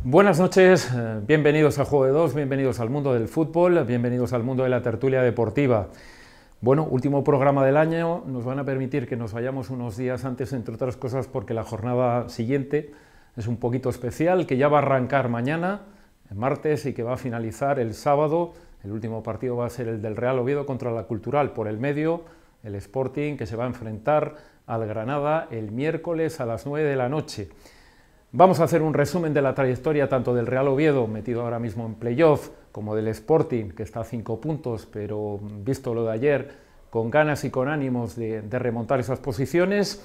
Buenas noches, bienvenidos a Juego de Dos, bienvenidos al mundo del fútbol, bienvenidos al mundo de la tertulia deportiva. Bueno, último programa del año, nos van a permitir que nos vayamos unos días antes, entre otras cosas, porque la jornada siguiente es un poquito especial, que ya va a arrancar mañana, el martes, y que va a finalizar el sábado. El último partido va a ser el del Real Oviedo contra la Cultural, por el medio, el Sporting, que se va a enfrentar al Granada el miércoles a las 9 de la noche. Vamos a hacer un resumen de la trayectoria tanto del Real Oviedo, metido ahora mismo en playoff, como del Sporting, que está a 5 puntos, pero visto lo de ayer, con ganas y con ánimos de remontar esas posiciones.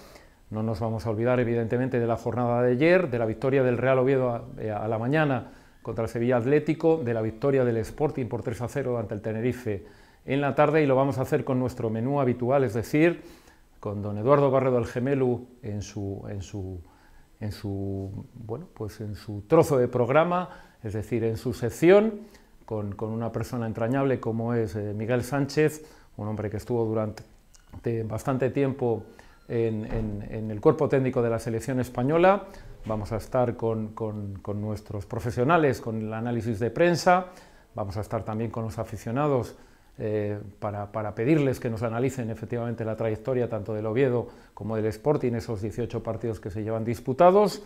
No nos vamos a olvidar, evidentemente, de la jornada de ayer, de la victoria del Real Oviedo a la mañana contra el Sevilla Atlético, de la victoria del Sporting por 3-0 ante el Tenerife en la tarde, y lo vamos a hacer con nuestro menú habitual, es decir, con don Eduardo Barredo el Gemelu en su trozo de programa, es decir, en su sección, con una persona entrañable como es Miguel Sánchez, un hombre que estuvo durante bastante tiempo en el cuerpo técnico de la selección española. Vamos a estar con nuestros profesionales, con el análisis de prensa, vamos a estar también con los aficionados para pedirles que nos analicen efectivamente la trayectoria tanto del Oviedo como del Sporting, esos 18 partidos que se llevan disputados.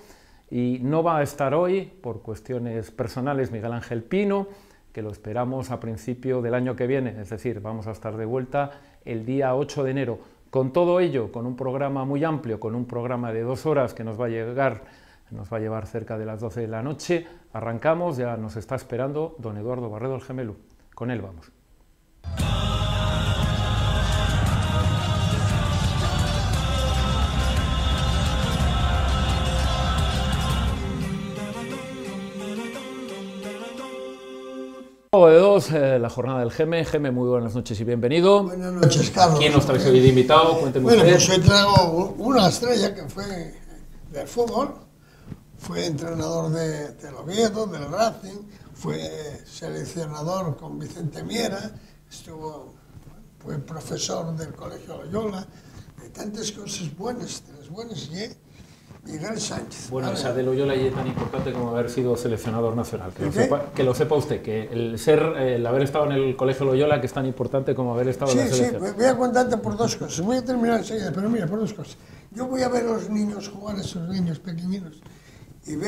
Y no va a estar hoy, por cuestiones personales, Miguel Ángel Pino, que lo esperamos a principio del año que viene, es decir, vamos a estar de vuelta el día 8 de enero. Con todo ello, con un programa muy amplio, con un programa de 2 horas que nos va a llevar cerca de las 12 de la noche, arrancamos, ya nos está esperando don Eduardo Barredo el Gemelu. Con él vamos. Juego de Dos, la jornada del Geme. Geme, muy buenas noches y bienvenido. Buenas noches, Carlos. ¿Quién nos habéis habido invitado? Cuénteme usted. Bueno, pues hoy traigo una estrella que fue del fútbol, fue entrenador del Oviedo, del Racing, fue seleccionador con Vicente Miera, fue profesor del Colegio Loyola, de tantas cosas buenas, de las buenas, y Miguel Sánchez. Bueno, esa de Loyola y es tan importante como haber sido seleccionador nacional. Que lo sepa usted, que el haber estado en el Colegio Loyola, que es tan importante como haber estado en la selección. Sí, voy a contarte por 2 cosas. Voy a terminar enseguida, pero mira, por 2 cosas. Yo voy a ver a los niños jugar, a esos niños pequeñinos, y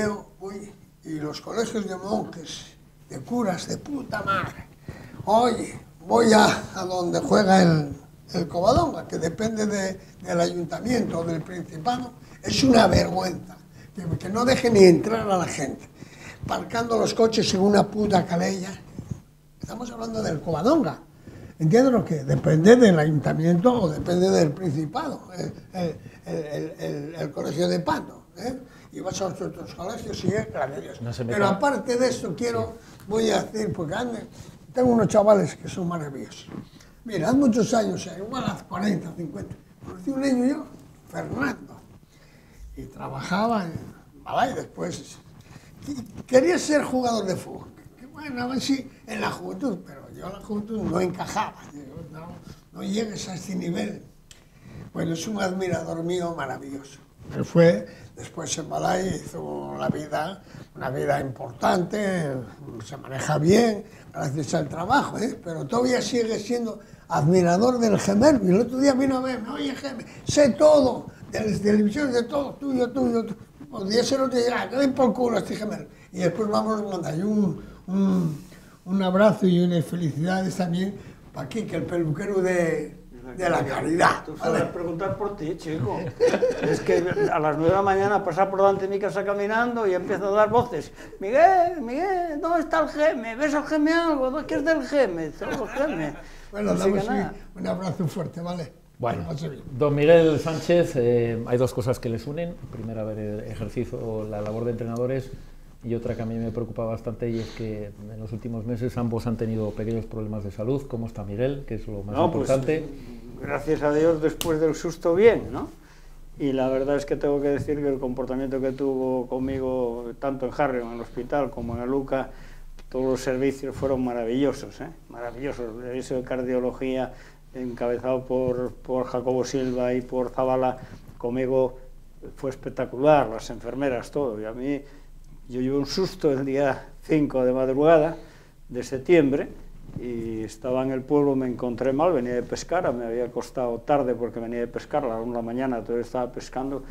y los colegios de monjes, de curas, de puta madre. Oye, voy a donde juega el Covadonga, que depende del ayuntamiento o del Principado. Es una vergüenza que no deje ni entrar a la gente, parcando los coches en una puta calella. Estamos hablando del Covadonga. ¿Entiendes lo que? Depende del ayuntamiento o depende del Principado, el colegio de Pato, y vas a otros colegios y es maravilloso. Pero aparte de esto voy a decir, porque tengo unos chavales que son maravillosos. Mira, hace muchos años, igual hace 40, 50, conocí un niño yo, Fernando, y trabajaba en Balay después. Quería ser jugador de fútbol. Bueno, a ver si en la juventud, pero yo en la juventud no encajaba. No llegues a este nivel. Bueno, es un admirador mío maravilloso. Él fue, después en Malaya hizo una vida importante, se maneja bien, gracias al trabajo, pero todavía sigue siendo admirador del gemelo. Y el otro día vino a verme, oye, Gemel, sé todo, de las televisiones, de todo, tuyo. Podría ser otro día, que den por culo a este gemelo. Y después vamos a mandar un abrazo y unas felicidades también para aquí, que el peluquero de la caridad. Tú sabes preguntar por ti, chico. Es que a las 9 de la mañana pasar por delante de mi casa caminando y empiezo a dar voces. Miguel, ¿dónde está el Geme? ¿Ves al Geme algo? ¿Qué es del Geme? Solo Geme. Bueno, damos un abrazo fuerte, ¿vale? Bueno, don Miguel Sánchez, hay dos cosas que les unen. Primero, haber ejercido la labor de entrenadores, y otra que a mí me preocupa bastante, y es que en los últimos meses ambos han tenido pequeños problemas de salud. ¿Cómo está Miguel? Que es lo más importante. Pues, gracias a Dios, después del susto, bien, ¿no? Y la verdad es que tengo que decir que el comportamiento que tuvo conmigo, tanto en Harrio, en el hospital, como en el Luca, todos los servicios fueron maravillosos, maravillosos. El servicio de cardiología, encabezado por Jacobo Silva y por Zavala, conmigo fue espectacular, las enfermeras, todo. Y a mí, yo llevé un susto el día 5 de madrugada de septiembre, y estaba en el pueblo, me encontré mal, venía de pescar, me había acostado tarde porque venía de pescar, a las 1 de la mañana todavía estaba pescando,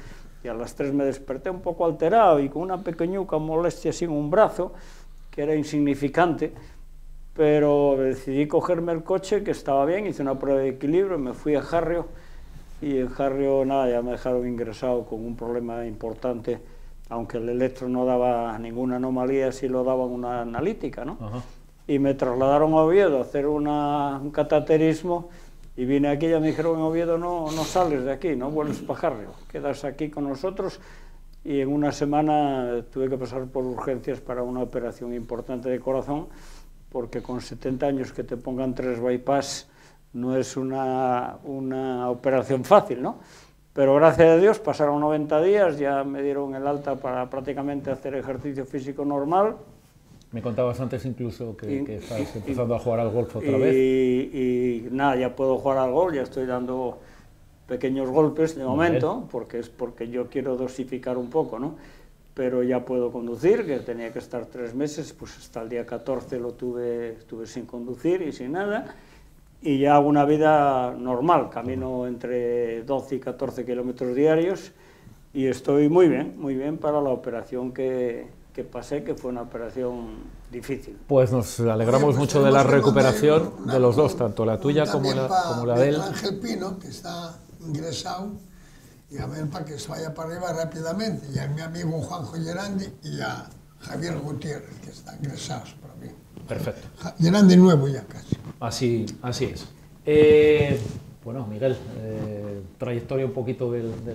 y a las 3 me desperté un poco alterado y con una pequeñuca molestia así en un brazo, que era insignificante, pero decidí cogerme el coche, que estaba bien, hice una prueba de equilibrio, me fui a Harrio, y en Harrio nada, ya me dejaron ingresado con un problema importante, aunque el electro no daba ninguna anomalía, sí lo daban una analítica, ¿no? Ajá. Y me trasladaron a Oviedo a hacer un cateterismo, y vine aquí y ya me dijeron, en Oviedo no sales de aquí, no vuelves para Harrio, quedas aquí con nosotros, y en una semana tuve que pasar por urgencias para una operación importante de corazón, porque con 70 años que te pongan 3 bypass no es una operación fácil, ¿no? Pero gracias a Dios pasaron 90 días, ya me dieron el alta para prácticamente hacer ejercicio físico normal. Me contabas antes incluso que estás empezando a jugar al golf otra vez. Y nada, ya puedo jugar al golf, ya estoy dando pequeños golpes de momento, porque yo quiero dosificar un poco, ¿no? Pero ya puedo conducir, que tenía que estar 3 meses, pues hasta el día 14 estuve sin conducir y sin nada. Y ya hago una vida normal, camino entre 12 y 14 kilómetros diarios, y estoy muy bien para la operación que pasé, que fue una operación difícil. Pues nos alegramos mucho de la recuperación de los dos, tanto la tuya como la de él. Ángel Pino, que está ingresado, y a ver para que se vaya para arriba rápidamente, y a mi amigo Juanjo Gerandi y a Javier Gutiérrez, que están ingresados por mí. Perfecto. Gerandi nuevo ya casi. Así es. Bueno, Miguel, trayectoria un poquito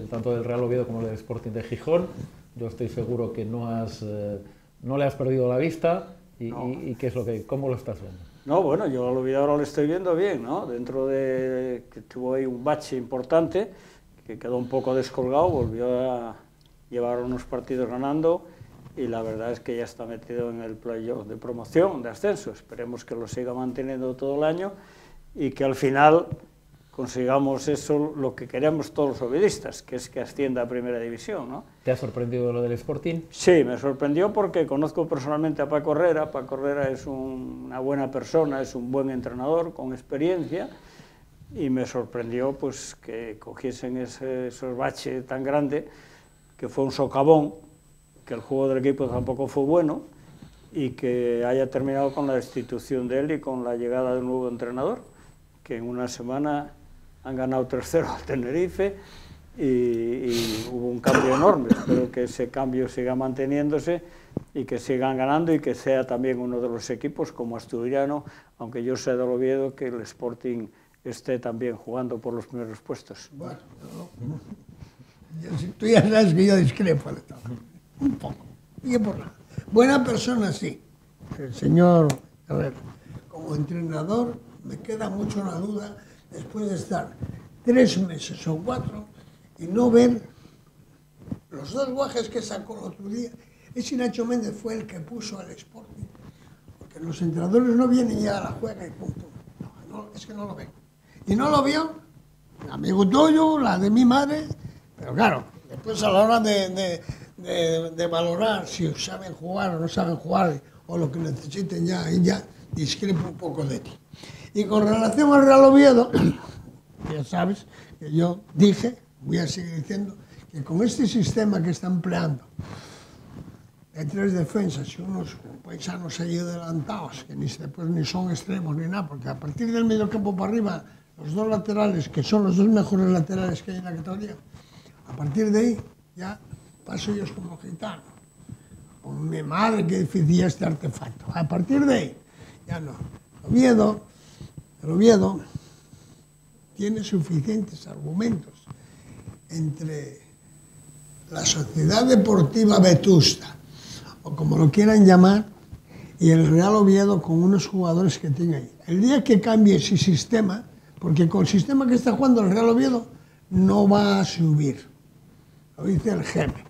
tanto del Real Oviedo como del Sporting de Gijón. Yo estoy seguro que no le has perdido la vista. ¿Y qué es cómo lo estás viendo? No, bueno, yo al Oviedo ahora lo estoy viendo bien, ¿no? Dentro de que tuvo ahí un bache importante, que quedó un poco descolgado, volvió a llevar unos partidos ganando, y la verdad es que ya está metido en el playoff de promoción, de ascenso. Esperemos que lo siga manteniendo todo el año y que al final consigamos eso, lo que queremos todos los ovidistas, que es que ascienda a Primera División, ¿no? ¿Te ha sorprendido lo del Sporting? Sí, me sorprendió porque conozco personalmente a Paco Herrera. Paco Herrera es una buena persona, es un buen entrenador con experiencia, y me sorprendió pues que cogiesen esos baches tan grande, que fue un socavón, que el juego del equipo tampoco fue bueno, y que haya terminado con la destitución de él y con la llegada de un nuevo entrenador, que en una semana han ganado 3-0 al Tenerife, y hubo un cambio enorme. Espero que ese cambio siga manteniéndose y que sigan ganando, y que sea también uno de los equipos como asturiano, aunque yo sé del Oviedo, que el Sporting esté también jugando por los primeros puestos. Bueno, tú ya sabes que yo discrepo de todo. Un poco, y por nada. Buena persona, sí, el señor Herrera. Como entrenador, me queda mucho la duda, después de estar 3 meses o 4 y no ver los 2 guajes que sacó el otro día. Ese Nacho Méndez fue el que puso al Sporting, porque los entrenadores no vienen ya a la juega y punto. No, es que no lo ven. Y no lo vio amigo tuyo, la de mi madre, pero claro, después a la hora de valorar si saben jugar o no saben jugar o lo que necesiten ya, ahí ya discrepo un poco de ti. Y con relación al Real Oviedo, ya sabes que yo dije, voy a seguir diciendo, que con este sistema que está empleando, de 3 defensas y unos paisanos allí adelantados, que después ni son extremos ni nada, porque a partir del medio campo para arriba, los 2 laterales, que son los 2 mejores laterales que hay en la categoría, a partir de ahí ya paso ellos como gitano. Con mi madre que decía este artefacto. A partir de ahí, ya no. El Oviedo tiene suficientes argumentos entre la Sociedad Deportiva Vetusta, o como lo quieran llamar, y el Real Oviedo con unos jugadores que tiene ahí. El día que cambie ese sistema, porque con el sistema que está jugando el Real Oviedo no va a subir, lo dice el jefe.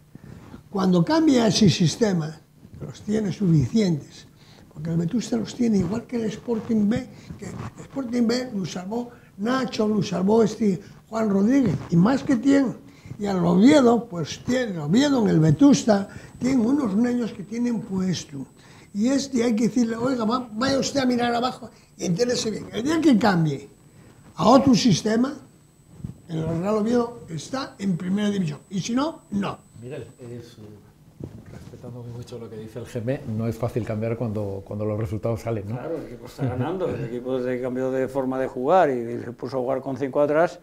Cuando cambie ese sistema, los tiene suficientes, porque el Vetusta los tiene igual que el Sporting B, que el Sporting B lo salvó Nacho, lo salvó Juan Rodríguez, y más que tiene. Y al Oviedo, pues tiene el Oviedo en el Vetusta, tiene unos niños que tienen puesto. Y hay que decirle, oiga, vaya usted a mirar abajo y entérese bien. El día que cambie a otro sistema, el Real Oviedo está en primera división. Y si no, no. Miguel, respetando mucho lo que dice el GM, no es fácil cambiar cuando los resultados salen, ¿no? Claro, el equipo está ganando, el equipo cambió de forma de jugar y se puso a jugar con 5 atrás,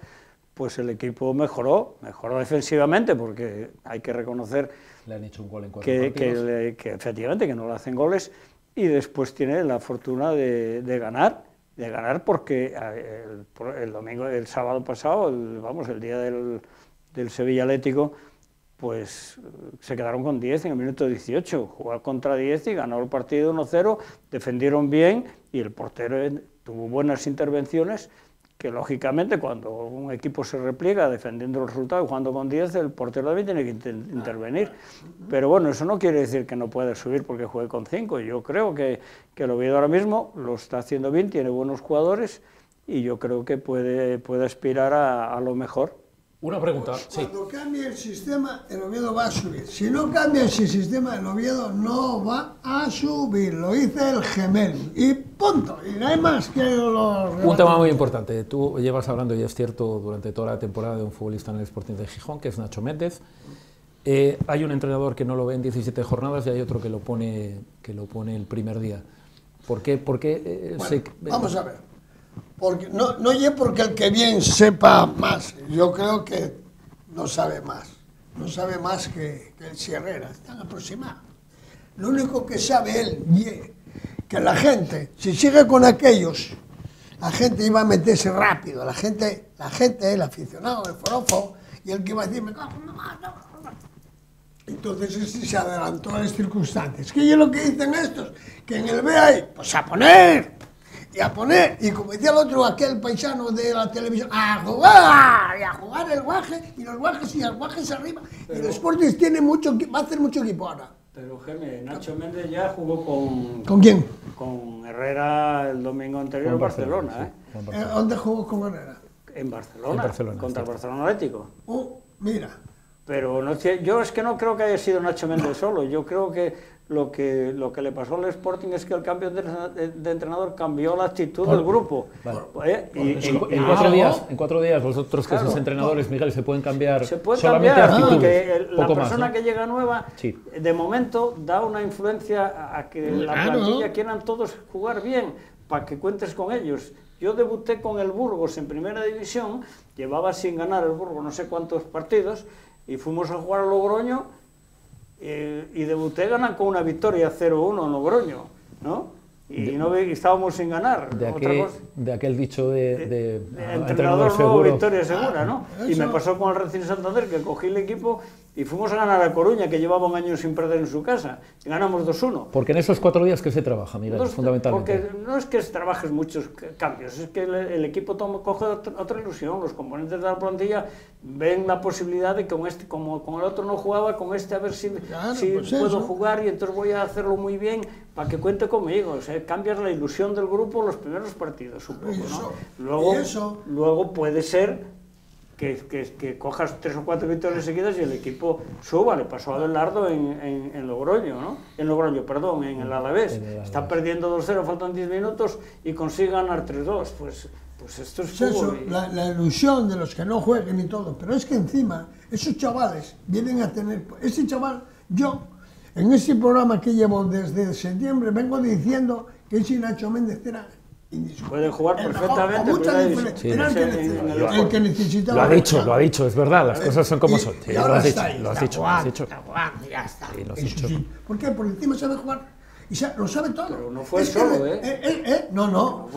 pues el equipo mejoró defensivamente, porque hay que reconocer le han hecho un gol en 4 partidos. Que efectivamente que no le hacen goles, y después tiene la fortuna de ganar porque el sábado pasado, el día del Sevilla Atlético, pues se quedaron con 10 en el minuto 18, jugó contra 10 y ganó el partido 1-0, defendieron bien y el portero tuvo buenas intervenciones, que lógicamente cuando un equipo se repliega defendiendo el resultado y jugando con 10, el portero también tiene que intervenir. Pero bueno, eso no quiere decir que no pueda subir porque juegue con 5. Yo creo que el Oviedo ahora mismo lo está haciendo bien, tiene buenos jugadores y yo creo que puede aspirar a lo mejor. Una pregunta, sí. Cuando cambie el sistema, el Oviedo va a subir. Si no cambia ese sistema, el Oviedo no va a subir. Lo dice el gemelo. Y punto. Y no hay más que un tema muy importante. Tú llevas hablando, y es cierto, durante toda la temporada de un futbolista en el Sporting de Gijón, que es Nacho Méndez. Hay un entrenador que no lo ve en 17 jornadas y hay otro que lo pone el primer día. ¿Por qué? Bueno, vamos a ver. Porque no es porque el que bien sepa más, yo creo que no sabe más que el Sierrera, están aproximados. Lo único que sabe él es que la gente, si sigue con aquellos, la gente iba a meterse rápido, la gente, el aficionado, el forofo, y el que iba a decir, me cago, no. Entonces este se adelantó a las circunstancias. ¿Qué es lo que dicen estos? Que en el B hay, pues a poner, y como decía el otro, aquel paisano de la televisión, a jugar el guaje, y los guajes arriba, pero, y el Sporting va a hacer mucho equipo ahora. Pero Geme, Nacho Méndez ya jugó ¿Con quién? Con Herrera el domingo anterior en Barcelona. Sí, ¿Dónde jugó con Herrera? En Barcelona, contra el Barcelona Atlético. Mira. Pero no, yo es que no creo que haya sido Nacho Méndez solo, yo creo que lo que le pasó al Sporting es que el cambio de entrenador cambió la actitud del grupo. Vale. En 4 días vosotros que sois entrenadores, Miguel, se pueden cambiar solamente actitudes. La persona que llega nueva, sí, de momento da una influencia a que la plantilla quieran todos jugar bien, para que cuentes con ellos. Yo debuté con el Burgos en primera división, llevaba sin ganar el Burgos no sé cuántos partidos, y fuimos a jugar a Logroño y debuté ganan con una victoria 0-1 en Logroño, ¿no? Y estábamos sin ganar. De aquel dicho de entrenador seguro, victoria segura, ¿no? Y me pasó con el Racing Santander, que cogí el equipo y fuimos a ganar a Coruña, que llevaba un año sin perder en su casa, y ganamos 2-1. Porque en esos 4 días que se trabaja, Miguel, fundamentalmente. Porque no es que trabajes muchos cambios, es que el equipo coge otra ilusión, los componentes de la plantilla ven la posibilidad de que como con el otro no jugaba, con este a ver si puedo jugar y entonces voy a hacerlo muy bien para que cuente conmigo. O sea, cambias la ilusión del grupo los primeros partidos un poco, ¿no? Luego puede ser que cojas 3 o 4 victorias seguidas y el equipo suba. Le pasó a Abelardo en Logroño, ¿no? En Logroño, perdón, en el Alavés. Está perdiendo 2-0, faltan 10 minutos y consigue ganar 3-2. Pues esto es fútbol. La ilusión de los que no jueguen y todo, pero es que encima esos chavales vienen a tener... Ese chaval, yo, en ese programa que llevo desde septiembre, vengo diciendo que ese Nacho Méndez era... Puede jugar perfectamente. Era el que necesitaba. Lo ha dicho, es verdad, las cosas son como son. Y ahora lo has dicho. Ya está. ¿Por qué? Porque encima sabe jugar y lo sabe todo. Pero no fue solo, No,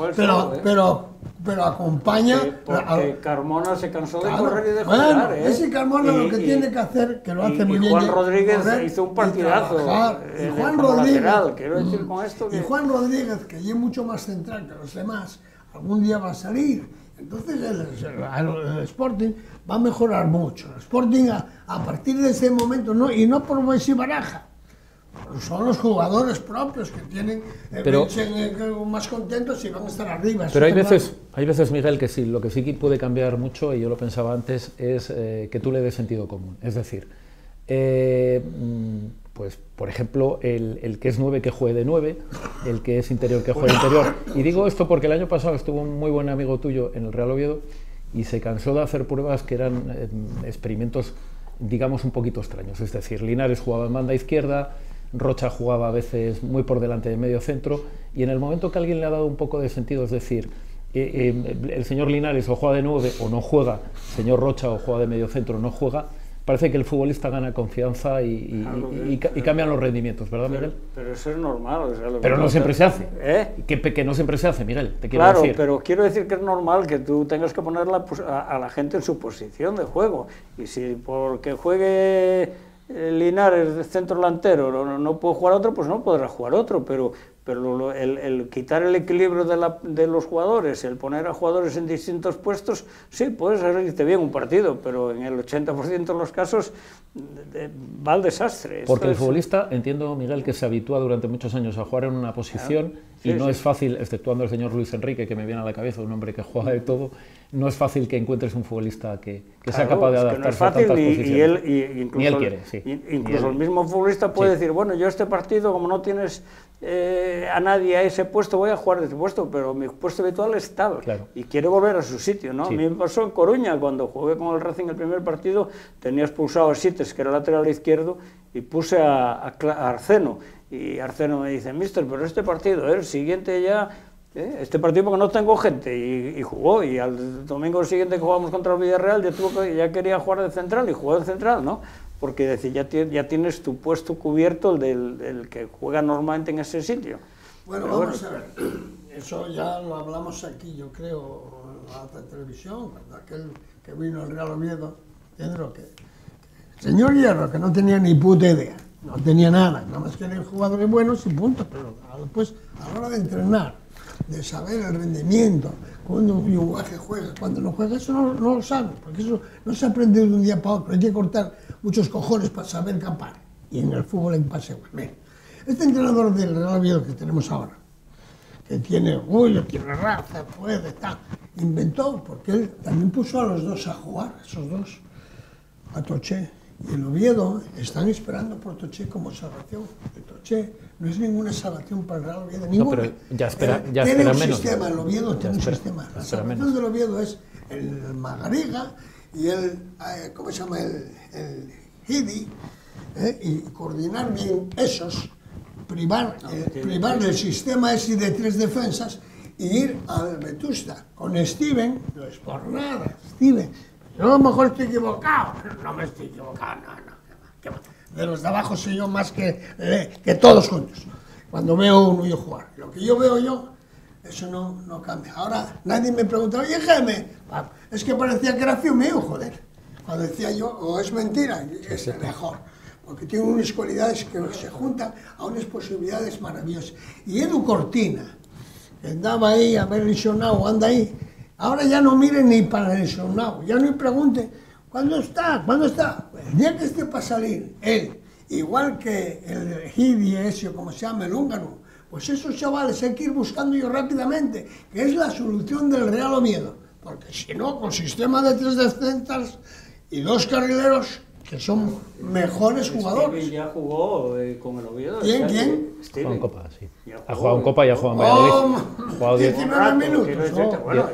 pero acompaña... Porque Carmona se cansó de correr y de jugar, Ese Carmona lo que tiene que hacer, que lo hace muy bien... Juan Rodríguez hizo un partidazo. Y Juan Rodríguez... Quiero decir con esto que... Y Juan Rodríguez, que es mucho más central que los demás, algún día va a salir. Entonces el Sporting va a mejorar mucho. El Sporting a partir de ese momento, y no por Messi Baraja, son los jugadores propios que tienen más contentos y van a estar arriba. Pero hay veces, Miguel, que sí, lo que sí que puede cambiar mucho, y yo lo pensaba antes, es que tú le des sentido común. Es decir, pues por ejemplo, el que es 9 que juegue de 9, el que es interior que juegue de interior. Y digo esto porque el año pasado estuvo un muy buen amigo tuyo en el Real Oviedo y se cansó de hacer pruebas que eran experimentos, digamos, un poquito extraños. Es decir, Linares jugaba en banda izquierda, Rocha jugaba a veces muy por delante de medio centro, y en el momento que alguien le ha dado un poco de sentido, es decir, el señor Linares o juega de 9 o no juega, el señor Rocha o juega de medio centro o no juega, parece que el futbolista gana confianza y cambian los rendimientos, ¿verdad, Miguel? Pero eso es normal. O sea, pero no siempre se hace. Que no siempre se hace, Miguel, te quiero decir. Claro, pero quiero decir que es normal que tú tengas que poner a la gente en su posición de juego. Y si porque juegue Linares de centro delantero no puede jugar otro, pues no podrá jugar otro, pero el quitar el equilibrio de los jugadores, el poner a jugadores en distintos puestos, sí, puede salirte bien un partido, pero en el 80% de los casos va al desastre. Porque el futbolista, entiendo, Miguel, que se habitúa durante muchos años a jugar en una posición, y no es fácil, exceptuando el señor Luis Enrique, que me viene a la cabeza, un hombre que juega de todo, no es fácil que encuentres un futbolista que sea capaz de adaptarse a tantas posiciones. Incluso, ni él quiere, incluso el mismo futbolista puede decir, bueno, yo este partido, como no tienes a nadie a ese puesto, voy a jugar de ese puesto, pero mi puesto habitual es tal, y quiere volver a su sitio, ¿no? A mí me pasó en Coruña, cuando jugué con el Racing el primer partido, tenía expulsado a Sites, que era lateral izquierdo, y puse a Arceno, y Arceno me dice, mister, pero este partido, el siguiente ya... Este partido porque no tengo gente, y jugó, y al domingo siguiente que jugamos contra el Villarreal ya quería jugar de central y jugó de central, ¿no? Porque decir, ya tienes tu puesto cubierto, el del que juega normalmente en ese sitio. Bueno, vamos a ver, eso ya lo hablamos aquí, yo creo, en la televisión, cuando aquel que vino al Real Oviedo, Pedro, señor Hierro, que no tenía ni puta idea, no tenía nada más que eran jugadores buenos y punto, pero después, a la hora de entrenar, de saber el rendimiento, cuando un lenguaje juega, cuando no juega, eso no lo sabe, porque eso no se aprende de un día para otro, hay que cortar muchos cojones para saber campar, y en el fútbol en pase igual. Mira, este entrenador del Real Oviedo que tenemos ahora, que tiene orgullo, tiene raza, puede, tal, inventó, porque él también puso a los dos a jugar, esos dos, a Toché y el Oviedo, están esperando por Toché como salvación. El Toché no es ninguna salvación para el Real Oviedo, ninguna. No, pero ya espera tiene un menos. Sistema, el Oviedo tiene un sistema. La salvación del Oviedo es el Magariga y el, ¿cómo se llama? El Hidi, y coordinar bien esos, privar del sistema ese de 3 defensas y ir al Vetusta. Con Steven, no es por nada, Steven. Yo a lo mejor estoy equivocado, no me estoy equivocado, no. De los de abajo soy yo más que todos juntos. Cuando veo uno yo jugar, lo que yo veo yo, eso no cambia. Ahora nadie me pregunta, oye Jaime, es que parecía que era fío mío, joder. Cuando decía yo, o es mentira, es el mejor. Porque tiene unas cualidades que se juntan a unas posibilidades maravillosas. Y Edu Cortina, que andaba ahí a ver lesionado, anda ahí. Ahora ya no miren ni para el lesionado, ya no pregunten, ¿cuándo está? ¿Cuándo está? El día que esté para salir, él, igual que el Hidi ese, como se llama, el húngaro, pues esos chavales hay que ir buscando yo rápidamente, que es la solución del Real Oviedo. porque si no, con sistema de 3 defensas y 2 carrileros, que son mejores jugadores. Steven ya jugó con el Oviedo. ¿Quién? Jugado en Copa, sí. Ya Ha jugado en Copa y ha jugado en Valladolid. Jugado 19 minutos. Bueno,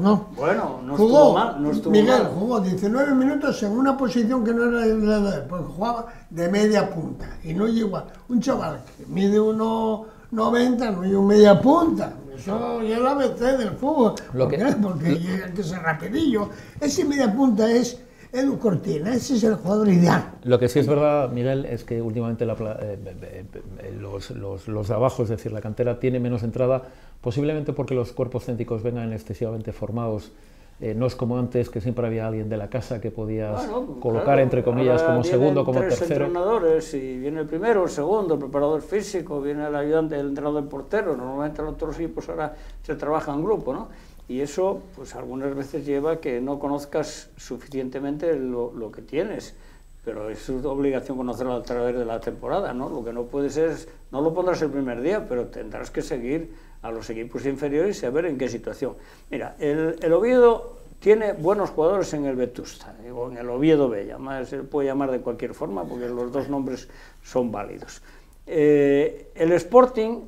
No. Bueno, no Jugó, estuvo mal, no estuvo Miguel mal. jugó 19 minutos en una posición que no era la de él, porque jugaba de media punta. Y no llegó un chaval que mide 1,90, no llegó media punta. Eso ya es la ABC del fútbol. ¿Por qué? Porque hay que ser rapidillo. Ese media punta es Edu Cortina, ese es el jugador ideal. Lo que sí es verdad, Miguel, es que últimamente los de abajo, es decir, la cantera, tiene menos entrada, posiblemente porque los cuerpos céntricos vengan excesivamente formados. No es como antes, que siempre había alguien de la casa que podías colocar, claro, entre comillas, como segundo, como tercero. Tres entrenadores, y viene el primero, el segundo, el preparador físico, viene el ayudante, el entrenador del portero. Normalmente en otros equipos ahora se trabaja en grupo, ¿no? Y eso, pues algunas veces lleva a que no conozcas suficientemente lo que tienes, pero es tu obligación conocerlo a través de la temporada, ¿no? Lo que no puedes es, no lo pondrás el primer día, pero tendrás que seguir a los equipos inferiores y saber en qué situación. Mira, el Oviedo tiene buenos jugadores en el Vetusta, o en el Oviedo B, se puede llamar de cualquier forma, porque los dos nombres son válidos. El Sporting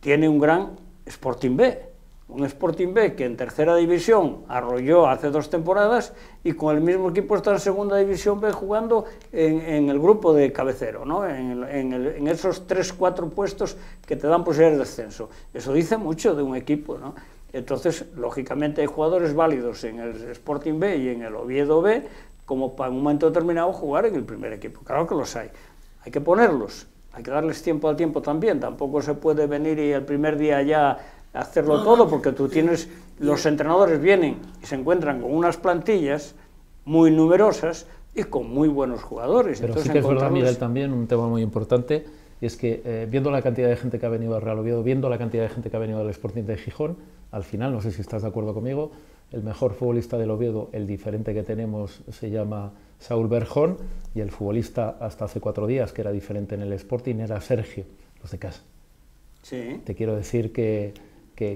tiene un gran Sporting B, un Sporting B que en tercera división arrolló hace 2 temporadas y con el mismo equipo está en segunda división B jugando en el grupo de cabecero, ¿no? en esos 3-4 puestos que te dan posibilidades de descenso. Eso dice mucho de un equipo, ¿no? Entonces, lógicamente hay jugadores válidos en el Sporting B y en el Oviedo B como para en un momento determinado jugar en el primer equipo. Claro que los hay. Hay que ponerlos, hay que darles tiempo al tiempo también. Tampoco se puede venir y el primer día ya hacerlo todo, porque tú tienes, los entrenadores vienen y se encuentran con unas plantillas muy numerosas y con muy buenos jugadores. Pero entonces, sí que es verdad, Miguel, también un tema muy importante, y es que viendo la cantidad de gente que ha venido al Real Oviedo, viendo la cantidad de gente que ha venido al Sporting de Gijón, al final, no sé si estás de acuerdo conmigo, el mejor futbolista del Oviedo, el diferente que tenemos, se llama Saúl Berjón, y el futbolista hasta hace 4 días, que era diferente en el Sporting, era Sergio, los de casa. Sí. Te quiero decir que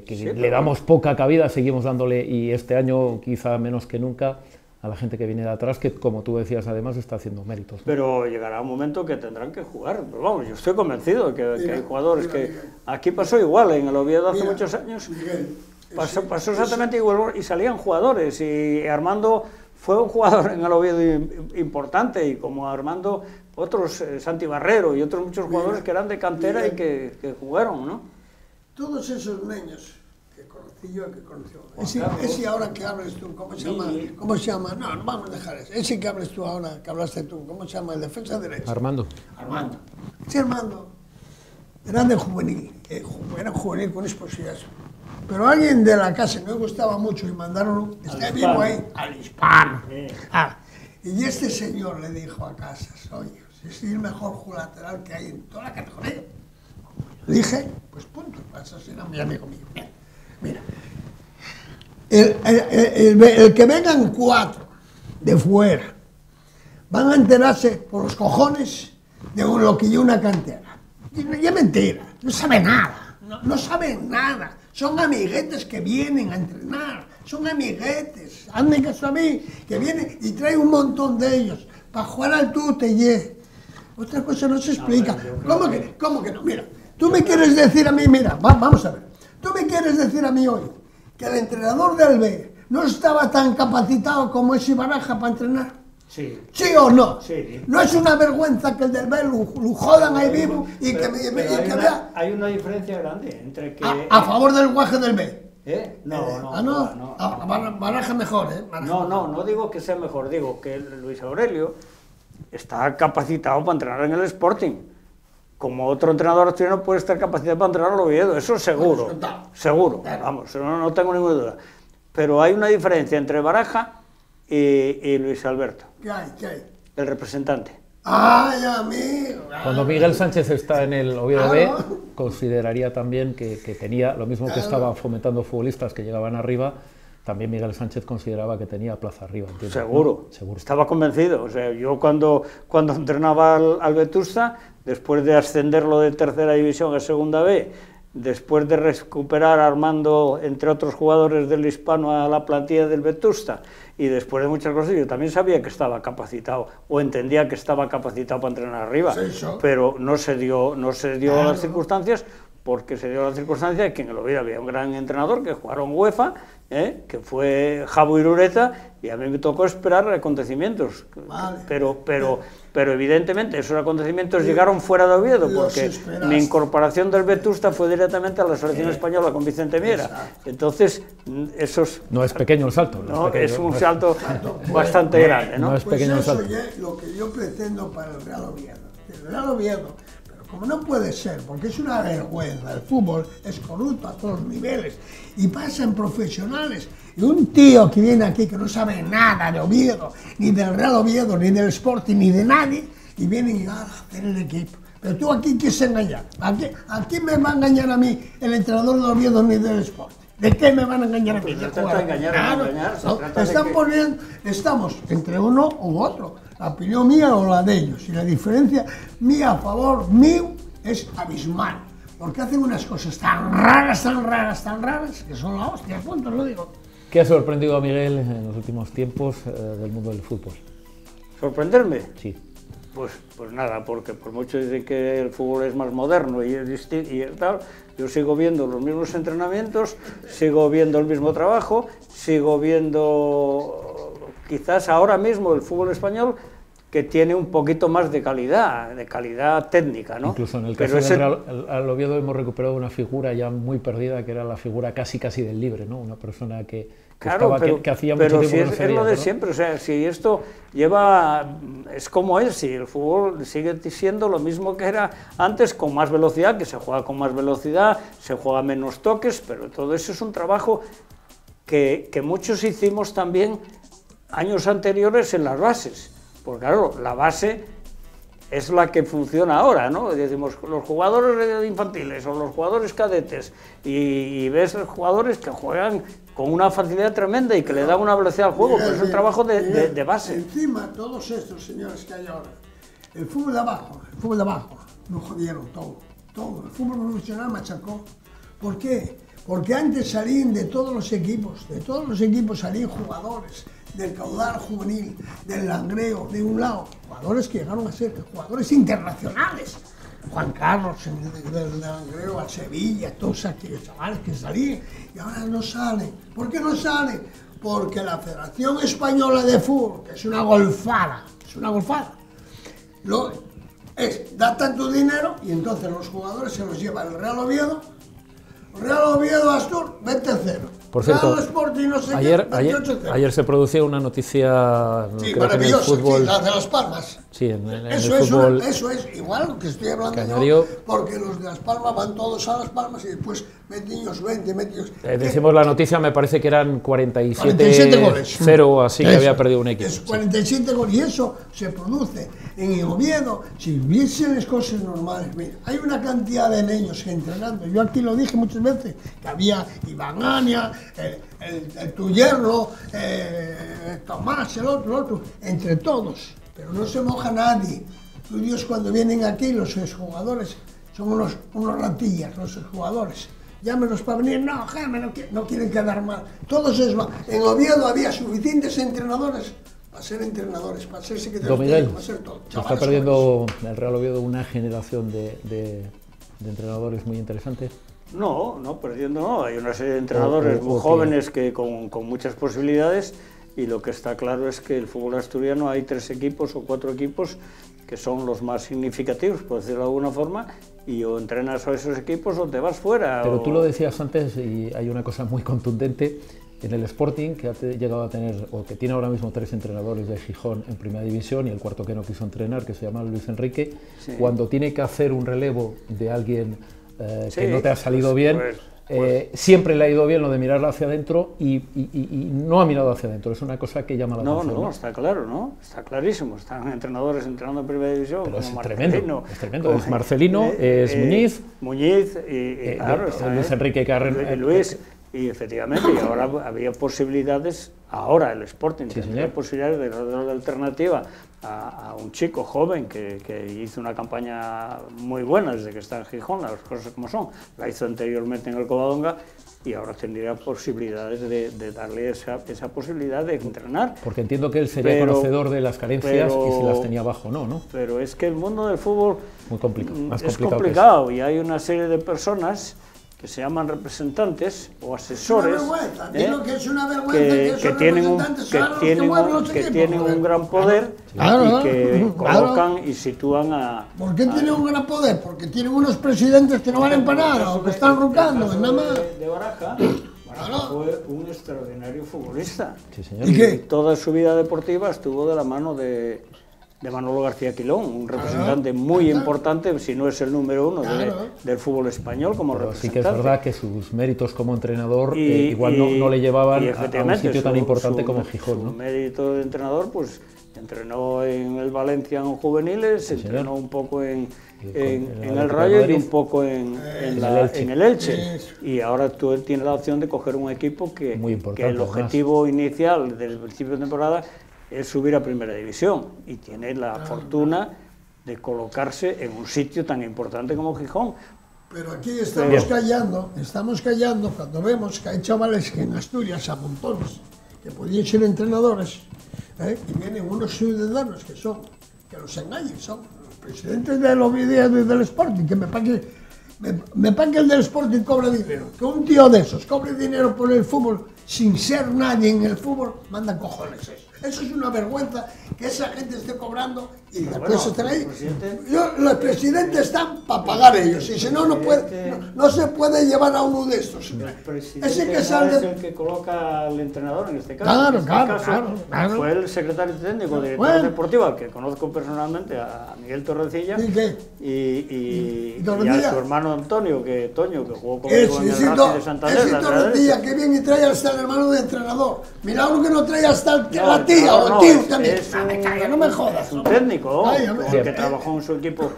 sí, le damos poca cabida, seguimos dándole, y este año quizá menos que nunca, a la gente que viene de atrás, que como tú decías además está haciendo méritos, ¿no? Pero llegará un momento que tendrán que jugar. Pero vamos, yo estoy convencido que hay jugadores que... Aquí pasó igual, en el Oviedo hace muchos años, pasó exactamente igual, y salían jugadores, y Armando fue un jugador en el Oviedo importante, y como Armando, otros, Santi Barrero y otros muchos jugadores que eran de cantera y que jugaron, ¿no? Todos esos niños que conocí yo, que conoció. Ese ahora que hables tú, ¿cómo se llama? ¿Cómo se llama? No vamos a dejar eso. Ese que hables tú ahora, que hablaste tú, ¿cómo se llama? El defensa derecho. Armando. Sí, Armando. Eran de juvenil. Era juvenil con exposiciones. Pero alguien de la casa me gustaba mucho y mandaron, está vivo ahí, al hispano. Y este señor le dijo a Casas, oye, es el mejor lateral que hay en toda la categoría. Le dije, pues punto, Casas era mi amigo mío. Mira, el que vengan 4 de fuera van a enterarse por los cojones de lo que yo una cantera. Y es mentira, no sabe nada, no saben nada. Son amiguetes que vienen a entrenar, son amiguetes. Hazme caso a mí, que vienen y traen un montón de ellos para jugar al tutelle. Otra cosa no se explica. ¿Cómo que no? Mira, tú me quieres decir a mí, mira, vamos a ver. Tú me quieres decir a mí hoy que el entrenador del B no estaba tan capacitado como ese Baraja para entrenar. Sí. ¿Sí o no? Sí. No es una vergüenza que el del B lo jodan ahí vivo y que vea... Hay una diferencia grande entre que... A favor del guaje del B. No. Baraja mejor, ¿eh? No digo que sea mejor, digo que Luis Aurelio está capacitado para entrenar en el Sporting. Como otro entrenador asturiano puede estar capacitado para entrenar al Oviedo, eso seguro. Seguro, vamos, no tengo ninguna duda. Pero hay una diferencia entre Baraja y Luis Alberto. ¿Qué hay? El representante. ¡Ay, amigo! Cuando Miguel Sánchez está en el Oviedo B, consideraría también que tenía, lo mismo que estaba fomentando futbolistas que llegaban arriba, también Miguel Sánchez consideraba que tenía plaza arriba. ¿Entiendes? Seguro. Estaba convencido. O sea, yo cuando entrenaba al Vetusta, después de ascenderlo de tercera división a segunda B, después de recuperar Armando, entre otros jugadores del Hispano, a la plantilla del Vetusta, y después de muchas cosas, yo también sabía que estaba capacitado, o entendía que estaba capacitado para entrenar arriba, pero no se dio las circunstancias, porque se dio la circunstancia de que en el Oviedo había un gran entrenador que jugaron UEFA, que fue Jabo Irureta, y a mí me tocó esperar acontecimientos. Vale. Pero evidentemente esos acontecimientos llegaron fuera de Oviedo, porque mi incorporación del Vetusta fue directamente a la selección española con Vicente Miera. Exacto. Entonces, esos... No es pequeño el salto. No, es un salto bastante grande, ¿no? No es pequeño el salto. Eso es lo que yo pretendo para el Real Oviedo. El Real Oviedo, como no puede ser, porque es una vergüenza, el fútbol es corrupto a todos los niveles y pasan profesionales. Y un tío que viene aquí que no sabe nada de Oviedo, ni del Real Oviedo, ni del Sporting, ni de nadie, y viene a hacer el equipo. Pero tú aquí quieres engañar. ¿A quién me va a engañar a mí el entrenador del Oviedo ni del Sporting? ¿De qué me van a engañar a mí? Estamos entre uno u otro. La opinión mía o la de ellos. Y la diferencia mía a favor mío es abismal. Porque hacen unas cosas tan raras, que son la hostia, punto, lo digo. ¿Qué ha sorprendido a Miguel en los últimos tiempos del mundo del fútbol? ¿Sorprenderme? Sí. Pues nada, porque por mucho dicen que el fútbol es más moderno y es distinto y tal, yo sigo viendo los mismos entrenamientos, sigo viendo el mismo trabajo, sigo viendo quizás ahora mismo el fútbol español que tiene un poquito más de calidad técnica, ¿no? Incluso en el caso del Real Oviedo hemos recuperado una figura ya muy perdida, que era la figura casi del libre, ¿no? Una persona que hacía mucho tiempo que no se veía, es lo de ¿no? siempre, o sea, si esto es como es, si el fútbol sigue siendo lo mismo que era antes, con más velocidad, que se juega con más velocidad, se juega menos toques, pero todo eso es un trabajo que muchos hicimos también años anteriores en las bases. Porque claro, la base es la que funciona ahora, ¿no? Decimos, los jugadores infantiles o los jugadores cadetes, y ves jugadores que juegan con una facilidad tremenda y que le dan una velocidad al juego, pero es un trabajo de base. Encima, todos estos señores que hay ahora, el fútbol de abajo, lo jodieron todo. El fútbol profesional machacó. ¿Por qué? Porque antes salían de todos los equipos salían jugadores del caudal juvenil, del Langreo, de un lado, jugadores que llegaron a ser jugadores internacionales. Juan Carlos, del Langreo a Sevilla, todos aquellos chavales que salían y ahora no salen. ¿Por qué no salen? Porque la Federación Española de Fútbol, que es una golfada, da tanto dinero y entonces los jugadores se los lleva el Real Oviedo, Astur, 20-0. Por cierto, Sporting, no sé ayer se producía una noticia, sí, creo que en el fútbol, sí, la de Las Palmas. Sí, en eso el fútbol. Eso es igual que estoy hablando Canario, yo, porque los de Las Palmas van todos a Las Palmas y después metidos 20, decimos la noticia, me parece que eran 47 goles. 0, así que había perdido un equipo. Es 47 goles y eso se produce en el Oviedo. Si viesen las cosas normales, mira, hay una cantidad de niños entrenando. Yo aquí lo dije muchas veces, que había Iván Ania, el Tuyerlo, Tomás, el otro, entre todos. Pero no se moja nadie. Los Dios cuando vienen aquí, los jugadores son unos ratillas, los jugadores. Llámenos para venir, no, Jaime, no quieren quedar mal. Todos eso. En Oviedo había suficientes entrenadores para ser entrenadores, para ser secretarios técnicos, para ser todo. Se está perdiendo el Real Oviedo una generación de entrenadores muy interesantes. No, perdiendo no. Hay una serie de entrenadores muy jóvenes que con muchas posibilidades. Y lo que está claro es que el fútbol asturiano hay 3 equipos o 4 equipos que son los más significativos, por decirlo de alguna forma, y o entrenas a esos equipos o te vas fuera. Pero tú lo decías antes y hay una cosa muy contundente. En el Sporting, que ha llegado a tener, o que tiene ahora mismo 3 entrenadores de Gijón en Primera División y el cuarto que no quiso entrenar, que se llama Luis Enrique, sí. Cuando tiene que hacer un relevo de alguien que no te ha salido bien, siempre le ha ido bien lo de mirarlo hacia adentro y no ha mirado hacia adentro. Es una cosa que llama la atención. No, está claro, ¿no? Está clarísimo. Están entrenadores entrenando en Primera División. Pero como es tremendo. Es Marcelino, es Muñiz y claro, Luis Enrique Luis, Y efectivamente, y ahora había posibilidades, ahora el Sporting tendría posibilidades de dar alternativa a un chico joven que hizo una campaña muy buena desde que está en Gijón, las cosas como son, la hizo anteriormente en el Covadonga, y ahora tendría posibilidades de darle esa posibilidad de entrenar. Porque entiendo que él sería conocedor de las carencias y si las tenía abajo, ¿no? Pero es que el mundo del fútbol muy complicado, más es complicado y hay una serie de personas que se llaman representantes o asesores que tienen un gran poder y que colocan y sitúan a... ¿Por qué tienen un gran poder? Porque tienen unos presidentes que no valen para nada o que están rucando, nada más. De Baraja fue un extraordinario futbolista. Sí, señor. ¿Y qué? Toda su vida deportiva estuvo de la mano de Manolo García Quilón, un representante muy importante, si no es el número uno del fútbol español como pero representante. Sí que es verdad que sus méritos como entrenador igual no le llevaban a un sitio tan importante como Gijón, ¿no? Su mérito de entrenador, pues entrenó en el Valencia en juveniles, entrenó un poco en el Rayo y un poco en el Elche. Y ahora él tiene la opción de coger un equipo que el objetivo inicial desde el principio de temporada es subir a Primera División, y tiene la fortuna de colocarse en un sitio tan importante como Gijón. Pero aquí estamos callando cuando vemos que hay chavales que en Asturias a montones que podían ser entrenadores, y vienen unos ciudadanos que los engañan, son los presidentes de los videos del Sporting, que me pague que el del Sporting cobra dinero, que un tío de esos cobre dinero por el fútbol sin ser nadie en el fútbol, manda cojones eso. Eso es una vergüenza que esa gente esté cobrando y después estén ahí. Los presidentes están para pagar ellos, y si no, no se puede llevar a uno de estos. Ese que sale es el que coloca al entrenador en este caso. Claro. Fue el secretario técnico, director deportivo, al que conozco personalmente, a Miguel Torrecilla, y a su hermano Antonio, Toño, que jugó conmigo en el Racing de Santander. Ese Torrecilla, que bien, y trae hasta el hermano de entrenador. Milagro que no trae hasta la tía o el tío también. No me jodas. Es un técnico que trabajó en su equipo,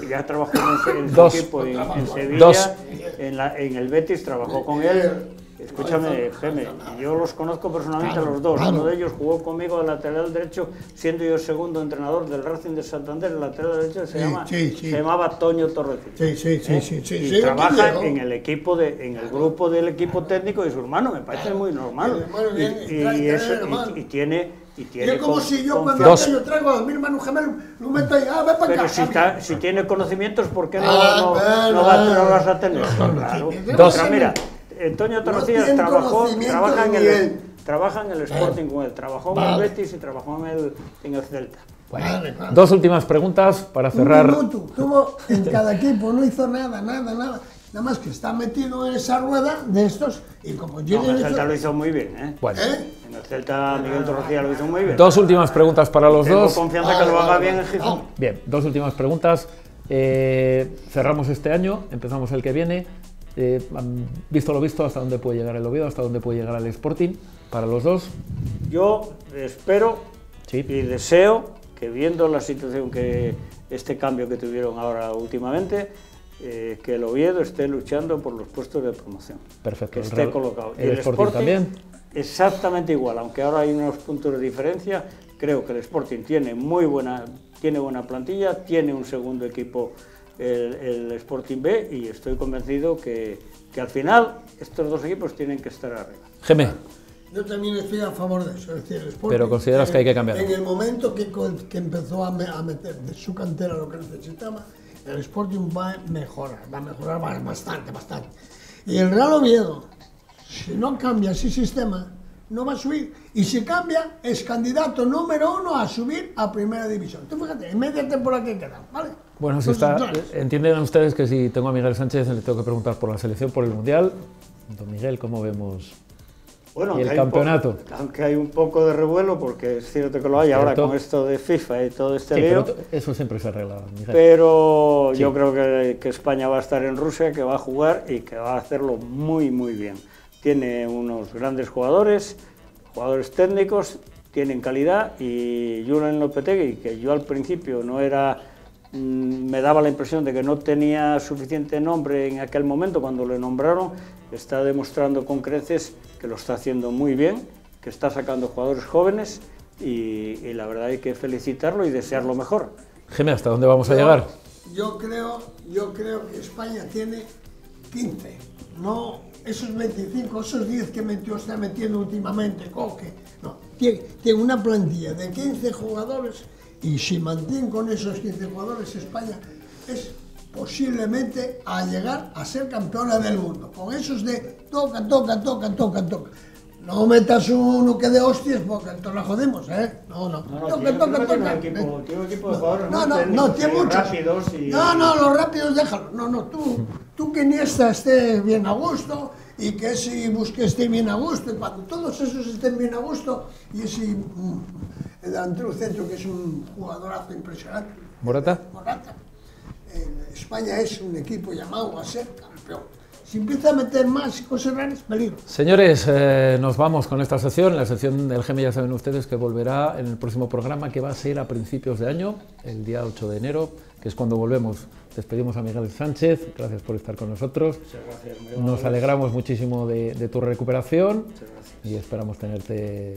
ya trabajó en su equipo en Sevilla, en el Betis, trabajó con él. Escúchame, Jaime, yo los conozco personalmente a los dos. Uno de ellos jugó conmigo de lateral derecho, siendo yo segundo entrenador del Racing de Santander. El lateral derecho se llamaba Toño Torrecilla. Y trabaja en el equipo en el grupo del equipo técnico de su hermano. Me parece muy normal. Y tiene es como si yo cuando yo traigo a mi hermano gemelo, lo meto ahí, ve para acá. Si tiene conocimientos, ¿por qué no vas a tener? Claro. Mira, Antonio Torrecilla trabaja en el Sporting con él, trabajó en el Betis y trabajó en el Celta. Bueno, dos últimas preguntas para cerrar. Tuvo en cada equipo, no hizo nada, nada más que está metido en esa rueda de estos, y como yo en el Celta lo hizo muy bien, Bueno. En el Celta Miguel Torrecilla lo hizo muy bien. Dos últimas preguntas para los dos. Tengo confianza que lo haga bien en Gijón. Bien, dos últimas preguntas. Cerramos este año, empezamos el que viene. Visto lo visto, ¿hasta dónde puede llegar el Oviedo? ¿Hasta dónde puede llegar el Sporting? Para los dos. Yo espero y deseo que, viendo la situación, este cambio que tuvieron ahora últimamente, que el Oviedo esté luchando por los puestos de promoción. Perfecto. Que esté colocado. ¿El Sporting también? Exactamente igual, aunque ahora hay unos puntos de diferencia. Creo que el Sporting tiene buena plantilla, tiene un segundo equipo, el Sporting B, y estoy convencido que al final estos dos equipos tienen que estar arriba. Geme. Yo también estoy a favor de eso, es decir, el Sporting, pero consideras que hay que cambiar. En el momento que empezó a meter de su cantera lo que necesitaba, el Sporting va a mejorar bastante. Y el Real Oviedo, si no cambia ese sistema, no va a subir. Y si cambia, es candidato número 1 a subir a Primera División. Tú fíjate, en media temporada que queda, ¿vale? Bueno, entienden ustedes que si tengo a Miguel Sánchez le tengo que preguntar por la selección, por el Mundial. Don Miguel, ¿cómo vemos y el campeonato? Aunque hay un poco de revuelo, porque es cierto que lo hay ahora con esto de FIFA y todo este lío. Pero eso siempre se arregla, Miguel. Pero yo creo que España va a estar en Rusia, que va a jugar y que va a hacerlo muy, muy bien. Tiene unos grandes jugadores técnicos, tienen calidad, y Julen Lopetegui, que yo al principio me daba la impresión de que no tenía suficiente nombre en aquel momento cuando le nombraron, está demostrando con creces que lo está haciendo muy bien, que está sacando jugadores jóvenes y la verdad hay que felicitarlo y desear lo mejor. Geme, ¿hasta dónde vamos a llegar? Yo creo que España tiene 15, no esos 25, esos 10 que está metiendo últimamente, Coque. No, tiene una plantilla de 15 jugadores y si mantiene con esos 15 jugadores España es posiblemente a llegar a ser campeona del mundo. Con esos de toca. No metas uno que de hostias porque entonces la jodemos, ¿eh? No. Toca. Tiene un equipo de jugadores no, tiene muchos. Rápidos y... No, los rápidos déjalo. No, tú que Iniesta esté bien a gusto y que si Busquets esté bien a gusto, y cuando todos esos estén bien a gusto, y ese el delantero centro que es un jugadorazo impresionante. ¿Morata? España es un equipo llamado a ser campeón. Si empieza a meter más cosas raras, peligro. Señores, nos vamos con esta sección. La sección del Geme ya saben ustedes que volverá en el próximo programa, que va a ser a principios de año, el día 8 de enero, que es cuando volvemos. Despedimos a Miguel Sánchez, gracias por estar con nosotros. Muchas gracias, Miguel. Nos alegramos muchísimo de tu recuperación y esperamos tenerte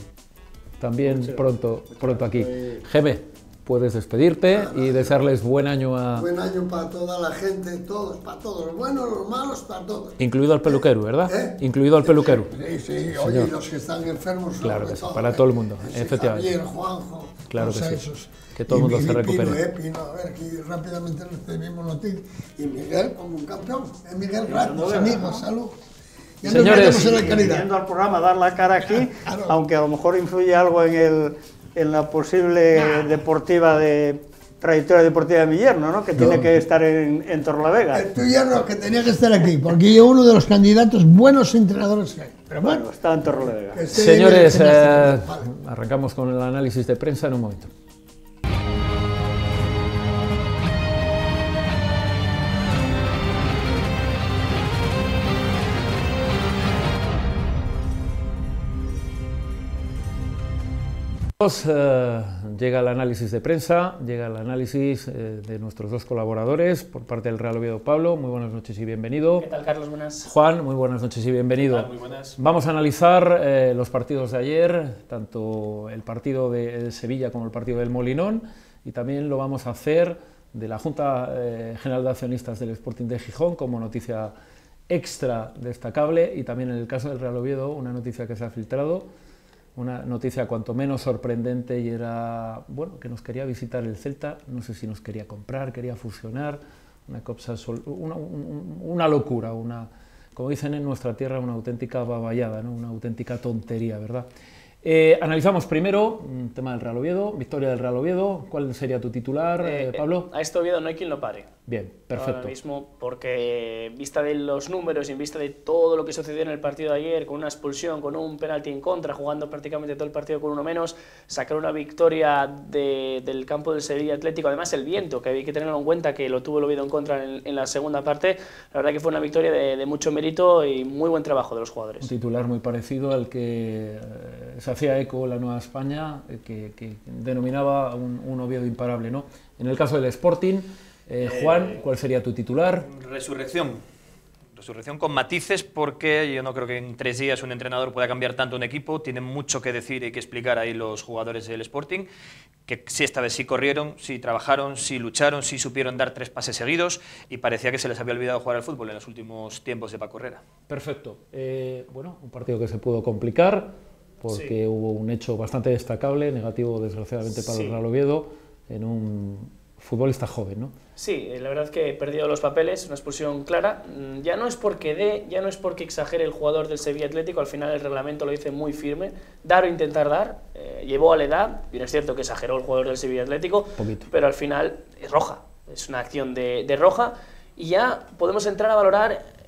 también pronto aquí. Geme, puedes despedirte y desearles buen año a... Buen año para toda la gente, todos, para todos, los buenos, los malos, para todos. Incluido al peluquero, ¿verdad? Incluido al peluquero. Sí, oye, y los que están enfermos. Claro que sí, para todo el mundo, efectivamente. Javier, Juanjo, claro que sí. Esos. Que todo el mundo se recupere. Pino, a ver, aquí rápidamente recibimos noticias. Y Miguel como un campeón. Miguel, gracias, amigos, salud. Ya señores, yendo al programa, dar la cara aquí, claro. Aunque a lo mejor influye algo en la posible deportiva trayectoria deportiva de mi yerno, ¿no? Que tiene que estar en Torrelavega. Tu yerno que tenía que estar aquí, porque yo uno de los candidatos buenos entrenadores que hay. Pero bueno, está en Torrelavega. Señores, arrancamos con el análisis de prensa en un momento. Llega el análisis de prensa, llega el análisis de nuestros dos colaboradores por parte del Real Oviedo. Pablo, muy buenas noches y bienvenido. ¿Qué tal, Carlos? Buenas. Juan, muy buenas noches y bienvenido. ¿Qué tal? Muy buenas. Vamos a analizar los partidos de ayer, tanto el partido de Sevilla como el partido del Molinón, y también lo vamos a hacer de la Junta General de Accionistas del Sporting de Gijón como noticia extra destacable, y también en el caso del Real Oviedo una noticia que se ha filtrado, una noticia cuanto menos sorprendente, y era, bueno, que nos quería visitar el Celta, no sé si nos quería comprar, quería fusionar, una locura, como dicen en nuestra tierra, una auténtica baballada, ¿no? Una auténtica tontería, ¿verdad? Analizamos primero el tema del Real Oviedo, victoria del Real Oviedo. ¿Cuál sería tu titular, Pablo? A este Oviedo no hay quien lo pare. Bien, perfecto. Ahora mismo, porque en vista de los números y en vista de todo lo que sucedió en el partido de ayer, con una expulsión, con un penalti en contra, jugando prácticamente todo el partido con uno menos, sacar una victoria del campo del Sevilla Atlético, además el viento, que hay que tenerlo en cuenta, que lo tuvo el Oviedo en contra en la segunda parte, la verdad que fue una victoria de mucho mérito y muy buen trabajo de los jugadores. Un titular muy parecido al que se hacía eco la Nueva España, que denominaba un Oviedo imparable, ¿no? En el caso del Sporting, Juan, ¿cuál sería tu titular? Resurrección con matices, porque yo no creo que en 3 días un entrenador pueda cambiar tanto un equipo. Tienen mucho que decir y que explicar ahí los jugadores del Sporting, que sí, esta vez sí corrieron, sí trabajaron, sí lucharon, sí supieron dar 3 pases seguidos, y parecía que se les había olvidado jugar al fútbol en los últimos tiempos de Paco Herrera. Perfecto. Bueno, un partido que se pudo complicar porque sí, hubo un hecho bastante destacable, negativo desgraciadamente para el Real Oviedo, en un futbolista joven, ¿no? Sí, la verdad es que perdió los papeles, una expulsión clara. Ya no es porque exagere el jugador del Sevilla Atlético, al final el reglamento lo dice muy firme, dar o intentar dar, llevó a la edad, bien es cierto que exageró el jugador del Sevilla Atlético, pero al final es roja, es una acción de roja, y ya podemos entrar a valorar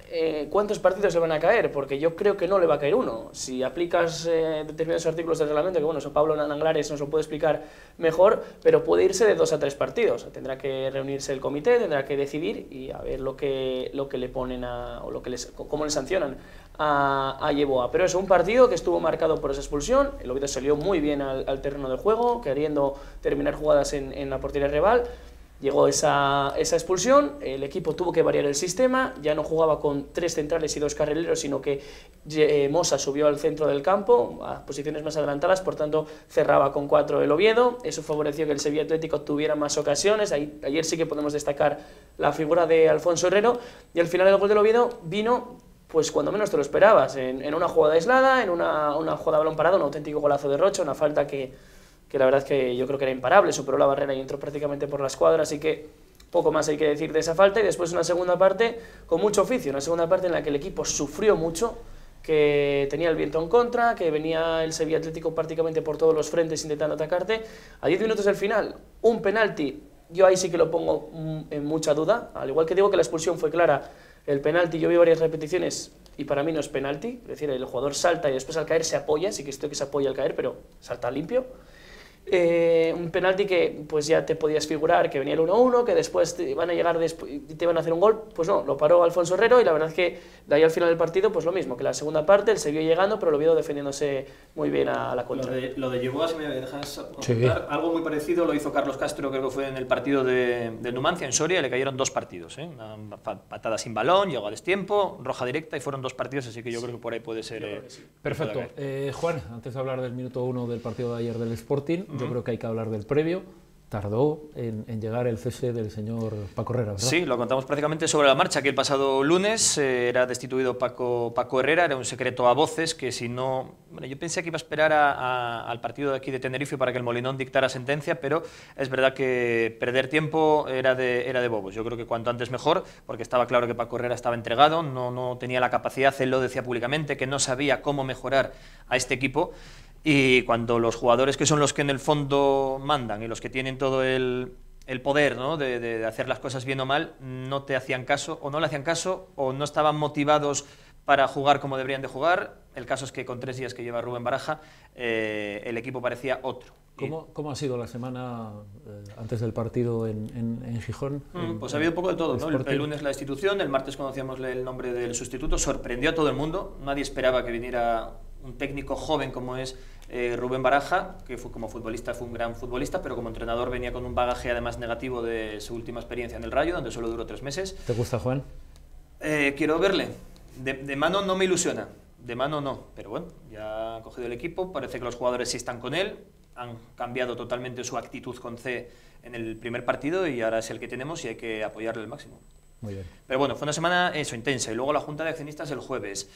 cuántos partidos le van a caer, porque yo creo que no le va a caer uno. Si aplicas determinados artículos del reglamento, que bueno, eso Pablo Nanglares nos lo puede explicar mejor, pero puede irse de 2 a 3 partidos. Tendrá que reunirse el comité, tendrá que decidir y a ver lo que le ponen cómo le sancionan a Yeboah. Pero es un partido que estuvo marcado por esa expulsión. El Oviedo salió muy bien al terreno del juego, queriendo terminar jugadas en la portería rival. Llegó esa expulsión, el equipo tuvo que variar el sistema, ya no jugaba con 3 centrales y 2 carrileros, sino que Mosa subió al centro del campo, a posiciones más adelantadas, por tanto cerraba con 4 el Oviedo, eso favoreció que el Sevilla Atlético tuviera más ocasiones, ayer sí que podemos destacar la figura de Alfonso Herrero, y al final el gol del Oviedo vino pues cuando menos te lo esperabas, en una jugada aislada, en una jugada de balón parado, un auténtico golazo de Rocha, una falta que la verdad es que yo creo que era imparable, superó la barrera y entró prácticamente por la escuadra, así que poco más hay que decir de esa falta. Y después una segunda parte con mucho oficio, una segunda parte en la que el equipo sufrió mucho, que tenía el viento en contra, que venía el Sevilla Atlético prácticamente por todos los frentes intentando atacarte. A 10 minutos del final, un penalti, yo ahí sí que lo pongo en mucha duda, al igual que digo que la expulsión fue clara, el penalti, yo vi varias repeticiones y para mí no es penalti, es decir, el jugador salta y después al caer se apoya, sí que estoy que se apoya al caer, pero salta limpio. Un penalti que pues ya te podías figurar que venía el 1-1, que después te iban a llegar y te iban a hacer un gol, pues no, lo paró Alfonso Herrero y la verdad es que de ahí al final del partido pues lo mismo, que la segunda parte él se vio llegando pero lo vio defendiéndose muy bien a la contra. Lo de Yeboah, si me dejas contar, algo muy parecido lo hizo Carlos Castro, creo que fue en el partido de Numancia, en Soria, y le cayeron 2 partidos, una patada sin balón, llegó a destiempo, roja directa y fueron 2 partidos, así que yo creo que por ahí puede ser... Sí. Perfecto. Juan, antes de hablar del minuto 1 del partido de ayer del Sporting, yo creo que hay que hablar del previo. Tardó en llegar el cese del señor Paco Herrera, ¿verdad? Sí, lo contamos prácticamente sobre la marcha, que el pasado lunes era destituido Paco Herrera, era un secreto a voces que si no... Bueno, yo pensé que iba a esperar al partido de aquí de Tenerife para que el Molinón dictara sentencia, pero es verdad que perder tiempo era de bobos. Yo creo que cuanto antes mejor, porque estaba claro que Paco Herrera estaba entregado, no tenía la capacidad, él lo decía públicamente, que no sabía cómo mejorar a este equipo. Y cuando los jugadores que son los que en el fondo mandan y los que tienen todo el poder, ¿no?, de hacer las cosas bien o mal, no te hacían caso, o no le hacían caso, o no estaban motivados para jugar como deberían de jugar. El caso es que con 3 días que lleva Rubén Baraja, el equipo parecía otro. ¿Cómo ha sido la semana antes del partido en Gijón? Pues ha habido un poco de todo, ¿no? El lunes la destitución, el martes conocíamos el nombre del sustituto, sorprendió a todo el mundo, nadie esperaba que viniera un técnico joven como es Rubén Baraja, que como futbolista fue un gran futbolista, pero como entrenador venía con un bagaje además negativo de su última experiencia en el Rayo, donde solo duró 3 meses. ¿Te gusta, Juan? Quiero verle. De mano no me ilusiona, de mano no, pero bueno, ya ha cogido el equipo, parece que los jugadores sí están con él, han cambiado totalmente su actitud con C en el primer partido y ahora es el que tenemos y hay que apoyarle al máximo. Muy bien. Pero bueno, fue una semana intensa y luego la Junta de Accionistas el jueves,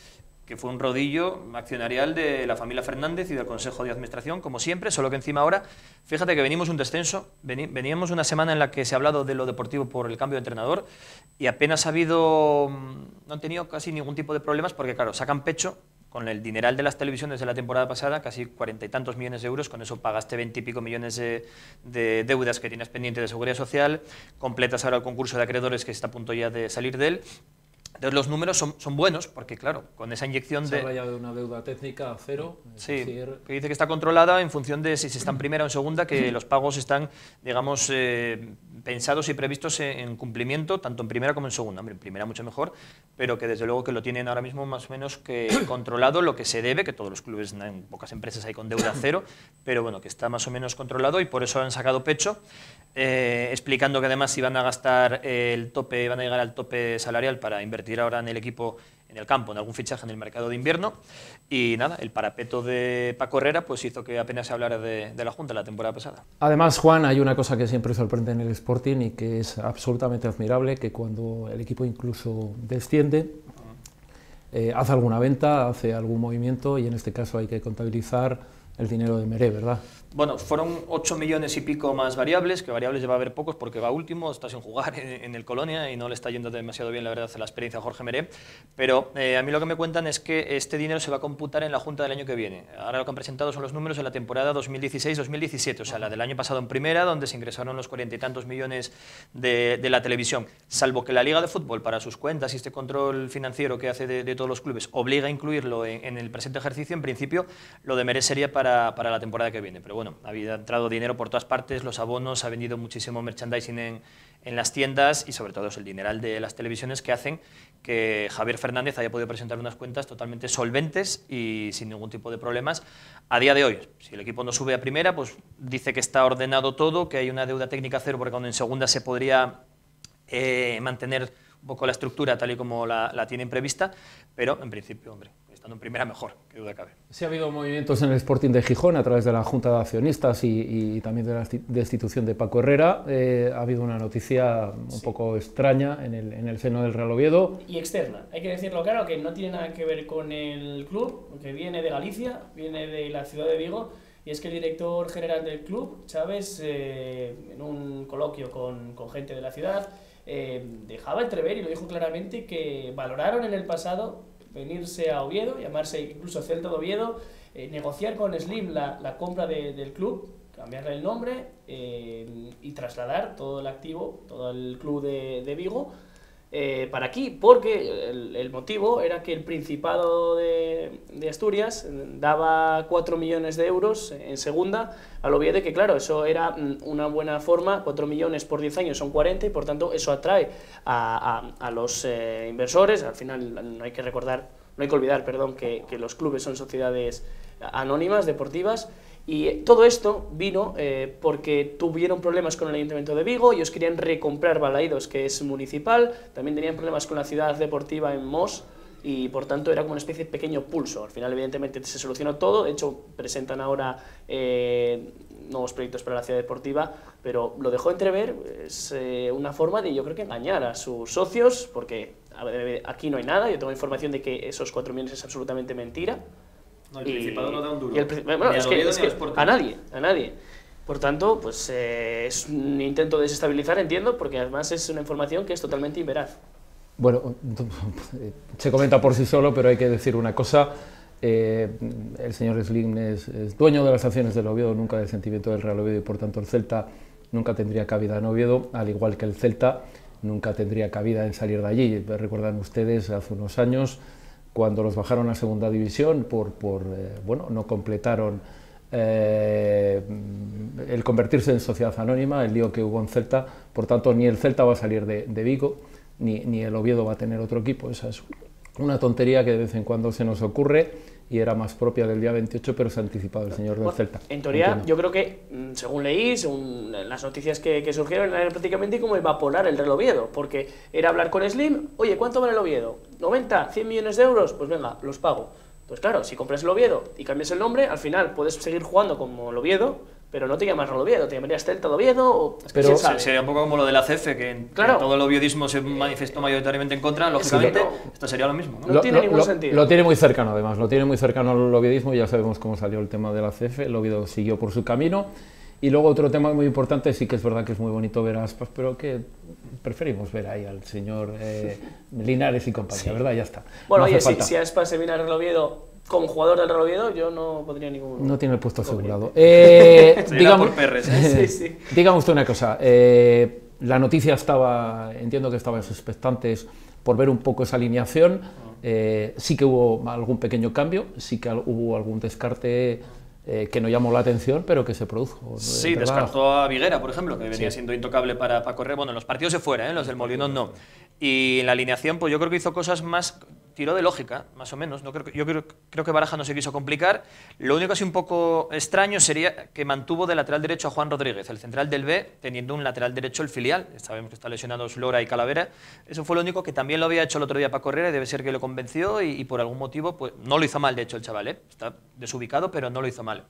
que fue un rodillo accionarial de la familia Fernández y del Consejo de Administración, como siempre, solo que encima ahora, fíjate que venimos un descenso, veníamos una semana en la que se ha hablado de lo deportivo por el cambio de entrenador y apenas ha habido, no han tenido casi ningún tipo de problemas porque claro, sacan pecho con el dineral de las televisiones de la temporada pasada, casi 40 y tantos millones de euros, con eso pagaste 20 y pico millones de deudas que tienes pendiente de Seguridad Social, completas ahora el concurso de acreedores que está a punto ya de salir de él. Entonces los números son buenos, porque claro, con esa inyección se habla ya de una deuda técnica a 0. Sí, que dice que está controlada en función de si se está en primera o en segunda, que los pagos están, digamos, pensados y previstos en cumplimiento, tanto en primera como en segunda. Hombre, en primera mucho mejor, pero que desde luego que lo tienen ahora mismo más o menos que controlado lo que se debe, que todos los clubes, en pocas empresas hay con deuda 0, pero bueno, que está más o menos controlado y por eso han sacado pecho, explicando que además iban a gastar el tope, van a llegar al tope salarial para invertir ahora en el equipo, en el campo, en algún fichaje en el mercado de invierno. Y nada, el parapeto de Paco Herrera pues hizo que apenas se hablara de la Junta la temporada pasada. Además, Juan, hay una cosa que siempre sorprende en el Sporting y que es absolutamente admirable, que cuando el equipo incluso desciende, hace alguna venta, hace algún movimiento y en este caso hay que contabilizar el dinero de Meré, ¿verdad? Bueno, fueron 8 millones y pico más variables, que variables ya va a haber pocos porque va último, está sin jugar en el Colonia y no le está yendo demasiado bien, la verdad, la experiencia a Jorge Meré. Pero a mí lo que me cuentan es que este dinero se va a computar en la Junta del año que viene. Ahora lo que han presentado son los números de la temporada 2016-2017, o sea, la del año pasado en primera, donde se ingresaron los 40 y tantos millones de la televisión. Salvo que la Liga de Fútbol, para sus cuentas y este control financiero que hace de todos los clubes, obliga a incluirlo en el presente ejercicio, en principio lo de Meré sería para la temporada que viene. Pero bueno, bueno, había entrado dinero por todas partes, los abonos, ha vendido muchísimo merchandising en las tiendas y sobre todo es el dineral de las televisiones que hacen que Javier Fernández haya podido presentar unas cuentas totalmente solventes y sin ningún tipo de problemas a día de hoy. Si el equipo no sube a primera, pues dice que está ordenado todo, que hay una deuda técnica cero, porque cuando en segunda se podría mantener un poco la estructura tal y como la tienen prevista, pero en principio, hombre, estando en primera mejor, qué duda cabe. Sí, ha habido movimientos en el Sporting de Gijón a través de la Junta de Accionistas y también de la destitución de Paco Herrera. Ha habido una noticia un poco extraña en el seno del Real Oviedo. Y externa, hay que decirlo claro, que no tiene nada que ver con el club, que viene de Galicia, viene de la ciudad de Vigo, y es que el director general del club, Chávez, en un coloquio con gente de la ciudad, dejaba entrever y lo dijo claramente que valoraron en el pasado venirse a Oviedo, llamarse incluso Celta de Oviedo, negociar con Slim la compra del club, cambiarle el nombre y trasladar todo el activo, todo el club de Vigo para aquí, porque el motivo era que el Principado de Asturias daba 4 millones de euros en segunda al Oviedo, que claro, eso era una buena forma, 4 millones por 10 años son 40 y por tanto eso atrae a los inversores. Al final no hay que olvidar que los clubes son sociedades anónimas, deportivas. Y todo esto vino porque tuvieron problemas con el Ayuntamiento de Vigo, ellos querían recomprar Balaídos, que es municipal, también tenían problemas con la ciudad deportiva en Mos, y por tanto era como una especie de pequeño pulso. Al final, evidentemente, se solucionó todo, de hecho, presentan ahora nuevos proyectos para la ciudad deportiva, pero lo dejó entrever, es una forma de, yo creo que engañar a sus socios, porque aquí no hay nada, yo tengo información de que esos 4 millones es absolutamente mentira. No, el Principado no da un duro. Bueno, es que a nadie. Por tanto, pues es un intento de desestabilizar, entiendo, porque además es una información que es totalmente inveraz. Bueno, se comenta por sí solo, pero hay que decir una cosa. El señor Slim es dueño de las acciones del Oviedo, nunca del sentimiento del Real Oviedo, y por tanto el Celta nunca tendría cabida en Oviedo, al igual que el Celta nunca tendría cabida en salir de allí. Recuerdan ustedes hace unos años, cuando los bajaron a segunda división bueno, no completaron el convertirse en sociedad anónima, el lío que hubo en Celta. Por tanto, ni el Celta va a salir de Vigo, ni el Oviedo va a tener otro equipo. Esa es una tontería que de vez en cuando se nos ocurre y era más propia del día 28, pero se ha anticipado el señor del Celta. En teoría, yo creo que, según leí, según las noticias que surgieron, era prácticamente como evaporar el Real Oviedo, porque era hablar con Slim, oye, ¿cuánto vale el Oviedo? ¿90? ¿100 millones de euros? Pues venga, los pago. Entonces, claro, si compras el Oviedo y cambias el nombre, al final puedes seguir jugando como el Oviedo, pero no te llamas Real Oviedo, te llamarías Celta de Oviedo, o... Pero sería un poco como lo de la CF, que todo el oviedismo se manifestó mayoritariamente en contra, lógicamente, esto sería lo mismo, ¿no? No tiene ningún sentido. Lo tiene muy cercano, además, lo tiene muy cercano al oviedismo, ya sabemos cómo salió el tema de la CF, el Oviedo siguió por su camino. Y luego otro tema muy importante, sí que es verdad que es muy bonito ver a Aspas, pero que preferimos ver ahí al señor Linares y compañía, ¿verdad? Ya está. Bueno, no oye, si Aspas se viene al Real Oviedo como jugador del Real Oviedo, yo no pondría ningún... No tiene el puesto asegurado. Digamos, por Perres, sí. Dígame usted una cosa, la noticia entiendo que estabais expectantes por ver un poco esa alineación, sí que hubo algún pequeño cambio, sí que hubo algún descarte que no llamó la atención, pero que se produjo. Sí, descartó a Viguera, por ejemplo, que venía siendo intocable para correr. Bueno, en los partidos se fuera, los del Molinón no. Y en la alineación, pues yo creo que hizo cosas más, tiró de lógica, más o menos. Yo creo que Baraja no se quiso complicar. Lo único así un poco extraño sería que mantuvo de lateral derecho a Juan Rodríguez, el central del B, teniendo un lateral derecho el filial. Sabemos que están lesionados Lora y Calavera. Eso fue lo único que también lo había hecho el otro día para correr, y debe ser que lo convenció y por algún motivo pues no lo hizo mal, de hecho, el chaval. Está desubicado, pero no lo hizo mal.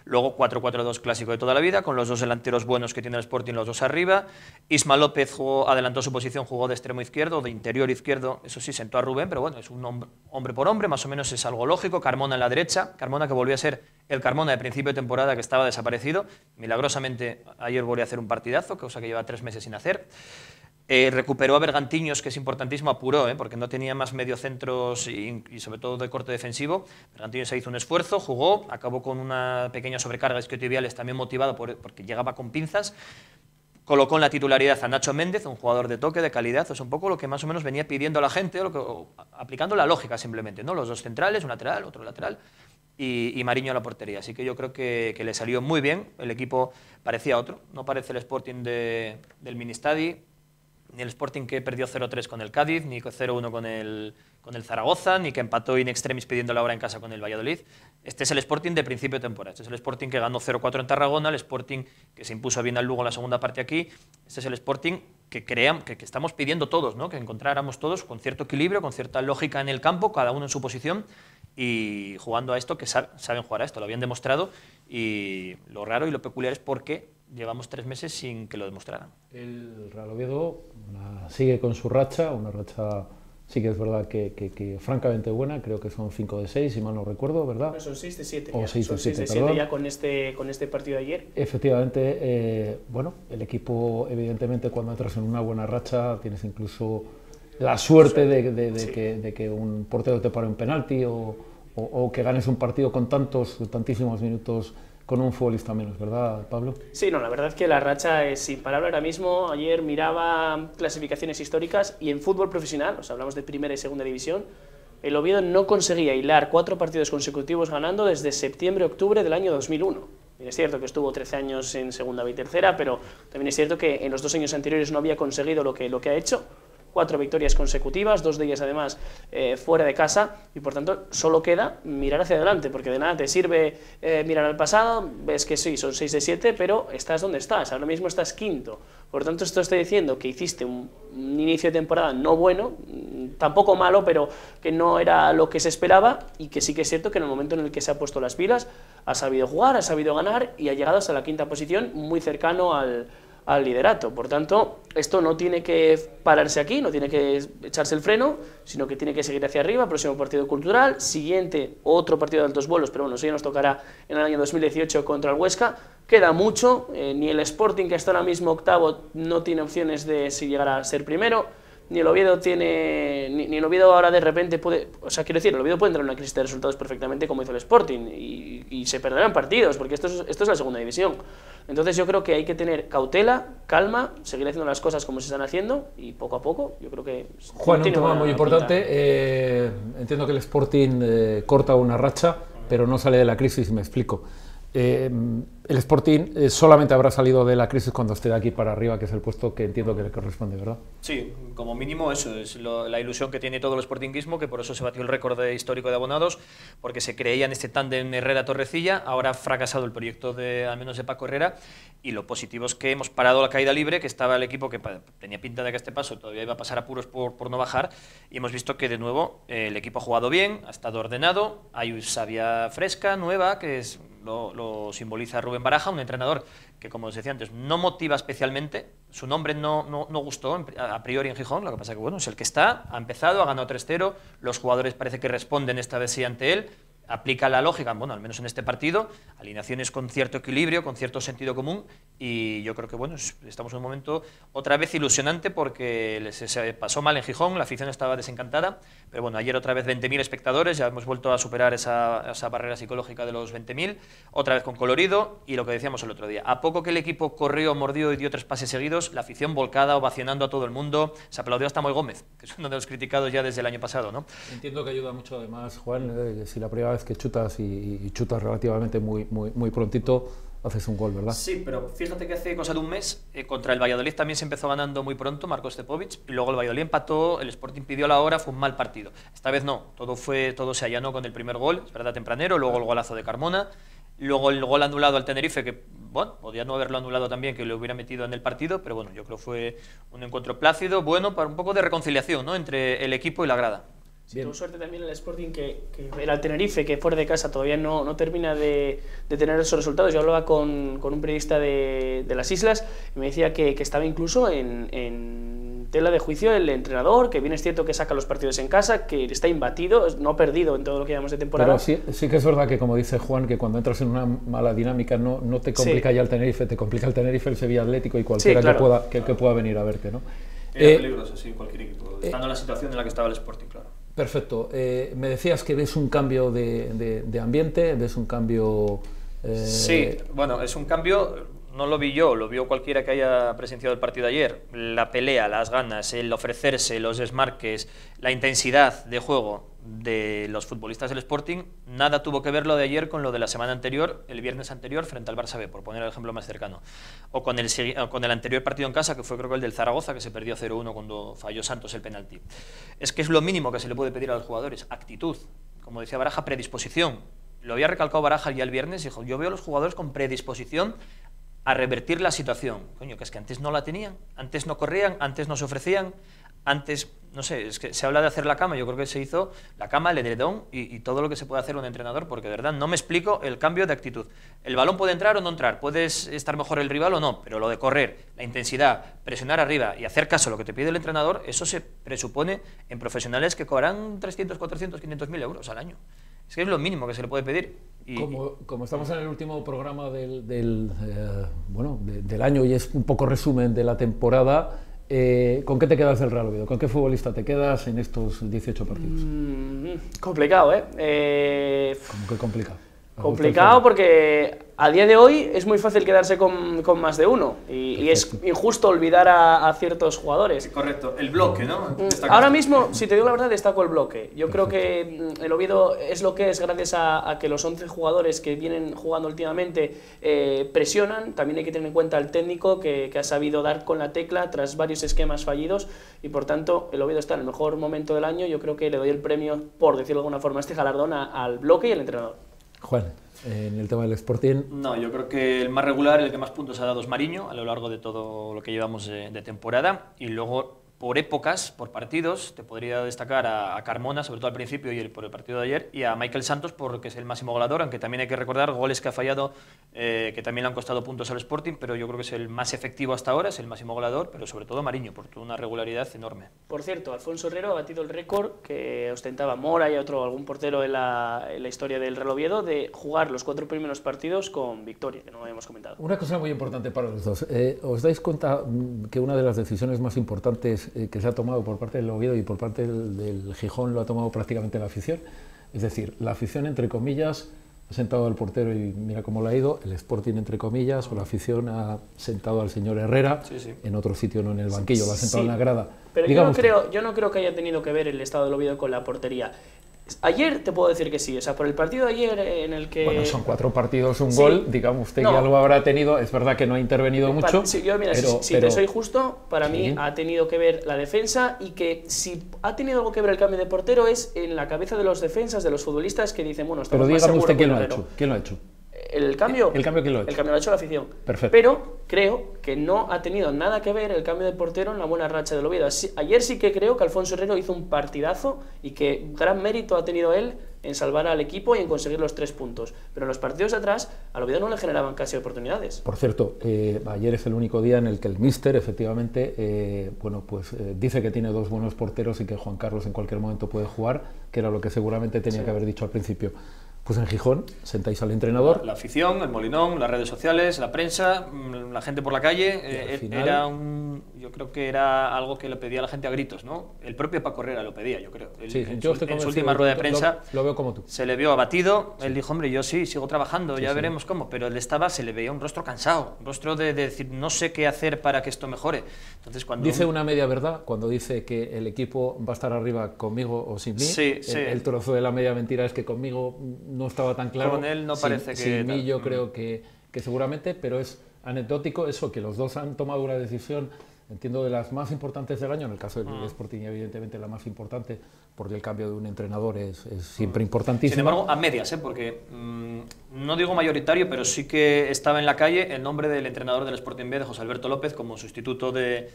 Luego 4-4-2 clásico de toda la vida, con los dos delanteros buenos que tiene el Sporting, los dos arriba. Isma López adelantó su posición, jugó de extremo izquierdo, de interior izquierdo, eso sí, sentó a Rubén, pero bueno, es un hombre por hombre, más o menos es algo lógico. Carmona en la derecha, Carmona que volvió a ser el Carmona de principio de temporada, que estaba desaparecido. Milagrosamente ayer volvió a hacer un partidazo, cosa que lleva 3 meses sin hacer. Recuperó a Bergantiños, que es importantísimo, apuró, porque no tenía más mediocentros y sobre todo de corte defensivo. Bergantiños se hizo un esfuerzo, jugó, acabó con una pequeña sobrecarga isquiotibiales, también motivado porque llegaba con pinzas. Colocó en la titularidad a Nacho Méndez, un jugador de toque, de calidad. Es un poco lo que más o menos venía pidiendo la gente, aplicando la lógica simplemente, ¿no? Los dos centrales, un lateral, otro lateral. y Mariño a la portería. Así que yo creo que le salió muy bien. El equipo parecía otro, no parece el Sporting del Ministadi, ni el Sporting que perdió 0-3 con el Cádiz, ni 0-1 con el Zaragoza, ni que empató in extremis pidiendo la hora en casa con el Valladolid. Este es el Sporting de principio de temporada. Este es el Sporting que ganó 0-4 en Tarragona, el Sporting que se impuso bien al Lugo en la segunda parte aquí. Este es el Sporting que estamos pidiendo todos, ¿no? Que encontráramos todos con cierto equilibrio, con cierta lógica en el campo, cada uno en su posición y jugando a esto, que saben jugar a esto, lo habían demostrado, y lo raro y lo peculiar es porque llevamos 3 meses sin que lo demostraran. El Real Oviedo sigue con su racha, una racha sí que es verdad que francamente buena, creo que son 5 de 6, si mal no recuerdo, ¿verdad? No, son 6 de 7. O 6 de 7, ya con este partido de ayer. Efectivamente, bueno, el equipo evidentemente cuando entras en una buena racha tienes incluso la suerte de que un portero te pare un penalti o que ganes un partido con tantísimos minutos con un futbolista menos, ¿verdad, Pablo? Sí, no, la verdad es que la racha es sin palabra ahora mismo. Ayer miraba clasificaciones históricas y en fútbol profesional, o sea, hablamos de primera y segunda división, el Oviedo no conseguía hilar 4 partidos consecutivos ganando desde septiembre-octubre del año 2001. Bien, es cierto que estuvo 13 años en segunda y tercera, pero también es cierto que en los 2 años anteriores no había conseguido lo que ha hecho. 4 victorias consecutivas, 2 de ellas además fuera de casa, y por tanto solo queda mirar hacia adelante, porque de nada te sirve mirar al pasado. Ves que sí, son 6 de 7, pero estás donde estás, ahora mismo estás quinto. Por tanto, esto está diciendo que hiciste un inicio de temporada no bueno, tampoco malo, pero que no era lo que se esperaba, y que sí que es cierto que en el momento en el que se ha puesto las pilas, ha sabido jugar, ha sabido ganar, y ha llegado hasta la 5ª posición, muy cercano al liderato. Por tanto, esto no tiene que pararse aquí, no tiene que echarse el freno, sino que tiene que seguir hacia arriba. Próximo partido cultural, siguiente otro partido de altos vuelos, pero bueno, eso ya nos tocará en el año 2018 contra el Huesca. Queda mucho, ni el Sporting, que está ahora mismo octavo, no tiene opciones de si llegará a ser primero, ni el Oviedo tiene, ni el Oviedo ahora de repente puede, o sea, quiero decir, el Oviedo puede entrar en una crisis de resultados perfectamente como hizo el Sporting, y se perderán partidos, porque esto es la segunda división. Entonces yo creo que hay que tener cautela, calma, seguir haciendo las cosas como se están haciendo, y poco a poco yo creo que... Juan, un tema muy importante, entiendo que el Sporting corta una racha, pero no sale de la crisis, me explico. El Sporting solamente habrá salido de la crisis cuando esté de aquí para arriba, que es el puesto que entiendo que le corresponde, ¿verdad? Sí, como mínimo eso es la ilusión que tiene todo el sportinguismo, que por eso se batió el récord histórico de abonados, porque se creía en este tándem Herrera-Torrecilla. Ahora ha fracasado el proyecto al menos de Paco Herrera, y lo positivo es que hemos parado la caída libre, que estaba el equipo que tenía pinta de que a este paso todavía iba a pasar apuros por no bajar, y hemos visto que de nuevo el equipo ha jugado bien, ha estado ordenado, hay savia fresca, nueva, que lo simboliza Rubén Baraja, un entrenador que, como os decía antes, no motiva especialmente. Su nombre no gustó a priori en Gijón, lo que pasa que bueno, es el que está, ha empezado, ha ganado 3-0, los jugadores parece que responden esta vez sí ante él, aplica la lógica, bueno, al menos en este partido, alineaciones con cierto equilibrio, con cierto sentido común, y yo creo que bueno, estamos en un momento otra vez ilusionante, porque se pasó mal en Gijón, la afición estaba desencantada, pero bueno, ayer otra vez 20.000 espectadores, ya hemos vuelto a superar esa barrera psicológica de los 20.000, otra vez con colorido, y lo que decíamos el otro día, a poco que el equipo corrió, mordió y dio 3 pases seguidos, la afición volcada, ovacionando a todo el mundo, se aplaudió hasta Moy Gómez, que es uno de los criticados ya desde el año pasado, ¿no? Entiendo que ayuda mucho además, Juan, si la primera vez que chutas y chutas relativamente muy prontito, haces un gol, ¿verdad? Sí, pero fíjate que hace cosa de un mes contra el Valladolid también se empezó ganando muy pronto, Marcos Stepovic, y luego el Valladolid empató, el Sporting pidió la hora, fue un mal partido. Esta vez no, todo se allanó con el primer gol, es verdad, tempranero, luego el golazo de Carmona, luego el gol anulado al Tenerife, que bueno, podía no haberlo anulado también, que lo hubiera metido en el partido, pero bueno, yo creo que fue un encuentro plácido, bueno, para un poco de reconciliación, ¿no?, entre el equipo y la grada. Sí, tuvo suerte también el Sporting que era el Tenerife, que fuera de casa todavía no termina de tener esos resultados. Yo hablaba con un periodista de las Islas y me decía que estaba incluso en tela de juicio el entrenador, que bien es cierto que saca los partidos en casa, que está imbatido, no ha perdido en todo lo que llevamos de temporada. Pero sí que es verdad que, como dice Juan, que cuando entras en una mala dinámica no te complica ya el Tenerife, te complica el Tenerife, el Sevilla Atlético y cualquiera que pueda venir a verte, ¿no? Era peligroso, sí, cualquier equipo, estando en la situación en la que estaba el Sporting, claro. Perfecto. Me decías que ves un cambio de ambiente, ves un cambio... Sí, bueno, es un cambio, no lo vi yo, lo vio cualquiera que haya presenciado el partido de ayer. La pelea, las ganas, el ofrecerse, los desmarques, la intensidad de juego, de los futbolistas del Sporting, nada tuvo que ver lo de ayer con lo de la semana anterior, el viernes anterior, frente al Barça B, por poner el ejemplo más cercano. O con el anterior partido en casa, que fue creo que el del Zaragoza, que se perdió 0-1 cuando falló Santos el penalti. Es que es lo mínimo que se le puede pedir a los jugadores, actitud. Como decía Baraja, predisposición. Lo había recalcado Baraja ya el viernes, dijo, yo veo a los jugadores con predisposición a revertir la situación. Coño, que es que antes no la tenían, antes no corrían, antes no se ofrecían, antes, no sé, es que se habla de hacer la cama, yo creo que se hizo la cama, el edredón y todo lo que se puede hacer un entrenador, porque de verdad no me explico el cambio de actitud. El balón puede entrar o no entrar, puedes estar mejor el rival o no, pero lo de correr, la intensidad, presionar arriba y hacer caso a lo que te pide el entrenador, eso se presupone en profesionales que cobran 300, 400, 500 mil euros al año. Es que es lo mínimo que se le puede pedir. Como estamos en el último programa del año y es un poco resumen de la temporada, ¿con qué te quedas del Real Oviedo? ¿Con qué futbolista te quedas en estos 18 partidos? Complicado, ¿eh? ¿Cómo que complicado? Complicado porque a día de hoy es muy fácil quedarse con más de uno y es injusto olvidar a ciertos jugadores. Correcto, el bloque, ¿no? Ahora mismo, si te digo la verdad, destaco el bloque. Yo creo que el Oviedo es lo que es gracias a que los 11 jugadores que vienen jugando últimamente presionan. También hay que tener en cuenta al técnico que ha sabido dar con la tecla tras varios esquemas fallidos y por tanto el Oviedo está en el mejor momento del año. Yo creo que le doy el premio, por decirlo de alguna forma, este galardón al bloque y al entrenador. Juan, en el tema del Sporting... No, yo creo que el más regular, el que más puntos ha dado es Mariño a lo largo de todo lo que llevamos de temporada y luego por épocas, por partidos, te podría destacar a Carmona, sobre todo al principio y por el partido de ayer, y a Michael Santos porque es el máximo goleador, aunque también hay que recordar goles que ha fallado, que también le han costado puntos al Sporting, pero yo creo que es el más efectivo hasta ahora, es el máximo goleador, pero sobre todo Mariño, por toda una regularidad enorme. Por cierto, Alfonso Herrero ha batido el récord que ostentaba Mora y algún portero en la historia del Real Oviedo de jugar los 4 primeros partidos con victoria, que no lo habíamos comentado. Una cosa muy importante para los dos. ¿Os dais cuenta que una de las decisiones más importantes que se ha tomado por parte del Oviedo y por parte del Gijón lo ha tomado prácticamente la afición? Es decir, la afición, entre comillas, ha sentado al portero y mira cómo le ha ido, el Sporting, entre comillas, o la afición ha sentado al señor Herrera, en otro sitio, no en el banquillo, lo ha sentado en la grada. Pero yo no creo que haya tenido que ver el estado del Oviedo con la portería. Ayer te puedo decir que sí, o sea, por el partido de ayer en el que... Bueno, son 4 partidos, un gol, digamos, usted ya lo habrá tenido, es verdad que no ha intervenido mucho. Sí, yo, mira, si te soy justo, para mí ha tenido que ver la defensa y que si ha tenido algo que ver el cambio de portero es en la cabeza de los defensas, de los futbolistas que dicen, bueno, estamos más seguros. Pero dígame usted quién lo ha hecho. ¿El cambio? ¿El cambio quién lo ha hecho? El cambio lo ha hecho la afición. Perfecto. Pero creo que no ha tenido nada que ver el cambio de portero en la buena racha del Oviedo. Ayer sí que creo que Alfonso Herrero hizo un partidazo y que gran mérito ha tenido él en salvar al equipo y en conseguir los 3 puntos. Pero en los partidos de atrás, al Oviedo no le generaban casi oportunidades. Por cierto, ayer es el único día en el que el míster, efectivamente, dice que tiene 2 buenos porteros y que Juan Carlos en cualquier momento puede jugar, que era lo que seguramente tenía que haber dicho al principio. Pues en Gijón sentáis al entrenador. La afición, el Molinón, las redes sociales, la prensa, la gente por la calle. Final... yo creo que era algo que le pedía a la gente a gritos, ¿no? El propio Paco Herrera lo pedía, yo creo. En su última rueda de prensa lo veo como tú. Se le vio abatido. Él dijo, hombre, yo sí, sigo trabajando, ya veremos cómo. Pero él se le veía un rostro cansado, un rostro de decir, no sé qué hacer para que esto mejore. Entonces, cuando dice una media verdad cuando dice que el equipo va a estar arriba conmigo o sin mí. El trozo de la media mentira es que conmigo no estaba tan claro. Con él no parece que... Sin mí yo creo que seguramente, pero es anecdótico eso, que los dos han tomado una decisión, entiendo, de las más importantes del año, en el caso del Sporting evidentemente la más importante, porque el cambio de un entrenador es siempre importantísimo. Sin embargo, a medias, porque no digo mayoritario, pero sí que estaba en la calle el nombre del entrenador del Sporting B, de José Alberto López, como sustituto de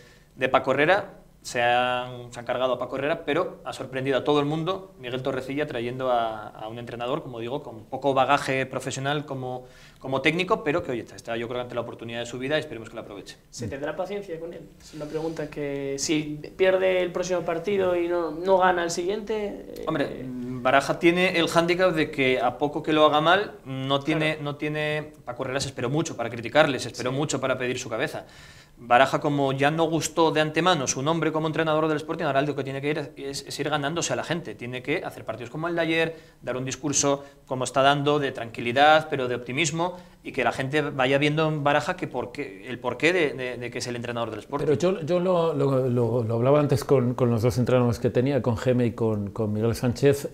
Paco Herrera. Se han cargado a Paco Herrera, pero ha sorprendido a todo el mundo Miguel Torrecilla trayendo a un entrenador, como digo, con poco bagaje profesional como técnico, pero que, oye, está yo creo ante la oportunidad de su vida y esperemos que la aproveche. ¿Se tendrá paciencia con él? Es una pregunta que si pierde el próximo partido y no gana el siguiente... Hombre, Baraja tiene el hándicap de que a poco que lo haga mal, no tiene Paco Herrera se esperó mucho para criticarle, se esperó mucho para pedir su cabeza. Baraja, como ya no gustó de antemano su nombre como entrenador del Sporting, ahora lo que tiene que ir es ir ganándose a la gente. Tiene que hacer partidos como el de ayer, dar un discurso como está dando, de tranquilidad, pero de optimismo, y que la gente vaya viendo en Baraja el porqué de que es el entrenador del Sporting. Pero yo lo hablaba antes con los dos entrenadores que tenía, con Geme y con Miguel Sánchez.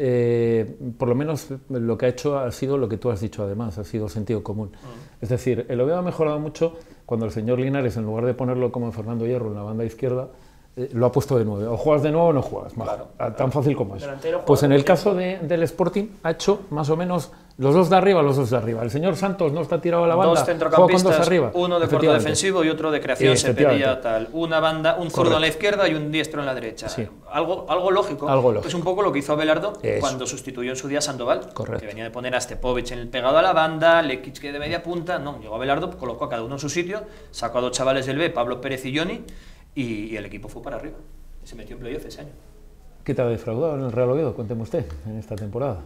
Por lo menos lo que ha hecho ha sido lo que tú has dicho, además, ha sido sentido común. Es decir, el Oviedo ha mejorado mucho cuando el señor Linares, en lugar de ponerlo como Fernando Hierro en la banda izquierda, lo ha puesto de 9. O juegas de 9 o no juegas. Claro, tan fácil como eso. Pues en el caso del Sporting ha hecho más o menos los dos de arriba. El señor Santos no está tirado a la banda, dos centrocampistas, juega con dos arriba. Uno de corte defensivo y otro de creación. Se pedía tal. Una banda, un zurdo a la izquierda y un diestro en la derecha. Sí. Algo lógico. Es un poco lo que hizo Abelardo cuando sustituyó en su día a Sandoval, que venía de poner a Stepovic pegado a la banda, Lekic de media punta. No, llegó Abelardo, colocó a cada uno en su sitio, sacó a dos chavales del B, Pablo Pérez y Johnny, y el equipo fue para arriba. Se metió en playoff ese año. ¿Qué te ha defraudado en el Real Oviedo? Cuénteme usted, en esta temporada.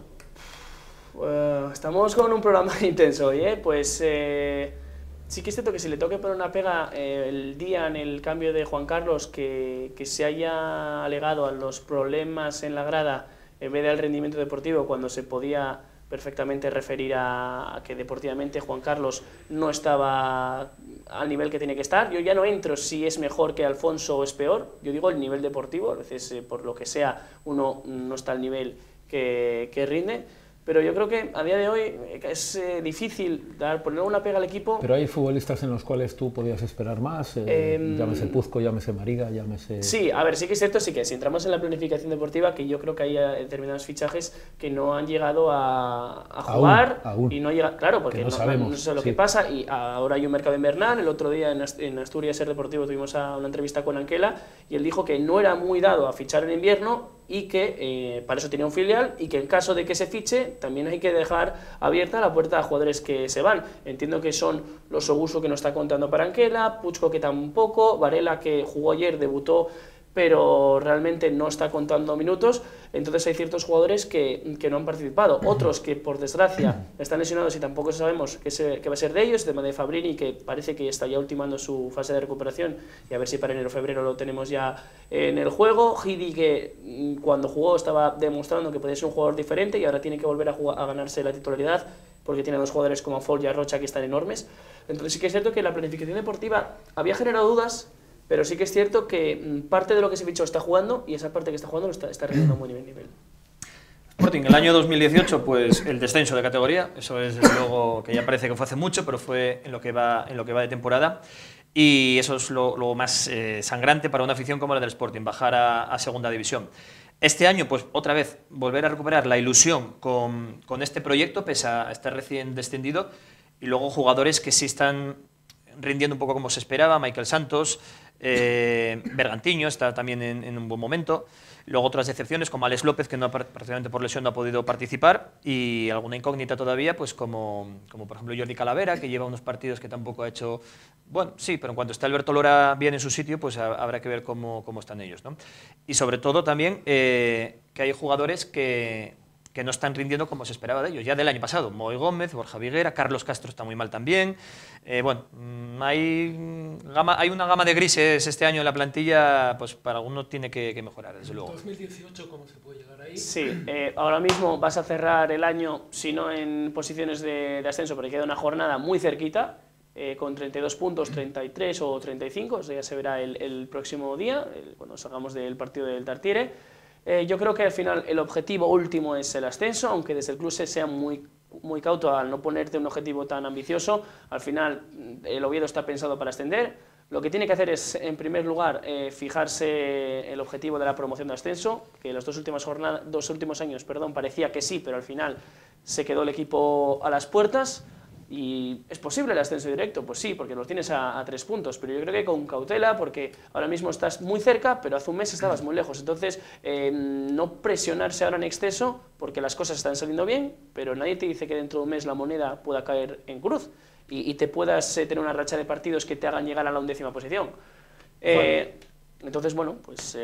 Estamos con un programa intenso hoy, pues sí que es cierto que si le toque poner una pega el día en el cambio de Juan Carlos, que se haya alegado a los problemas en la grada en vez del rendimiento deportivo, cuando se podía perfectamente referir a que deportivamente Juan Carlos no estaba al nivel que tiene que estar. Yo ya no entro si es mejor que Alfonso o es peor, yo digo el nivel deportivo. A veces por lo que sea uno no está al nivel que rinde, pero yo creo que a día de hoy es difícil poner una pega al equipo. Pero hay futbolistas en los cuales tú podías esperar más, llámese Puzco, llámese Mariga, llámese... Sí, a ver, sí que es cierto, sí que si entramos en la planificación deportiva, que yo creo que hay determinados fichajes que no han llegado a jugar aún. Y no llega, claro, porque no sabemos. No sé lo que pasa, y ahora hay un mercado invernal. El otro día en Asturias Ser Deportivo tuvimos una entrevista con Anquela y él dijo que no era muy dado a fichar en invierno y que para eso tenía un filial, y que en caso de que se fiche también hay que dejar abierta la puerta a jugadores que se van. Entiendo que son los Oguso, que no está contando para Anquela, Puchco, que tampoco, Varela, que jugó ayer, debutó, pero realmente no está contando minutos. Entonces hay ciertos jugadores que no han participado, otros que por desgracia están lesionados y tampoco sabemos qué va a ser de ellos. El tema de Fabrini, que parece que está ya ultimando su fase de recuperación, y a ver si para enero o febrero lo tenemos ya en el juego. Gidi, que cuando jugó estaba demostrando que podía ser un jugador diferente y ahora tiene que volver a ganarse la titularidad, porque tiene dos jugadores como Foll y Arrocha que están enormes. Entonces sí que es cierto que la planificación deportiva había generado dudas, pero sí que es cierto que parte de lo que se fichó está jugando, y esa parte que está jugando lo está rindiendo a muy buen nivel. Sporting, el año 2018, pues el descenso de categoría, eso es desde luego que ya parece que fue hace mucho, pero fue en lo que va de temporada, y eso es lo más sangrante para una afición como la del Sporting, bajar a segunda división. Este año, pues otra vez, volver a recuperar la ilusión con este proyecto, pese a estar recién descendido, y luego jugadores que sí están rindiendo un poco como se esperaba. Michael Santos, Bergantiño está también en un buen momento. Luego otras decepciones como Alex López, que prácticamente por lesión no ha podido participar, y alguna incógnita todavía, pues como por ejemplo Jordi Calavera, que lleva unos partidos que tampoco ha hecho... Bueno, sí, pero en cuanto esté Alberto Lora bien en su sitio, pues habrá que ver cómo están ellos, ¿no? Y sobre todo también que hay jugadores que no están rindiendo como se esperaba de ellos, ya del año pasado. Moy Gómez, Borja Viguera, Carlos Castro está muy mal también. Bueno, hay una gama de grises este año en la plantilla, pues para algunos tiene que mejorar, desde luego. 2018, ¿cómo se puede llegar ahí? Sí, ahora mismo vas a cerrar el año, si no en posiciones de ascenso, porque queda una jornada muy cerquita, con 32 puntos, 33 o 35, eso ya se verá el próximo día, cuando salgamos del partido del Tartiere. Yo creo que al final el objetivo último es el ascenso, aunque desde el club se sea muy cauto al no ponerte un objetivo tan ambicioso. Al final el Oviedo está pensado para ascender. Lo que tiene que hacer es, en primer lugar, fijarse el objetivo de la promoción de ascenso, que los dos últimos años parecía que sí, pero al final se quedó el equipo a las puertas. ¿Y es posible el ascenso directo? Pues sí, porque lo tienes a 3 puntos, pero yo creo que con cautela, porque ahora mismo estás muy cerca, pero hace un mes estabas muy lejos. Entonces, no presionarse ahora en exceso, porque las cosas están saliendo bien, pero nadie te dice que dentro de un mes la moneda pueda caer en cruz y te puedas tener una racha de partidos que te hagan llegar a la 11ª posición. Entonces, bueno, pues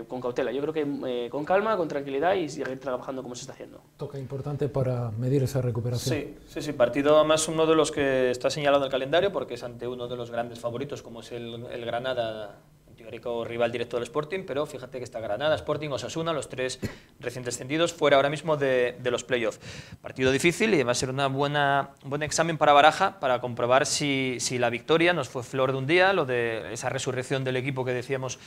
con cautela. Yo creo que con calma, con tranquilidad y seguir trabajando como se está haciendo. Toca importante para medir esa recuperación. Sí, partido además uno de los que está señalado en el calendario porque es ante uno de los grandes favoritos como es el Granada, teórico rival directo del Sporting, pero fíjate que está Granada, Sporting, Osasuna, los tres recién descendidos, fuera ahora mismo de los playoffs. Partido difícil y va a ser un buen examen para Baraja para comprobar si la victoria nos fue flor de un día, lo de esa resurrección del equipo que decíamos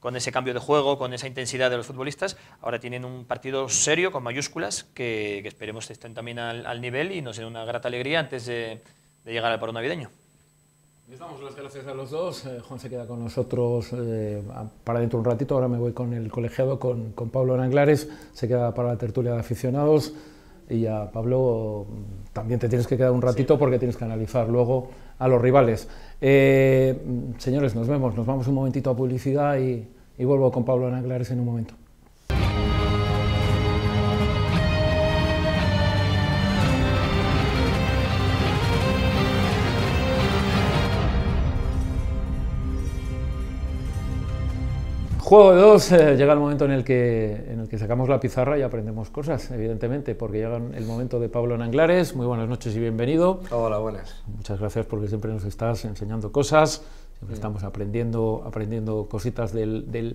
con ese cambio de juego, con esa intensidad de los futbolistas. Ahora tienen un partido serio, con mayúsculas, que esperemos estén también al nivel y nos den una grata alegría antes de llegar al paro navideño. Les damos las gracias a los dos. Juan se queda con nosotros para dentro un ratito. Ahora me voy con el colegiado, con Pablo Nanglares. Se queda para la tertulia de aficionados. Y a Pablo también te tienes que quedar un ratito porque tienes que analizar luego a los rivales. Señores, nos vemos. Nos vamos un momentito a publicidad y vuelvo con Pablo Nanglares en un momento. Juego de dos, llega el momento en el que sacamos la pizarra y aprendemos cosas, evidentemente, porque llega el momento de Pablo Nanglares. Muy buenas noches y bienvenido. Hola, buenas. Muchas gracias porque siempre nos estás enseñando cosas, siempre estamos aprendiendo cositas de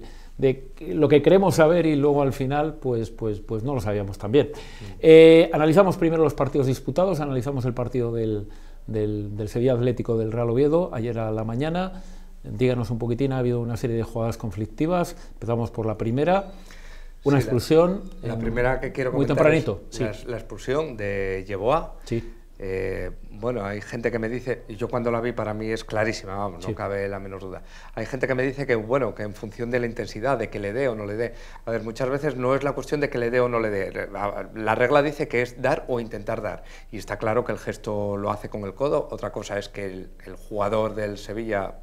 lo que queremos saber y luego al final pues no lo sabíamos tan bien. Analizamos primero los partidos disputados, analizamos el partido del Sevilla Atlético del Real Oviedo ayer a la mañana. Díganos un poquitín, ha habido una serie de jugadas conflictivas. Empezamos por la primera, una expulsión. La primera que quiero muy comentar tempranito. Es la expulsión de Yeboah. Sí. Bueno, hay gente que me dice, y yo cuando la vi para mí es clarísima, vamos, no cabe la menor duda. Hay gente que me dice que, bueno, que en función de la intensidad, de que le dé o no le dé. A ver, muchas veces no es la cuestión de que le dé o no le dé. La regla dice que es dar o intentar dar. Y está claro que el gesto lo hace con el codo. Otra cosa es que el jugador del Sevilla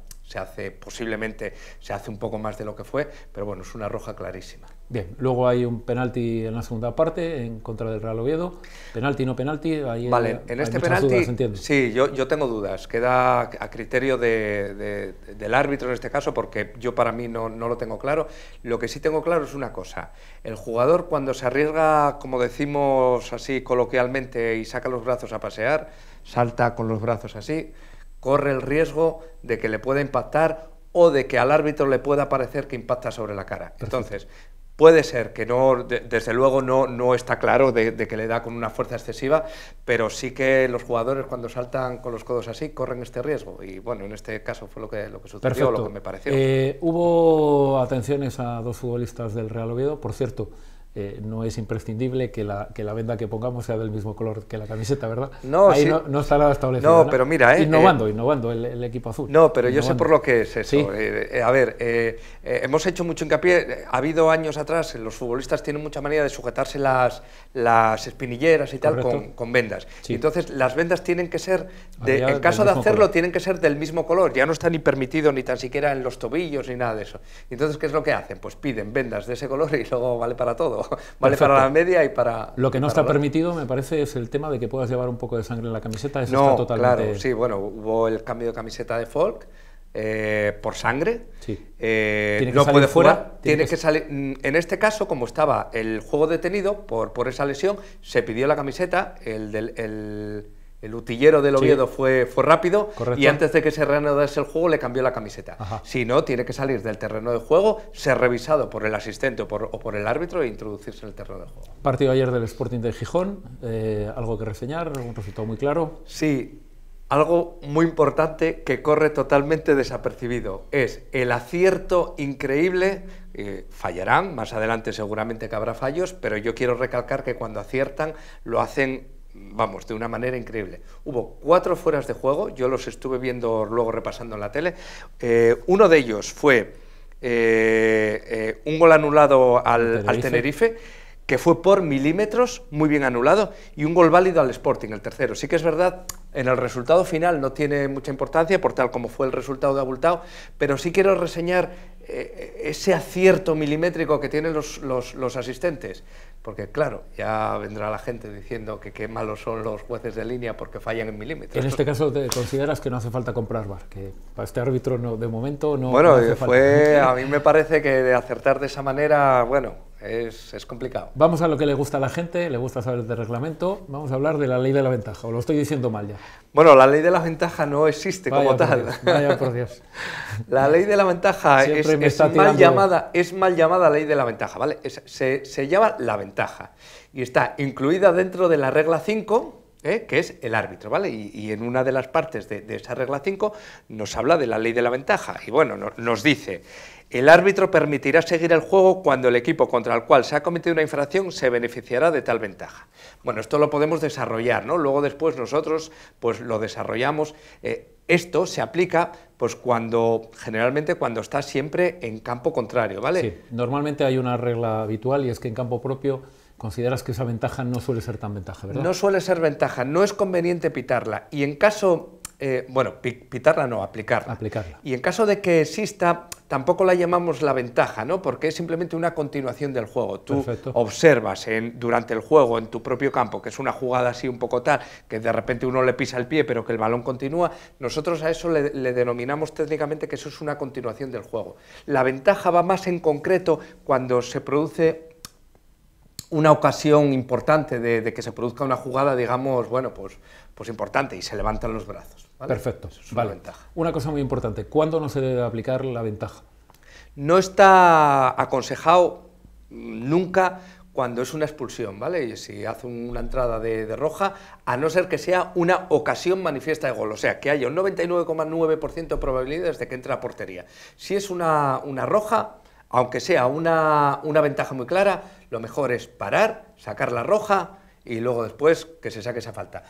posiblemente se hace un poco más de lo que fue, pero bueno, es una roja clarísima. Bien, luego hay un penalti en la segunda parte en contra del Real Oviedo. Penalti, no penalti, ahí vale, en este penalti, sí, yo tengo dudas, queda a criterio del árbitro en este caso, porque yo para mí no lo tengo claro. Lo que sí tengo claro es una cosa, el jugador cuando se arriesga, como decimos así coloquialmente, y saca los brazos a pasear, salta con los brazos así, corre el riesgo de que le pueda impactar o de que al árbitro le pueda parecer que impacta sobre la cara. Entonces, puede ser que no, desde luego no está claro de que le da con una fuerza excesiva, pero sí que los jugadores cuando saltan con los codos así corren este riesgo. Y bueno, en este caso fue lo que sucedió, perfecto, lo que me pareció. Hubo atenciones a dos futbolistas del Real Oviedo, por cierto. No es imprescindible que la venda que pongamos sea del mismo color que la camiseta, ¿verdad? No, ahí sí. no está nada establecido. No, ¿verdad? pero mira, innovando el equipo azul. No, pero yo sé por lo que es eso. ¿Sí? A ver, hemos hecho mucho hincapié. Ha habido años atrás, los futbolistas tienen mucha manía de sujetarse las espinilleras y tal con vendas. Sí. Y entonces las vendas tienen que ser, en caso de hacerlo, color. Tienen que ser del mismo color. Ya no está ni permitido ni tan siquiera en los tobillos ni nada de eso. Entonces, ¿qué es lo que hacen? Pues piden vendas de ese color y luego vale para todo. Vale para la media y para... Lo que no está permitido, me parece, es el tema de que puedas llevar un poco de sangre en la camiseta. Eso no, está totalmente... claro, sí, bueno, hubo el cambio de camiseta de Folk por sangre. Sí. No puede fuera. Tiene que salir. En este caso, como estaba el juego detenido por esa lesión, se pidió la camiseta, el utillero del Oviedo fue rápido. Correcto. Y antes de que se reanudase el juego le cambió la camiseta. Ajá. Si no, tiene que salir del terreno de juego, ser revisado por el asistente o por el árbitro e introducirse en el terreno de juego. Partido ayer del Sporting de Gijón, algo que reseñar, un resultado muy claro. Sí, algo muy importante que corre totalmente desapercibido es el acierto increíble. Fallarán, más adelante seguramente que habrá fallos, pero yo quiero recalcar que cuando aciertan lo hacen, vamos, de una manera increíble. Hubo 4 fueras de juego, yo los estuve viendo luego repasando en la tele. Uno de ellos fue un gol anulado al Tenerife, que fue por milímetros, muy bien anulado, y un gol válido al Sporting, el tercero. Sí que es verdad, en el resultado final no tiene mucha importancia, por tal como fue el resultado de abultado, pero sí quiero reseñar ese acierto milimétrico que tienen los asistentes, porque claro, ya vendrá la gente diciendo que qué malos son los jueces de línea porque fallan en milímetros. En este caso, ¿te consideras que no hace falta comprar VAR? Que para este árbitro no, de momento no. Bueno, no hace falta. A mí me parece que de acertar de esa manera, bueno, es complicado. Vamos a lo que le gusta a la gente, le gusta saber de reglamento. Vamos a hablar de la ley de la ventaja, o lo estoy diciendo mal ya. Bueno, la ley de la ventaja no existe como tal. Vaya por Dios. La ley de la ventaja es mal llamada ley de la ventaja, ¿vale? Se llama la ventaja y está incluida dentro de la regla 5, que es el árbitro, ¿vale? Y en una de las partes de esa regla 5 nos habla de la ley de la ventaja y bueno, nos dice: el árbitro permitirá seguir el juego cuando el equipo contra el cual se ha cometido una infracción se beneficiará de tal ventaja. Bueno, esto lo podemos desarrollar, ¿no? Luego después nosotros pues lo desarrollamos. Esto se aplica pues generalmente cuando está siempre en campo contrario, ¿vale? Sí, normalmente hay una regla habitual y es que en campo propio consideras que esa ventaja no suele ser tan ventaja, ¿verdad? No suele ser ventaja, no es conveniente pitarla y en caso... pitarla no, aplicarla. Y en caso de que exista, tampoco la llamamos la ventaja, ¿no? Porque es simplemente una continuación del juego. Tú observas durante el juego en tu propio campo, que es una jugada así un poco tal, que de repente uno le pisa el pie pero que el balón continúa, nosotros a eso le denominamos técnicamente que eso es una continuación del juego. La ventaja va más en concreto cuando se produce una ocasión importante de que se produzca una jugada, digamos, bueno, pues importante y se levantan los brazos, ¿vale? Perfecto, eso es una ventaja. Una cosa muy importante, ¿cuándo no se debe aplicar la ventaja? No está aconsejado nunca cuando es una expulsión, ¿vale? Y si hace una entrada de roja, a no ser que sea una ocasión manifiesta de gol, o sea, que haya un 99,9% de probabilidades de que entre a portería. Si es una roja, aunque sea una ventaja muy clara, lo mejor es parar, sacar la roja y luego después que se saque esa falta.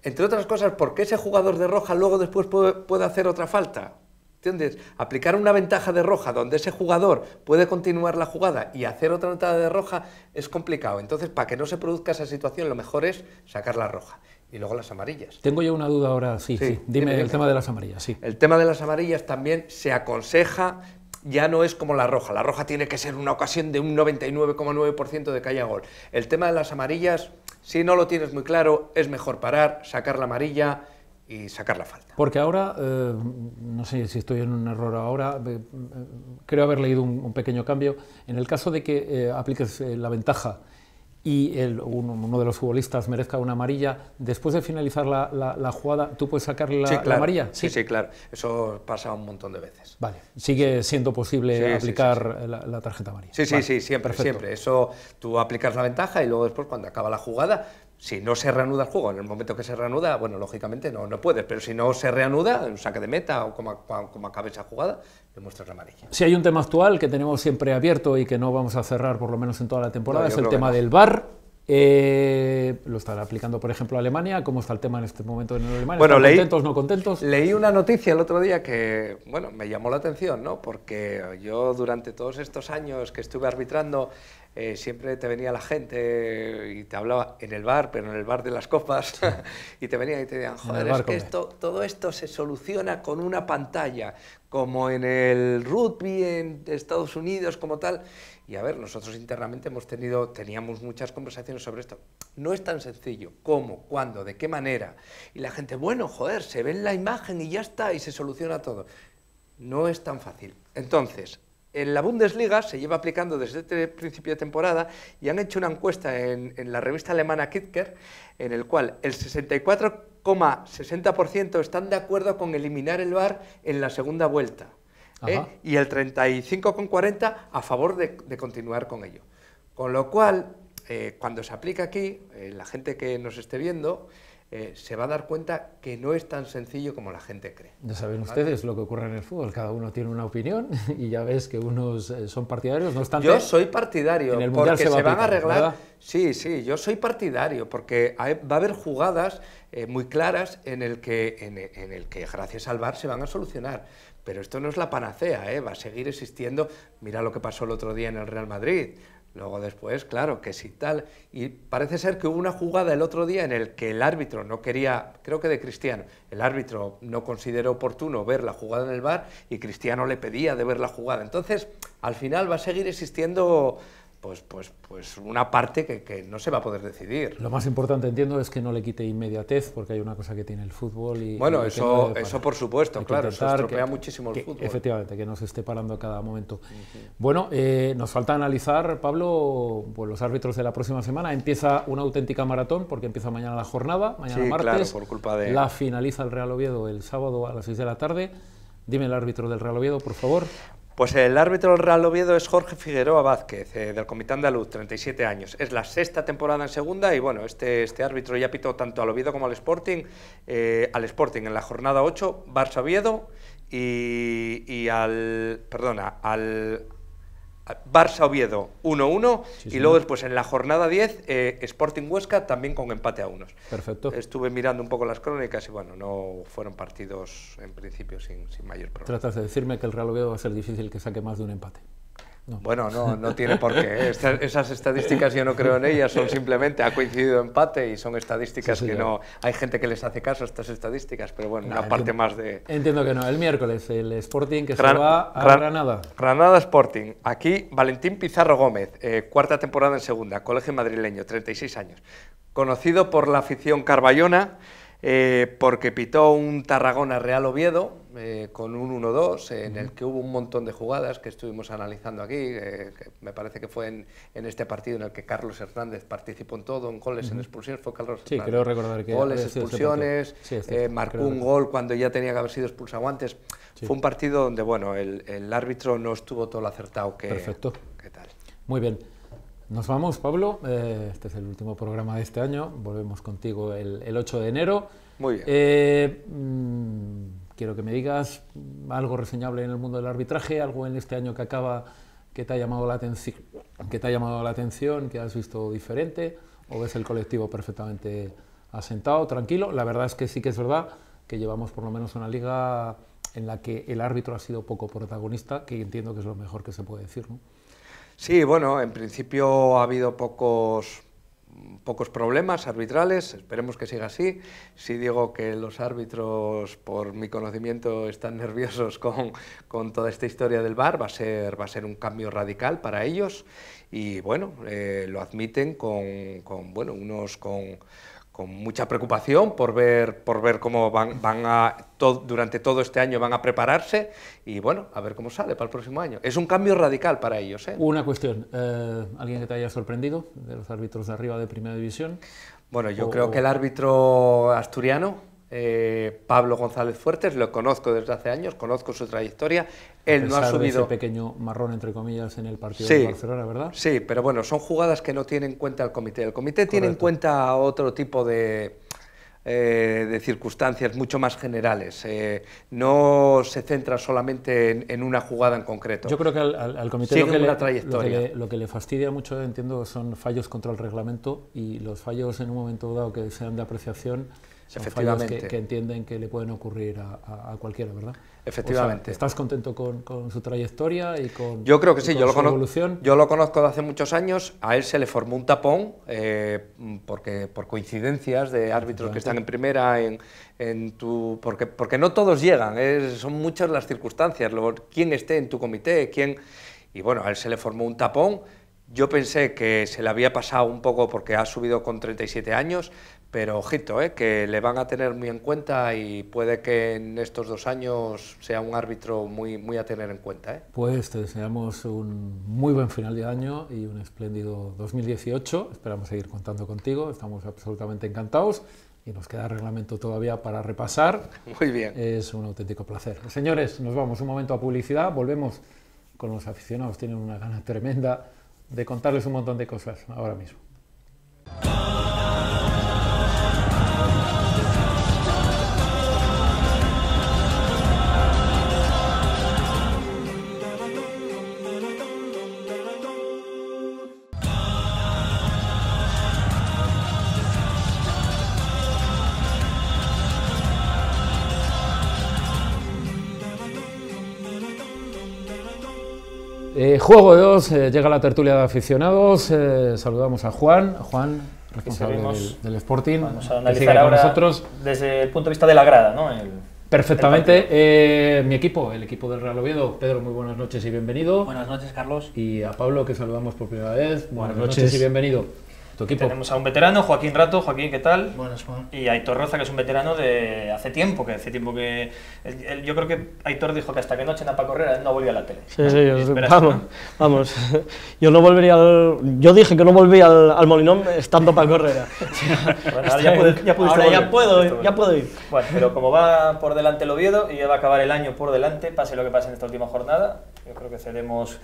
Entre otras cosas, porque ese jugador de roja luego después puede hacer otra falta. ¿Entiendes? Aplicar una ventaja de roja donde ese jugador puede continuar la jugada y hacer otra entrada de roja es complicado. Entonces, para que no se produzca esa situación, lo mejor es sacar la roja. Y luego las amarillas. Tengo yo una duda ahora, sí. Dime el tema de las amarillas, sí. El tema de las amarillas también se aconseja, ya no es como la roja tiene que ser una ocasión de un 99,9% de que haya gol. El tema de las amarillas, si no lo tienes muy claro, es mejor parar, sacar la amarilla y sacar la falta. Porque ahora, no sé si estoy en un error ahora, creo haber leído un pequeño cambio. En el caso de que apliques la ventaja y uno de los futbolistas merezca una amarilla, después de finalizar la jugada, ¿tú puedes sacarle la amarilla? Sí, claro. Eso pasa un montón de veces. Vale. Sigue siendo posible aplicar la tarjeta amarilla. Sí, siempre. Eso, tú aplicas la ventaja y luego después, cuando acaba la jugada, si no se reanuda el juego, en el momento que se reanuda, bueno, lógicamente no puedes, pero si no se reanuda, en un saque de meta o como acabe esa jugada, le muestras la amarilla. Si hay un tema actual que tenemos siempre abierto y que no vamos a cerrar por lo menos en toda la temporada, es el tema del VAR. Lo estará aplicando, por ejemplo, Alemania. ¿Cómo está el tema en este momento en Alemania? Bueno, ¿Están contentos, no contentos? Leí una noticia el otro día que, bueno, me llamó la atención, ¿no? Porque yo durante todos estos años que estuve arbitrando, siempre te venía la gente y te hablaba en el bar, pero en el bar de las copas, y te venían y te decían, joder, es que todo esto se soluciona con una pantalla, como en el rugby en Estados Unidos, como tal. Y a ver, nosotros internamente teníamos muchas conversaciones sobre esto. No es tan sencillo. ¿Cómo? ¿Cuándo? ¿De qué manera? Y la gente, bueno, joder, se ve en la imagen y ya está, y se soluciona todo. No es tan fácil. Entonces, en la Bundesliga se lleva aplicando desde este principio de temporada y han hecho una encuesta en la revista alemana Kicker, en el cual el 64,60% están de acuerdo con eliminar el VAR en la segunda vuelta. Y el 35,40% a favor de continuar con ello. Con lo cual, cuando se aplica aquí, la gente que nos esté viendo se va a dar cuenta que no es tan sencillo como la gente cree. Ya saben ustedes lo que ocurre en el fútbol, cada uno tiene una opinión y ya ves que unos son partidarios, no obstante... Yo soy partidario, porque se van a arreglar... ¿verdad? Sí, yo soy partidario, porque va a haber jugadas muy claras en el que gracias al VAR se van a solucionar. Pero esto no es la panacea, va a seguir existiendo. Mira lo que pasó el otro día en el Real Madrid. Luego después, claro, que sí tal. Y parece ser que hubo una jugada el otro día en el que el árbitro no quería, creo que de Cristiano, el árbitro no consideró oportuno ver la jugada en el VAR y Cristiano le pedía de ver la jugada. Entonces, al final va a seguir existiendo pues una parte que no se va a poder decidir. Lo más importante, entiendo, es que no le quite inmediatez, porque hay una cosa que tiene el fútbol y... Bueno, eso por supuesto, claro, eso estropea muchísimo el fútbol. Efectivamente, que no se esté parando a cada momento. Bueno, nos falta analizar, Pablo, pues los árbitros de la próxima semana. Empieza una auténtica maratón, porque empieza mañana la jornada, mañana martes. Claro, por culpa de... La finaliza el Real Oviedo el sábado a las 6 de la tarde. Dime el árbitro del Real Oviedo, por favor. Pues el árbitro del Real Oviedo es Jorge Figueroa Vázquez, del Comité Andaluz, 37 años. Es la 6ª temporada en segunda y bueno, este árbitro ya pitó tanto al Oviedo como al Sporting en la jornada 8, Barça-Oviedo y al Barça-Oviedo 1-1 y luego después en la jornada 10 Sporting Huesca también con empate a 1. Perfecto. Estuve mirando un poco las crónicas y bueno, no fueron partidos en principio sin mayor problema. Tratas de decirme que el Real Oviedo va a ser difícil que saque más de un empate. No. Bueno, no tiene por qué. Esas estadísticas yo no creo en ellas, son simplemente ha coincidido empate y son estadísticas que no... Hay gente que les hace caso a estas estadísticas, pero bueno, una parte más de... Entiendo que no. El miércoles el Sporting que se va a Granada. Granada Sporting. Aquí Valentín Pizarro Gómez, 4ª temporada en segunda, colegio madrileño, 36 años. Conocido por la afición carballona, porque pitó un Tarragona Real Oviedo con un 1-2 en el que hubo un montón de jugadas que estuvimos analizando aquí, que me parece que fue en este partido en el que Carlos Hernández participó en todo, en goles, en expulsiones, fue Carlos Hernández. Sí, creo recordar que... Goles, expulsiones, marcó un gol cuando ya tenía que haber sido expulsado antes. Sí. Fue un partido donde, bueno, el árbitro no estuvo todo lo acertado que... Perfecto. ¿Qué tal? Muy bien. Nos vamos, Pablo. Este es el último programa de este año. Volvemos contigo el 8 de enero. Muy bien. Quiero que me digas algo reseñable en el mundo del arbitraje, algo en este año que acaba que te ha llamado la atención, que has visto diferente, o ves el colectivo perfectamente asentado, tranquilo. La verdad es que sí que es verdad que llevamos por lo menos una liga en la que el árbitro ha sido poco protagonista, que entiendo que es lo mejor que se puede decir, ¿no? Sí, bueno, en principio ha habido pocos problemas arbitrales, esperemos que siga así. Si digo que los árbitros, por mi conocimiento, están nerviosos con toda esta historia del VAR, va a ser un cambio radical para ellos y bueno, lo admiten con mucha preocupación por ver cómo durante todo este año van a prepararse y bueno, a ver cómo sale para el próximo año. Es un cambio radical para ellos. Una cuestión, ¿alguien que te haya sorprendido de los árbitros de arriba de Primera División? Bueno, yo creo que el árbitro asturiano, Pablo González Fuertes, lo conozco desde hace años, conozco su trayectoria. Él no ha subido ese pequeño marrón, entre comillas, en el partido de Barcelona, ¿verdad? Sí, pero bueno, son jugadas que no tiene en cuenta el comité. El comité tiene en cuenta otro tipo de circunstancias mucho más generales. No se centra solamente en una jugada en concreto. Yo creo que al comité lo que le fastidia mucho, entiendo, son fallos contra el reglamento y los fallos en un momento dado que sean de apreciación. Son fallos que entienden que le pueden ocurrir a cualquiera, ¿verdad? Efectivamente. O sea, ¿estás contento con su trayectoria y con Yo creo que sí, su evolución? Yo lo conozco de hace muchos años, a él se le formó un tapón, por coincidencias de árbitros que están en primera, porque no todos llegan, son muchas las circunstancias, quién esté en tu comité, y bueno, a él se le formó un tapón. Yo pensé que se le había pasado un poco porque ha subido con 37 años, pero ojito, que le van a tener muy en cuenta y puede que en estos 2 años sea un árbitro muy a tener en cuenta. Pues te deseamos un muy buen final de año y un espléndido 2018. Esperamos seguir contando contigo, estamos absolutamente encantados y nos queda reglamento todavía para repasar. Muy bien. Es un auténtico placer. Señores, nos vamos un momento a publicidad, volvemos con los aficionados, tienen una gana tremenda de contarles un montón de cosas ahora mismo. Juego de dos, llega la tertulia de aficionados, saludamos a Juan, responsable del Sporting. Vamos a analizar ahora nosotros desde el punto de vista de la grada, ¿no? Perfectamente. Mi equipo, el equipo del Real Oviedo. Pedro, muy buenas noches y bienvenido. Buenas noches, Carlos. Y a Pablo, que saludamos por primera vez. Buenas noches y bienvenido. Tu equipo. Tenemos a un veterano, Joaquín Rato. Joaquín, ¿qué tal? Buenas, Juan. Y a Aitor Roza, que es un veterano de hace tiempo que yo creo que Aitor dijo que hasta que no echen a Paco Herrera él no volvía a la tele. Sí, vamos. Yo dije que no volvía al Molinón estando Paco Herrera. Bueno, ahora ya puedo ir. Bueno, pero como va por delante el Oviedo y ya va a acabar el año por delante, pase lo que pase en esta última jornada, yo creo que cedemos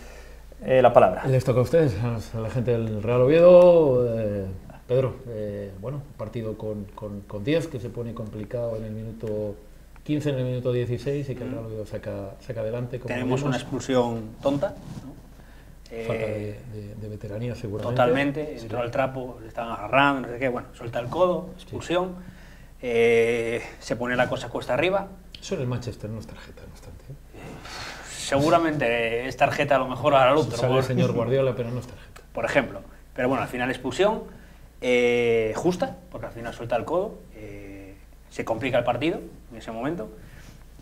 la palabra. Les toca a ustedes, a la gente del Real Oviedo. Pedro, bueno, partido con 10, que se pone complicado en el minuto 15, en el minuto 16, y que el Real Oviedo saca adelante. Tenemos una expulsión tonta, ¿no? Falta de veteranía, seguramente. Totalmente, entró al trapo, le estaban agarrando, no sé qué, bueno, suelta el codo, expulsión, se pone la cosa cuesta arriba. Eso en el Manchester no es tarjeta, no obstante. Seguramente es tarjeta a lo mejor a la luz. Sale el señor Guardiola, pero no es tarjeta. Por ejemplo. Pero bueno, al final expulsión justa, porque al final suelta el codo, se complica el partido en ese momento.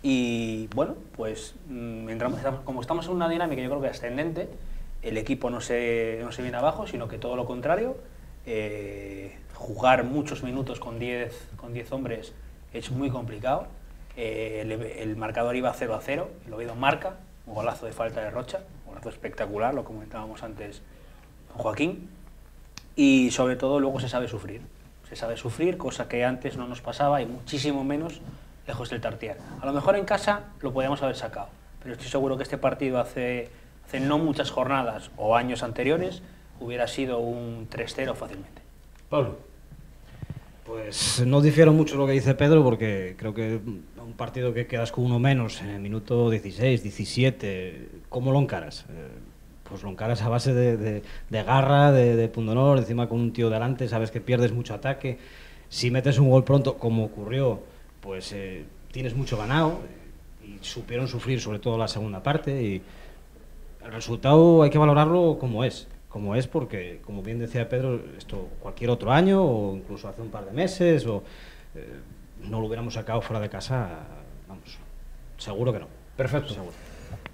Y bueno, pues como estamos en una dinámica yo creo que ascendente, el equipo no se viene abajo, sino que todo lo contrario. Jugar muchos minutos con 10 hombres es muy complicado. El marcador iba 0-0, el Oviedo marca, un golazo de falta de Rocha, un golazo espectacular, lo comentábamos antes con Joaquín, y sobre todo luego se sabe sufrir, cosa que antes no nos pasaba y muchísimo menos lejos del Tartiere. A lo mejor en casa lo podíamos haber sacado, pero estoy seguro que este partido hace no muchas jornadas o años anteriores hubiera sido un 3-0 fácilmente. Pablo. Pues no difiero mucho de lo que dice Pedro, porque creo que un partido que quedas con uno menos en el minuto 16, 17, ¿cómo lo encaras? Pues lo encaras a base de garra, de pundonor, encima con un tío delante, sabes que pierdes mucho ataque. Si metes un gol pronto, como ocurrió, pues tienes mucho ganado, y supieron sufrir sobre todo la segunda parte, y el resultado hay que valorarlo como es. Porque, como bien decía Pedro, esto cualquier otro año o incluso hace un par de meses no lo hubiéramos sacado fuera de casa, vamos, seguro que no. Perfecto. Seguro.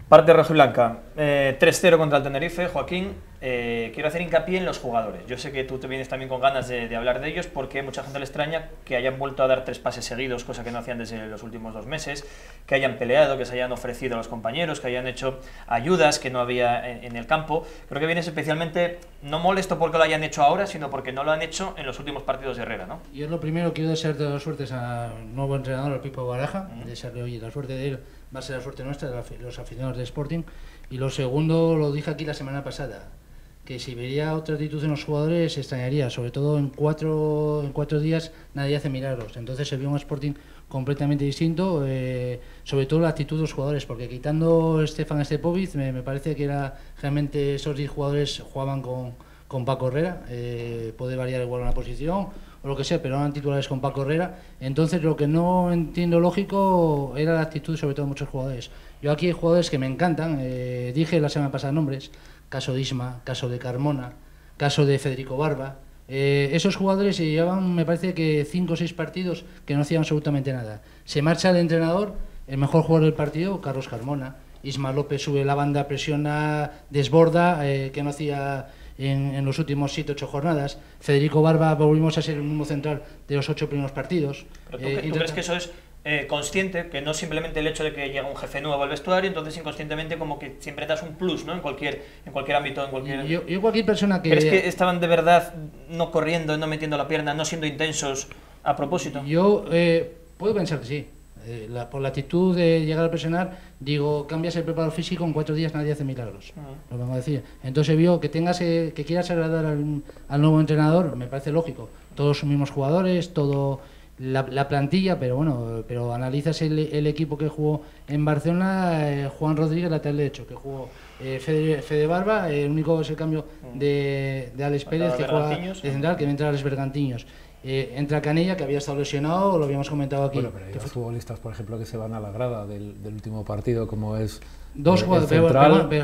Parte rojiblanca, 3-0 contra el Tenerife. Joaquín, quiero hacer hincapié en los jugadores. Yo sé que tú te vienes también con ganas de hablar de ellos, porque mucha gente le extraña que hayan vuelto a dar 3 pases seguidos, cosa que no hacían desde los últimos 2 meses, que hayan peleado, que se hayan ofrecido a los compañeros, que hayan hecho ayudas que no había en el campo. Creo que vienes especialmente, no molesto porque lo hayan hecho ahora, sino porque no lo han hecho en los últimos partidos de Herrera, ¿no? Yo lo primero quiero desearte las suertes al nuevo entrenador, al Pipo Baraja, desearle, oye, la suerte de él va a ser la suerte nuestra, de los aficionados de Sporting. Y lo segundo, lo dije aquí la semana pasada, que si vería otra actitud en los jugadores se extrañaría, sobre todo en cuatro días nadie hace milagros. Entonces se vio un Sporting completamente distinto, sobre todo la actitud de los jugadores, porque quitando Stefan Stepovic me parece que realmente esos 10 jugadores jugaban con Paco Herrera, puede variar igual una posición o lo que sea, pero eran titulares con Paco Herrera. Entonces lo que no entiendo lógico era la actitud sobre todo de muchos jugadores. Yo aquí hay jugadores que me encantan, dije la semana pasada nombres, caso de Isma, caso de Carmona, caso de Federico Barba. Esos jugadores llevaban, me parece que 5 o 6 partidos que no hacían absolutamente nada. Se marcha el entrenador, el mejor jugador del partido, Carlos Carmona. Isma López sube la banda, presiona, desborda, que no hacía en los últimos 7 o 8 jornadas. Federico Barba, volvimos a ser el mismo central de los 8 primeros partidos. ¿Pero tú crees que eso es consciente, que no simplemente el hecho de que llega un jefe nuevo al vestuario, entonces inconscientemente como que siempre das un plus, ¿no? En cualquier ámbito, en cualquier... Yo cualquier persona que... ¿Crees que estaban de verdad no corriendo, no metiendo la pierna, no siendo intensos a propósito? Yo puedo pensar que sí. Por la actitud de llegar a presionar, digo, cambias el preparador físico, en 4 días nadie hace milagros. Lo vengo a decir. Entonces vio que que quieras agradar al nuevo entrenador, me parece lógico. Todos son mismos jugadores, todo la plantilla, pero bueno, pero analizas el equipo que jugó en Barcelona, Juan Rodríguez lateral derecho, que jugó Fede Barba, el único es el cambio de Alex Pérez, que juega de central, que entra a Alex Bergantiños. Entra Canella, que había estado lesionado, lo habíamos comentado aquí. Bueno, pero hay dos futbolistas, por ejemplo, que se van a la grada del último partido, como es Dos jugadores,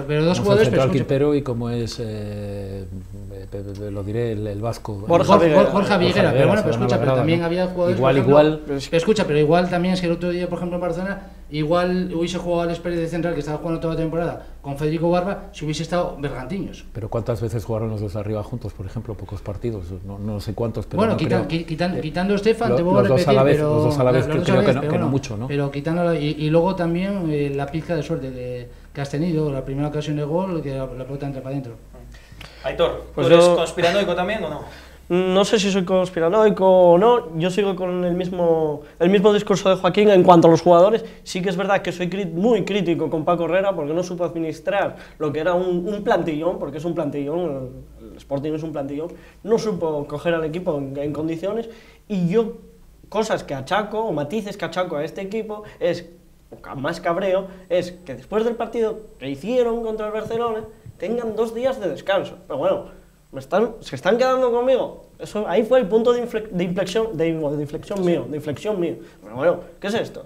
pero dos jugadores. El central Quintero y como es, lo diré, el vasco. Borja Viguera, pero bueno, pero escucha, pero también había jugadores. Igual. Escucha, pero igual también es que el otro día, por ejemplo, en Barcelona, igual hubiese jugado Alex Pérez de central, que estaba jugando toda la temporada, con Federico Barba, si hubiese estado Bergantiños. Pero ¿cuántas veces jugaron los dos arriba juntos, por ejemplo? Pocos partidos, no sé cuántos, pero bueno, no quitando a Estefan, te voy a repetir, pero... Los dos a la vez, creo que bueno, no mucho, ¿no? Pero quitándolo, y luego también la pizca de suerte que has tenido, la primera ocasión de gol, que la pelota entra para adentro. Aitor, ¿tú eres conspiranoico también o no? No sé si soy conspiranoico o no, yo sigo con el mismo discurso de Joaquín en cuanto a los jugadores. Sí que es verdad que soy muy crítico con Paco Herrera porque no supo administrar lo que era un plantillón, porque es un plantillón, el Sporting es un plantillón, no supo coger al equipo en condiciones, y yo, cosas que achaco, o matices que achaco a este equipo, más cabreo, es que después del partido que hicieron contra el Barcelona, tengan 2 días de descanso. Pero bueno, se están quedando conmigo. Ahí fue el punto de inflexión mío. Pero bueno, ¿qué es esto?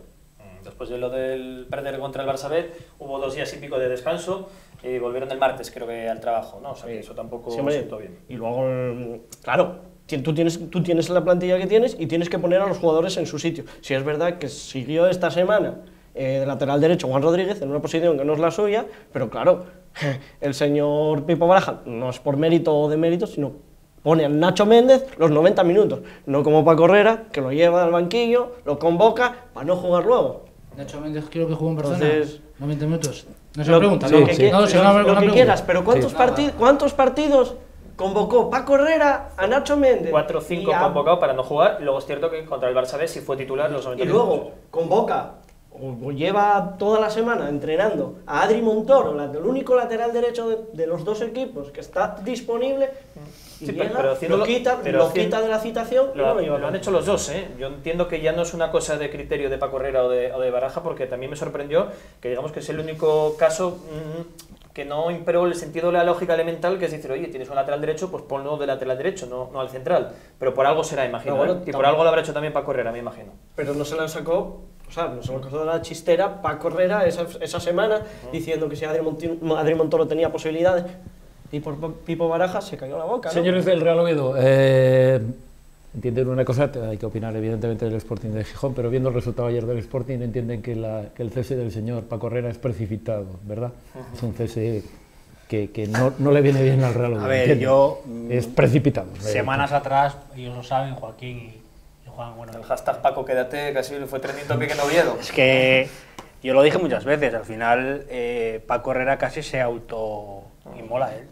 Después de lo del perder contra el Barça B, hubo 2 días y pico de descanso y volvieron el martes, creo que, al trabajo, ¿no? O sea, que eso tampoco sentó bien. Y luego, claro, tú tienes la plantilla que tienes y tienes que poner a los jugadores en su sitio. Si es verdad que siguió esta semana de lateral derecho Juan Rodríguez en una posición que no es la suya, pero claro, el señor Pipo Baraja no es por mérito o de mérito, sino pone a Nacho Méndez los 90 minutos, no como Paco Herrera, que lo lleva al banquillo, lo convoca para no jugar luego. Nacho Méndez creo que jugó en Barcelona. Entonces, 90 minutos. No se lo pregunta. Lo que quieras, pero ¿cuántos partidos convocó Paco Herrera a Nacho Méndez? 4 o 5 convocados para no jugar, y luego es cierto que contra el Barça B sí fue titular los 90 minutos. Y luego convoca, o lleva toda la semana entrenando a Adri Montoro, el único lateral derecho de los dos equipos que está disponible, y llega, lo quita de la citación y no lo lleva. Lo han hecho los dos, ¿eh? Yo entiendo que ya no es una cosa de criterio de Paco Herrera o de Baraja, porque también me sorprendió que digamos que es el único caso que no imperó el sentido de la lógica elemental, que es decir, oye, tienes un lateral derecho, pues ponlo de lateral derecho, no al central. Pero por algo será, imagino, bueno, y por algo lo habrá hecho también Paco Herrera, me imagino. Pero no se la sacó, no se lo sacó de la chistera Paco Herrera esa semana, diciendo que si Adri Montoro tenía posibilidades, y por Pipo Baraja se cayó la boca, ¿no? Señores del Real Oviedo, entienden una cosa, hay que opinar evidentemente del Sporting de Gijón, pero viendo el resultado ayer del Sporting entienden que el cese del señor Paco Herrera es precipitado, ¿verdad? Es un cese que no le viene bien al Real Oviedo. A ver, es precipitado. Semanas atrás, ellos lo saben, Joaquín y Juan, bueno... El hashtag Paco quédate casi fue trending topic en Oviedo. Es que yo lo dije muchas veces, al final Paco Herrera casi se autoinmola él,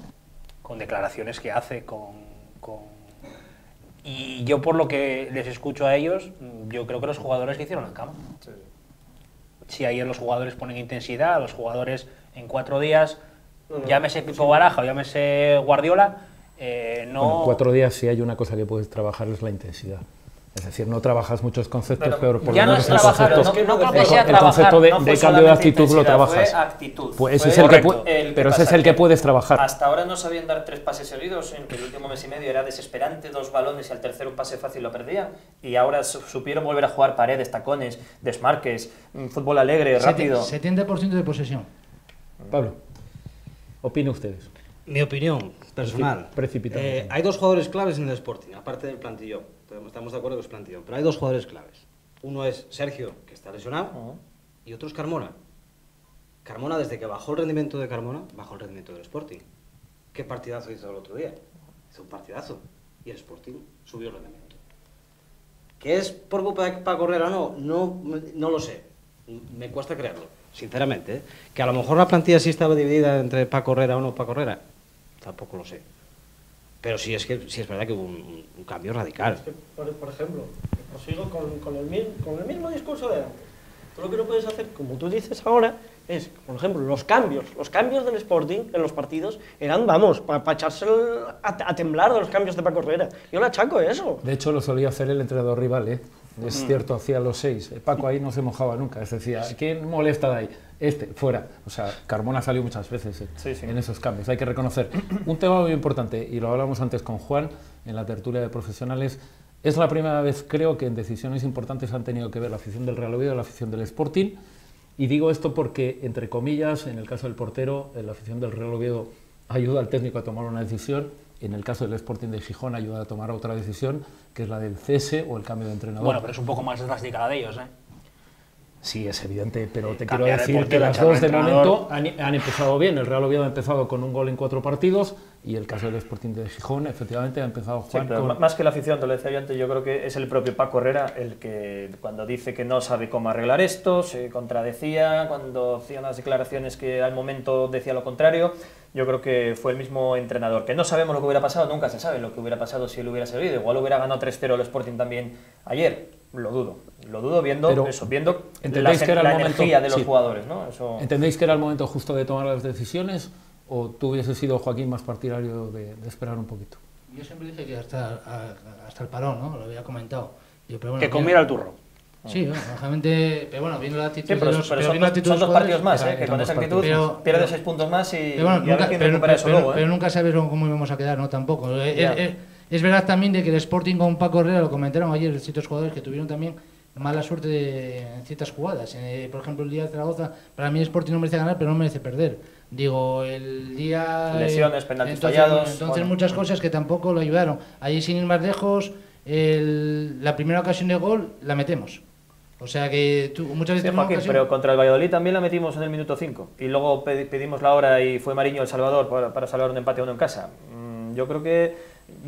con declaraciones que hace, y yo por lo que les escucho a ellos, yo creo que los jugadores le hicieron la cama. Sí. Si ayer los jugadores ponen intensidad, los jugadores en 4 días, llámese Pipo Baraja o llámese Guardiola, no... Bueno, en 4 días si hay una cosa que puedes trabajar es la intensidad. Es decir, no trabajas muchos conceptos, pero por lo menos el concepto de cambio de actitud lo trabajas. Actitud. Pues ese es el que puedes trabajar. Hasta ahora no sabían dar 3 pases seguidos, en que el último mes y medio era desesperante, 2 balones y al tercero un pase fácil lo perdía. Y ahora supieron volver a jugar paredes, tacones, desmarques, fútbol alegre, rápido. 70% de posesión. Pablo, opine ustedes. Mi opinión personal. Precipitado. Hay 2 jugadores claves en el Sporting, aparte del plantillón. Estamos de acuerdo que es plantillón, pero hay 2 jugadores claves. Uno es Sergio, que está lesionado, y otro es Carmona. Carmona, desde que bajó el rendimiento de Carmona, bajó el rendimiento del Sporting. ¿Qué partidazo hizo el otro día? Hizo un partidazo. Y el Sporting subió el rendimiento. ¿Qué es por culpa de Paco Herrera o no lo sé. Me cuesta creerlo, sinceramente. ¿Eh? Que a lo mejor la plantilla sí estaba dividida entre Paco Herrera o no Paco Herrera, tampoco lo sé. Pero sí es verdad que hubo un cambio radical. Es que, por ejemplo, prosigo con el mismo discurso de antes. Tú lo que no puedes hacer, como tú dices ahora, es, por ejemplo, los cambios del Sporting en los partidos eran, para echarse a temblar de los cambios de Paco Herrera. Yo le achaco eso. De hecho, lo solía hacer el entrenador rival, ¿eh? Es cierto, hacía los 6. Paco ahí no se mojaba nunca. Es decir, ¿quién molesta de ahí? Fuera. O sea, Carmona salió muchas veces en esos cambios. Hay que reconocer. Un tema muy importante, y lo hablamos antes con Juan, en la tertulia de profesionales, es la primera vez, creo, que en decisiones importantes han tenido que ver la afición del Real Oviedo y la afición del Sporting, Y digo esto porque, entre comillas, en el caso del portero, la afición del Real Oviedo ayuda al técnico a tomar una decisión, en el caso del Sporting de Gijón ayuda a tomar otra decisión, que es la del cese o el cambio de entrenador. Bueno, pero es un poco más drástica la de ellos, ¿eh? Sí, es evidente, pero te quiero decir que las dos de momento han empezado bien. El Real Oviedo ha empezado con un gol en 4 partidos y el caso del Sporting de Gijón, efectivamente, ha empezado Juan con... Más que la afición, te lo decía yo antes, yo creo que es el propio Paco Herrera el que cuando dice que no sabe cómo arreglar esto, se contradecía, cuando hacía unas declaraciones que al momento decía lo contrario. Yo creo que fue el mismo entrenador, que no sabemos lo que hubiera pasado, nunca se sabe lo que hubiera pasado si él hubiera seguido. Igual hubiera ganado 3-0 el Sporting también ayer, lo dudo viendo eso, viendo la energía de los jugadores, ¿no? Eso... ¿Entendéis que era el momento justo de tomar las decisiones o tú hubieses sido, Joaquín, más partidario de esperar un poquito? Yo siempre dije que hasta el parón, ¿no? Lo había comentado. Pero bueno, que comiera el turro. Sí, lógicamente, pero bueno, viendo la actitud de los... Pero son 2 partidos más, que con esa actitud pierdes 6 puntos más y a ver quién recupera eso luego. Pero nunca sabes cómo íbamos a quedar, ¿no? Tampoco. Es verdad también de que el Sporting con Paco Herrera, lo comentaron ayer ciertos jugadores que tuvieron también mala suerte en ciertas jugadas. Por ejemplo, el día de Zaragoza, para mí el Sporting no merece ganar, pero no merece perder. Digo, el día... Lesiones, penaltis fallados... Entonces muchas cosas que tampoco lo ayudaron. Allí, sin ir más lejos, la primera ocasión de gol la metemos. O sea que muchas veces... Sí, Joaquín, pero contra el Valladolid también la metimos en el minuto 5 y luego pedimos la hora y fue Mariño el salvador para salvar un empate a 1 en casa. Yo creo que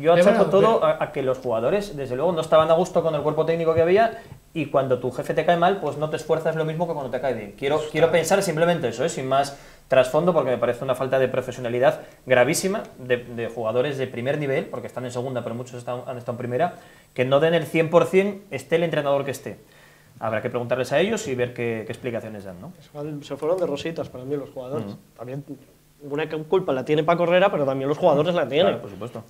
yo achaco todo a que los jugadores, desde luego, no estaban a gusto con el cuerpo técnico que había y cuando tu jefe te cae mal, pues no te esfuerzas lo mismo que cuando te cae bien. Quiero pensar simplemente eso, sin más trasfondo, porque me parece una falta de profesionalidad gravísima de jugadores de primer nivel, porque están en segunda, pero muchos han estado en primera, que no den el 100%, esté el entrenador que esté. Habrá que preguntarles a ellos y ver qué explicaciones dan, ¿no? Se fueron de rositas para mí los jugadores. También una culpa la tiene Paco Herrera, pero también los jugadores la tienen. Claro, por supuesto.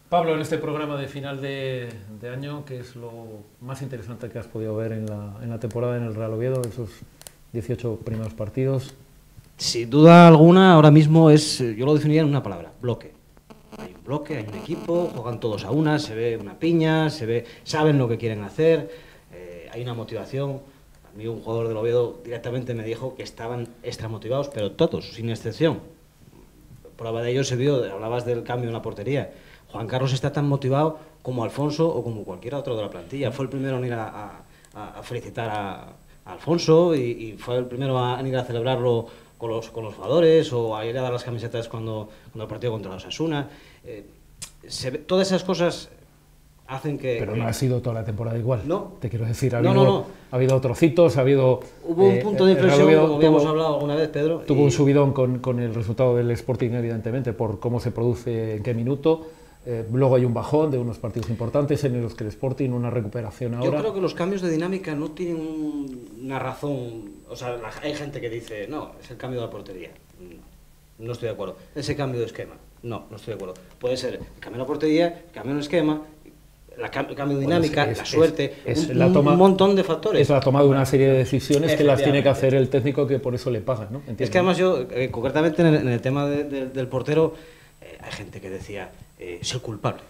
Pablo, en este programa de final de año, ¿qué es lo más interesante que has podido ver en la temporada en el Real Oviedo, esos 18 primeros partidos? Sin duda alguna, ahora mismo yo lo definiría en una palabra: bloque. Hay un bloque, hay un equipo, juegan todos a una, se ve una piña, saben lo que quieren hacer. Hay una motivación. A mí un jugador del Oviedo directamente me dijo que estaban extra motivados, pero todos, sin excepción. Prueba de ello se vio, hablabas del cambio en la portería. Juan Carlos está tan motivado como Alfonso o como cualquier otro de la plantilla. Fue el primero en ir a felicitar a Alfonso y fue el primero en ir a celebrarlo con los jugadores o a ir a dar las camisetas cuando el partido contra los Osasuna. Todas esas cosas hacen que... Pero no ha sido toda la temporada igual. No. Te quiero decir, ha habido trocitos, Hubo un punto de inflexión, como habíamos hablado alguna vez, Pedro. Tuvo un subidón con el resultado del Sporting, evidentemente, por cómo se produce, en qué minuto. Luego hay un bajón de unos partidos importantes en los que el Sporting, una recuperación ahora... Yo creo que los cambios de dinámica no tienen una razón... O sea, hay gente que dice, no, es el cambio de la portería. No estoy de acuerdo. Ese cambio de esquema. No estoy de acuerdo. Puede ser el cambio de la portería, el cambio de esquema... el cambio de dinámica, la suerte, un montón de factores. Es la toma de una serie de decisiones que las tiene que hacer el técnico, que por eso le pagan, ¿no? Es que además yo, concretamente en el tema del portero, hay gente que decía, es el culpable.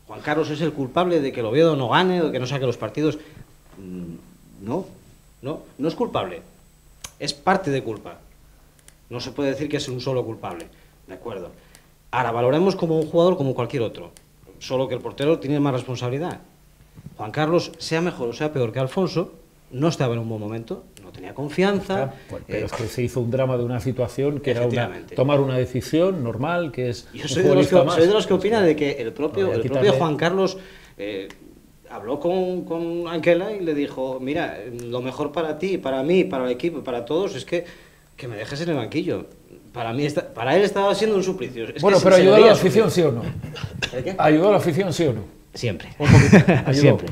Juan Carlos es el culpable de que el Oviedo no gane, o que no saque los partidos. No es culpable. Es parte de culpa. No se puede decir que es un solo culpable. De acuerdo. Ahora, valoremos como un jugador como cualquier otro. Solo que el portero tiene más responsabilidad. Juan Carlos, sea mejor o sea peor que Alfonso, no estaba en un buen momento, no tenía confianza. Pero es que se hizo un drama de una situación que era tomar una decisión normal, que es... Yo soy de los que opina de que el propio Juan Carlos habló con Anquela y le dijo, mira, lo mejor para ti, para mí, para el equipo, para todos, es que me dejes en el banquillo. Para él estaba siendo un suplicio. Bueno, pero ¿ayudó a la afición, sí o no? ¿Ayudó a la afición, sí o no? Siempre. Un poquito. Siempre.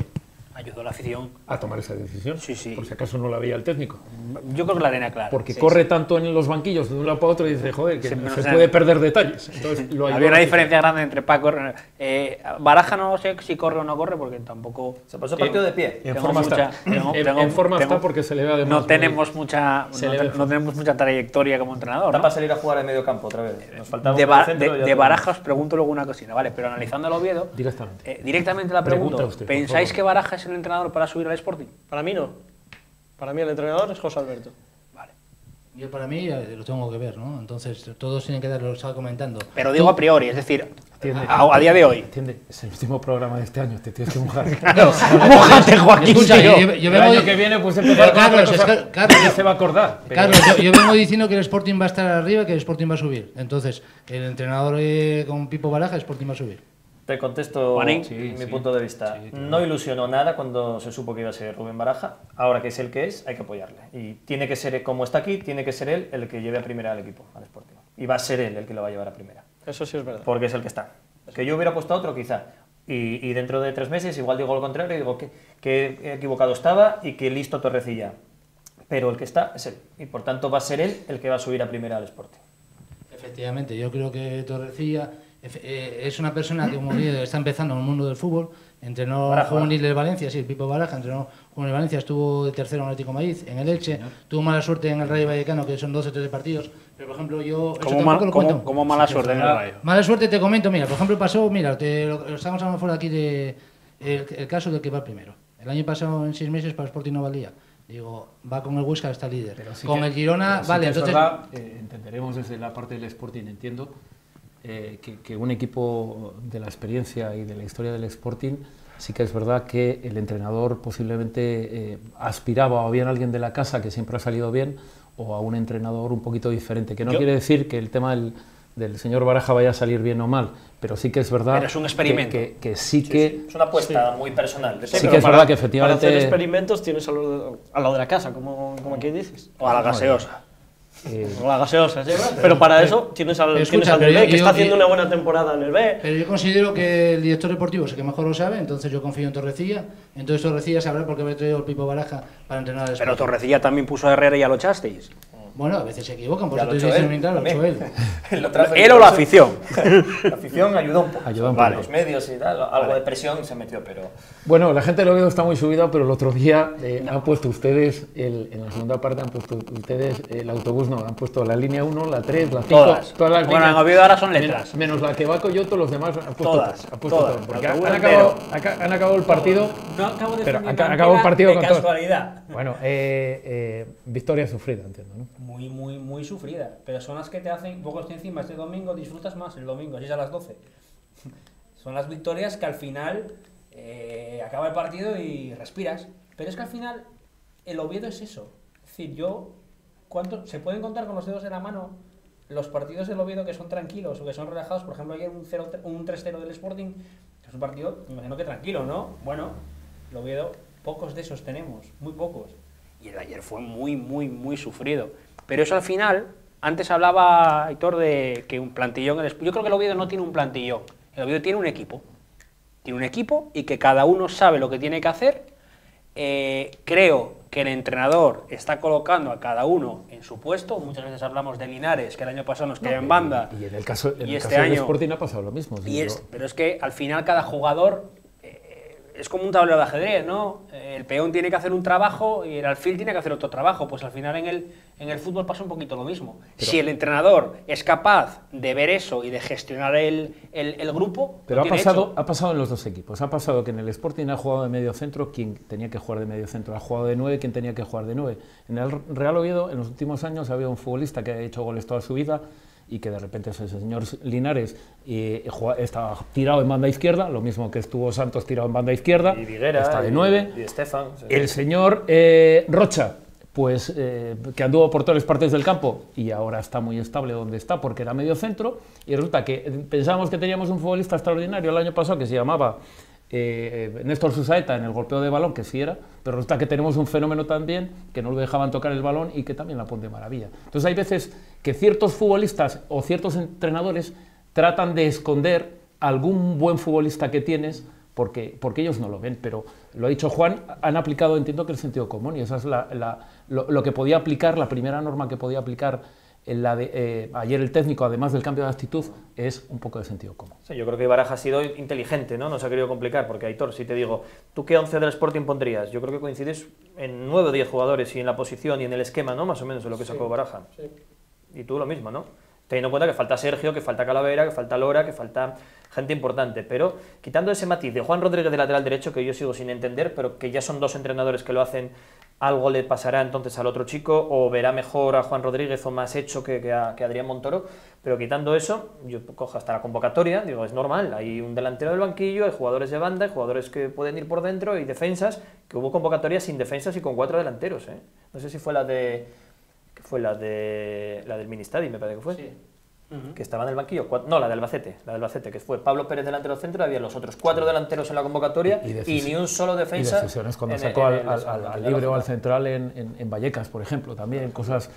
Ayudó a la afición a tomar esa decisión. Sí. Por si acaso no la veía el técnico. Yo creo que la arena clara. Porque corre tanto en los banquillos de un lado para otro y dice, joder, que se puede perder detalles. Entonces, había una diferencia grande entre Paco. Baraja no sé si corre o no corre porque tampoco. Se pasó partido de pie. En forma está. En forma está porque se le ve además. No tenemos mucha trayectoria como entrenador. Está para salir a jugar en medio campo otra vez. Nos faltaba de Baraja os pregunto luego una cosina, ¿vale? Pero analizando el Oviedo. Directamente La pregunto. ¿Pensáis que Baraja es el entrenador para subir al Sporting? Para mí no. Para mí el entrenador es José Alberto. Yo para mí lo tengo que ver, ¿no? Entonces todos tienen que dar lo que estaba comentando. Pero digo a priori, es decir, a día de hoy. Entiende, es el último programa de este año, te tienes que mojar. Mójate, Joaquín. Escucha, yo el año que viene pues empezar Carlos, se va a acordar. Pero... Carlos, yo vengo diciendo que el Sporting va a estar arriba, que el Sporting va a subir. Entonces, el entrenador con Pipo Baraja, el Sporting va a subir. Te contesto Sí, mi punto de vista. No ilusionó nada cuando se supo que iba a ser Rubén Baraja. Ahora que es el que es, hay que apoyarle. Y tiene que ser, como está aquí, tiene que ser él el que lleve a primera al equipo, al Sporting. Y va a ser él el que lo va a llevar a primera. Eso sí es verdad. Porque es el que está. Que yo hubiera puesto a otro, quizá. Y dentro de 3 meses igual digo lo contrario, digo que equivocado estaba y que listo Torrecilla. Pero el que está es él. Y por tanto va a ser él el que va a subir a primera al Sporting. Efectivamente, yo creo que Torrecilla es una persona que, como digo, está empezando en el mundo del fútbol. Entrenó juvenil del Valencia, sí, el Pipo Baraja, entrenó juvenil del Valencia, estuvo de tercero en el Atlético de Madrid, en el Elche, tuvo mala suerte en el Rayo Vallecano, que son 12 o 13 partidos, pero por ejemplo yo... ¿Cómo mala suerte en el Rayo? Mala suerte te comento, mira, por ejemplo pasó, mira, lo estamos hablando fuera aquí de el caso del que va primero. El año pasado en 6 meses para el Sporting no valía. Digo, va con el Huesca, está líder. Con el Girona, vale, entonces... Verdad, entenderemos desde la parte del Sporting, entiendo, que un equipo de la experiencia y de la historia del Sporting, sí que es verdad que el entrenador posiblemente aspiraba o bien a alguien de la casa que siempre ha salido bien, o a un entrenador un poquito diferente, que no quiere decir que el tema del señor Baraja vaya a salir bien o mal, pero sí que es verdad. Pero es un experimento. Que sí que... Es una apuesta muy personal. Sí que es verdad que efectivamente... Para hacer experimentos tienes al lado de la casa, como aquí dices. O a la gaseosa. O la gaseosa, ¿sí? Pero para eso tienes al del B, que está haciendo una buena temporada en el B. Pero yo considero que el director deportivo es el que mejor lo sabe, entonces yo confío en Torrecilla. Entonces Torrecilla sabrá por qué me he traído el Pipo Baraja para entrenar al Sporting. Pero Torrecilla también puso a Herrera y ya lo echasteis. Bueno, a veces se equivocan, por eso te dicen mientras lo ha hecho él. ¿Él o la afición? La afición ayudó un poco. Vale. Los medios y tal, algo de presión se metió, pero... Bueno, la gente del Oviedo está muy subida, pero el otro día han puesto ustedes, en la segunda parte han puesto ustedes el autobús, no, han puesto la línea 1, la 3, la 5, todas las bueno, líneas. En Oviedo ahora son letras. Menos la que va Coyoto, los demás han puesto todas. Todo. Porque han acabado el partido. No acabo de pero acabó el partido de con casualidad. Bueno, victoria sufrida, entiendo, ¿no? Muy sufrida, pero son las que te hacen, luego que encima este domingo disfrutas más el domingo, así es a las 12. Son las victorias que al final acaba el partido y respiras, pero es que al final el Oviedo es eso. Es decir, se pueden contar con los dedos de la mano los partidos del Oviedo que son tranquilos o que son relajados. Por ejemplo, ayer un 3-0 del Sporting, es un partido, me imagino que tranquilo, ¿no? Bueno, el Oviedo, pocos de esos tenemos, muy pocos. Y el de ayer fue muy sufrido. Pero eso al final, antes hablaba Aitor de que un plantillón... Yo creo que el Oviedo no tiene un plantillón, el Oviedo tiene un equipo. Tiene un equipo y que cada uno sabe lo que tiene que hacer. Creo que el entrenador está colocando a cada uno en su puesto. Muchas veces hablamos de Linares, que el año pasado nos cayó en banda. Y en el caso, este año del Sporting ha pasado lo mismo. Pero es que al final cada jugador... es como un tablero de ajedrez, ¿no? El peón tiene que hacer un trabajo y el alfil tiene que hacer otro trabajo. Pues al final en el fútbol pasa un poquito lo mismo. Pero, si el entrenador es capaz de ver eso y de gestionar el grupo... Pero ha pasado en los dos equipos. Ha pasado que en el Sporting ha jugado de medio centro quien tenía que jugar de medio centro. Ha jugado de 9 quien tenía que jugar de 9. En el Real Oviedo, en los últimos años, había un futbolista que ha hecho goles toda su vida y que de repente ese señor Linares estaba tirado en banda izquierda, lo mismo que estuvo Santos tirado en banda izquierda, y Viguera, está de 9, y Estefan, sí. El señor Rocha, pues que anduvo por todas las partes del campo y ahora está muy estable donde está porque era medio centro, y resulta que pensábamos que teníamos un futbolista extraordinario el año pasado que se llamaba Néstor Susaeta en el golpeo de balón, que sí era, pero resulta que tenemos un fenómeno también que no lo dejaban tocar el balón y que también la pone de maravilla. Entonces hay veces que ciertos futbolistas o ciertos entrenadores tratan de esconder algún buen futbolista que tienes porque ellos no lo ven, pero lo ha dicho Juan, han aplicado, entiendo que el sentido común, y esa es lo que podía aplicar, la primera norma que podía aplicar ayer el técnico, además del cambio de actitud, es un poco de sentido común. Sí, yo creo que Baraja ha sido inteligente, ¿no? No se ha querido complicar, porque Aitor, si te digo, ¿tú qué 11 del Sporting pondrías? Yo creo que coincides en 9 o 10 jugadores y en la posición y en el esquema, ¿no? Más o menos de lo que sacó Baraja. Sí. Y tú lo mismo, ¿no? Teniendo en cuenta que falta Sergio, que falta Calavera, que falta Lora, que falta gente importante, pero quitando ese matiz de Juan Rodríguez de lateral derecho, que yo sigo sin entender, pero que ya son dos entrenadores que lo hacen algo le pasará entonces al otro chico, o verá mejor a Juan Rodríguez o más hecho que a Adrián Montoro, pero quitando eso, yo cojo hasta la convocatoria, digo, es normal, hay un delantero del banquillo, hay jugadores de banda, hay jugadores que pueden ir por dentro, y defensas, que hubo convocatorias sin defensas y con 4 delanteros, ¿eh? No sé si fue la del Ministadi, me parece que fue. Sí. Que estaba en el banquillo, no, la del Albacete, que fue Pablo Pérez delantero centro, había los otros 4 delanteros en la convocatoria y ni un solo defensa. Y decisiones cuando sacó al libre o al central en Vallecas, por ejemplo, también cosas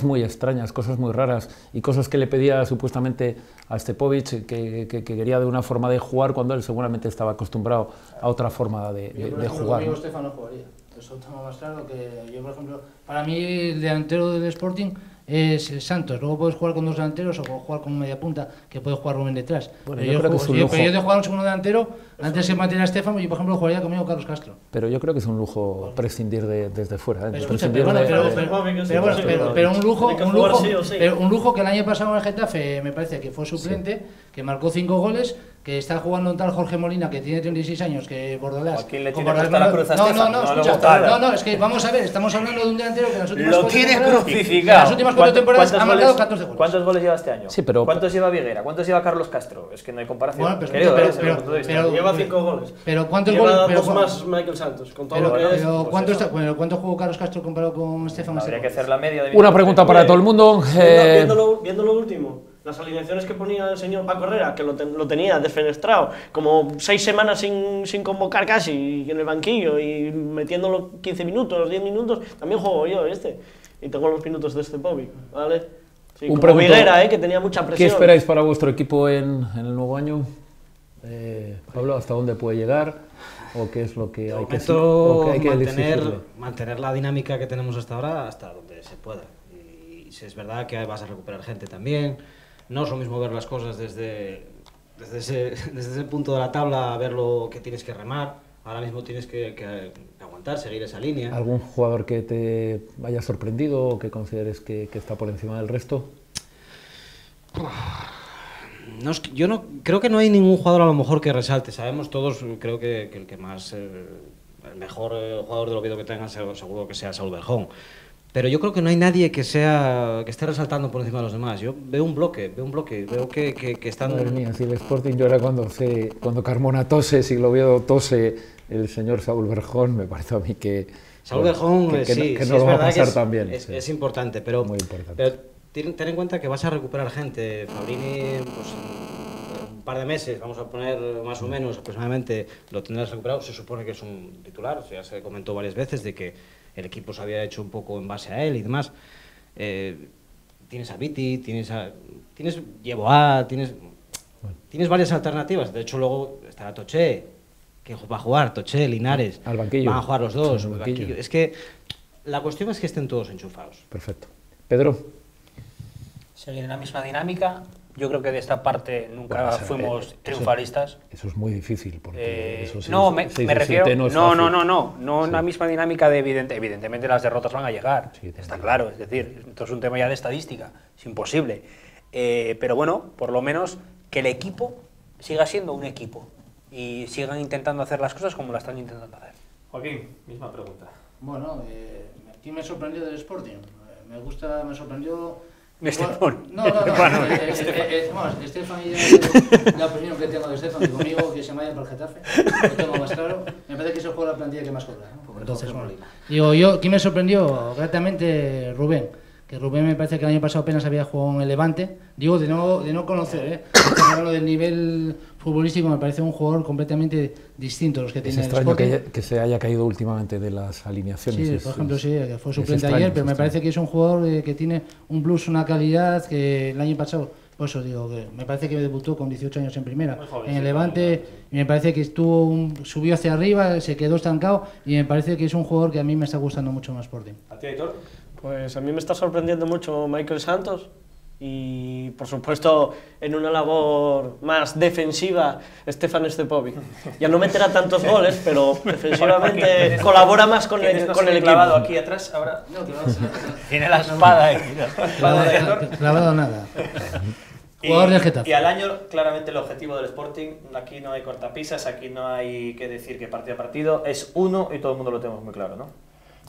muy extrañas, cosas muy raras, y cosas que le pedía supuestamente a Stepovic, que quería de una forma de jugar cuando él seguramente estaba acostumbrado a otra forma de jugar. Conmigo Estefan no jugaría, eso está más claro que yo, por ejemplo, para mí el delantero del Sporting es el Santos. Luego puedes jugar con 2 delanteros o jugar con media punta, que puede jugar Rubén detrás. Bueno, yo creo que es un lujo. Pero yo de jugar un segundo delantero, antes que mantener a Estefan, yo por ejemplo jugaría conmigo Carlos Castro. Pero yo creo que es un lujo prescindir desde fuera. Pero un lujo que el año pasado en el Getafe me parece que fue suplente, que marcó 5 goles, que está jugando un tal Jorge Molina, que tiene 36 años, que Bordalás... ¿Quién le tiene puesta la cruz a Estefan? No, es que vamos a ver, estamos hablando de un delantero que en las últimas lo tiene crucificado. En las últimas 4 temporadas ha marcado 14 goles. ¿Cuántos goles lleva este año? Sí, pero... ¿Cuántos lleva Viguera? ¿Cuántos lleva Carlos Castro? Es que no hay comparación. Bueno, pero lleva 5 goles. Pero ¿cuántos goles? Lleva 2 más Michael Santos. Con todo pero ¿cuánto jugó Carlos Castro comparado con Estefan? Habría que hacer la media de... Una pregunta para todo el mundo. Viendo lo último, las alineaciones que ponía el señor Paco Herrera, que lo tenía desfenestrado, como 6 semanas sin convocar casi, en el banquillo, y metiéndolo 15 minutos, 10 minutos, también juego yo y tengo los minutos de Stepovic, ¿vale? Sí, como Viguera, que tenía mucha presión. ¿Qué esperáis para vuestro equipo en el nuevo año? Pablo, ¿hasta dónde puede llegar? ¿O qué es lo que hay que mantener la dinámica que tenemos hasta ahora, hasta donde se pueda. Y si es verdad que vas a recuperar gente también. No es lo mismo ver las cosas desde ese punto de la tabla, a ver lo que tienes que remar. Ahora mismo tienes que aguantar, seguir esa línea. ¿Algún jugador que te haya sorprendido o que consideres que está por encima del resto? Yo creo que no hay ningún jugador a lo mejor que resalte. Sabemos todos, creo que el que más, el mejor jugador del Oviedo que tengan seguro que sea Saúl Berjón. Pero yo creo que no hay nadie que esté resaltando por encima de los demás. Yo veo un bloque, veo que están... Madre mía, si el Sporting llora cuando Carmona tose, si el Oviedo tose, el señor Saúl Berjón, me parece a mí que... Saúl Berjón, que no lo va a pasar tan bien. Es importante, pero... Muy importante. Pero ten en cuenta que vas a recuperar gente. Fabrini, pues un par de meses, vamos a poner más o menos aproximadamente, lo tendrás recuperado. Se supone que es un titular, o sea, ya se comentó varias veces de que el equipo se había hecho un poco en base a él y demás. Tienes a Viti, tienes Yeboah, tienes varias alternativas. De hecho, luego estará Toché, que va a jugar, Toché, Linares. Al banquillo. Van a jugar los dos. Es que la cuestión es que estén todos enchufados. Perfecto. Pedro. Seguir en la misma dinámica. Yo creo que de esta parte nunca fuimos triunfalistas. Eso es muy difícil, porque me refiero... No en la misma dinámica de evidentemente las derrotas van a llegar, está claro, es decir, esto es un tema ya de estadística, es imposible. Pero bueno, por lo menos que el equipo siga siendo un equipo y sigan intentando hacer las cosas como las están intentando hacer. Joaquín, misma pregunta. Bueno, ¿quién me sorprendió del Sporting? Me sorprendió... Estefan. Estefan y la opinión que tengo de Estefan, que conmigo que se vaya para el Getafe, lo tengo más claro. Me parece que es el juego de la plantilla que más cobra, ¿no? Entonces, bueno, digo yo, ¿quién me sorprendió? Gratamente Rubén. Que Rubén me parece que el año pasado apenas había jugado en el Levante. Digo, de no conocer, estamos hablando del nivel futbolístico, me parece un jugador completamente distinto a los que tiene el Sporting. Es extraño que se haya caído últimamente de las alineaciones. Sí, por ejemplo, sí, que fue suplente ayer, pero me parece que es un jugador que tiene un plus, una calidad que el año pasado, por eso digo, que me parece que debutó con 18 años en primera, en el Levante, y me parece que subió hacia arriba, se quedó estancado, y me parece que es un jugador que a mí me está gustando mucho en el Sporting. ¿A ti, Aitor? Pues a mí me está sorprendiendo mucho Michael Santos y, por supuesto, en una labor más defensiva, Stefan Stepovic. Ya no meterá tantos goles, pero defensivamente colabora más con el equipo. Clavado aquí atrás, ahora tiene la espada ahí. Clavado nada. Jugador del Getafe. Y al año, claramente el objetivo del Sporting, aquí no hay cortapisas, aquí no hay que decir que partido a partido, es uno y todo el mundo lo tenemos muy claro, ¿no?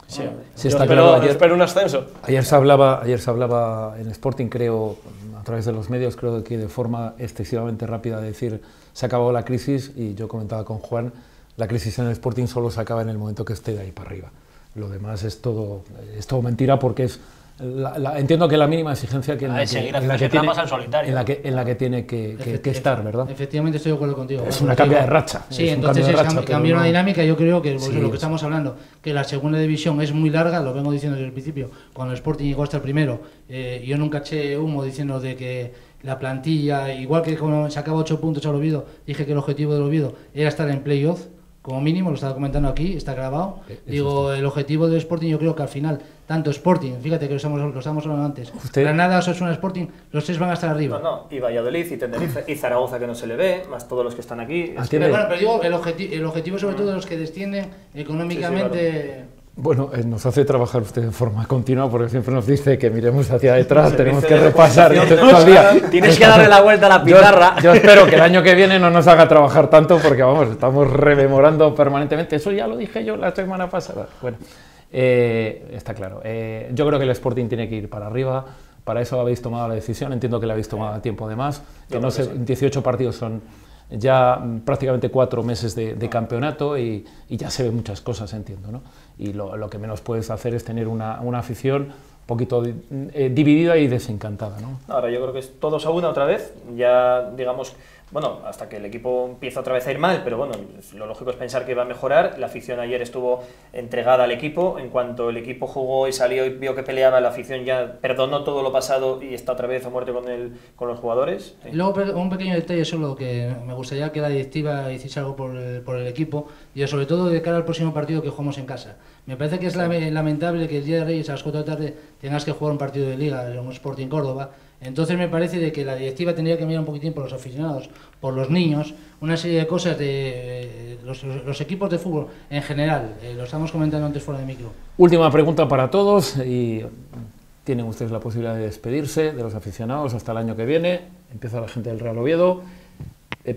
Sí, Sí, yo está claro. espero un ascenso. Ayer se hablaba en Sporting, creo, a través de los medios, creo que de forma excesivamente rápida, de decir se ha acabado la crisis, y yo comentaba con Juan, la crisis en el Sporting solo se acaba en el momento que esté de ahí para arriba. Lo demás es todo mentira, porque es entiendo que la mínima exigencia que en la que tiene que estar, ¿verdad? Efectivamente, estoy de acuerdo contigo. Es una cambio de racha. Sí, entonces cambia una dinámica. Yo creo que sí, lo que estamos hablando, que la segunda división es muy larga, lo vengo diciendo desde el principio. Cuando el Sporting llegó hasta el primero, yo nunca eché humo diciendo de que la plantilla, igual que cuando sacaba 8 puntos al Oviedo, dije que el objetivo del Oviedo era estar en playoff, como mínimo, lo estaba comentando aquí, está grabado. Digo, el objetivo del Sporting, yo creo que al final, tanto Sporting, fíjate que lo estamos hablando antes, Granada, Osasuna, Sporting, los 3 van a estar arriba. No, y Valladolid, y Tenerife, y Zaragoza, que no se le ve, más todos los que están aquí. Pero digo, el objetivo sobre todo de los que descienden económicamente... Sí, claro. Bueno, nos hace trabajar usted de forma continua, porque siempre nos dice que miremos hacia detrás, tenemos que repasar todo el día. Tienes que darle la vuelta a la pizarra. Yo espero que el año que viene no nos haga trabajar tanto, porque vamos, estamos rememorando permanentemente. Eso ya lo dije yo la semana pasada. Bueno, está claro. Yo creo que el Sporting tiene que ir para arriba. Para eso habéis tomado la decisión. Entiendo que la habéis tomado a tiempo de más. Que no sé, 18 partidos son ya prácticamente 4 meses de campeonato, y ya se ven muchas cosas, entiendo, ¿no? Y lo que menos puedes hacer es tener una afición un poquito dividida y desencantada, ¿no? Ahora yo creo que es todos a una otra vez, ya digamos, bueno, hasta que el equipo empieza otra vez a ir mal, pero bueno, lo lógico es pensar que va a mejorar. La afición ayer estuvo entregada al equipo. En cuanto el equipo jugó y salió y vio que peleaba, la afición ya perdonó todo lo pasado y está otra vez a muerte con los jugadores. Sí. Y luego un pequeño detalle solo, que me gustaría que la directiva hiciese algo por el equipo, y sobre todo de cara al próximo partido que jugamos en casa. Me parece que es lamentable que el día de Reyes a las 4 de la tarde tengas que jugar un partido de Liga en un Sporting Córdoba. Entonces me parece de que la directiva tendría que mirar un poquitín por los aficionados, por los niños, una serie de cosas de los equipos de fútbol en general. Lo estamos comentando antes fuera de micro. Última pregunta para todos, y tienen ustedes la posibilidad de despedirse de los aficionados hasta el año que viene. Empieza la gente del Real Oviedo.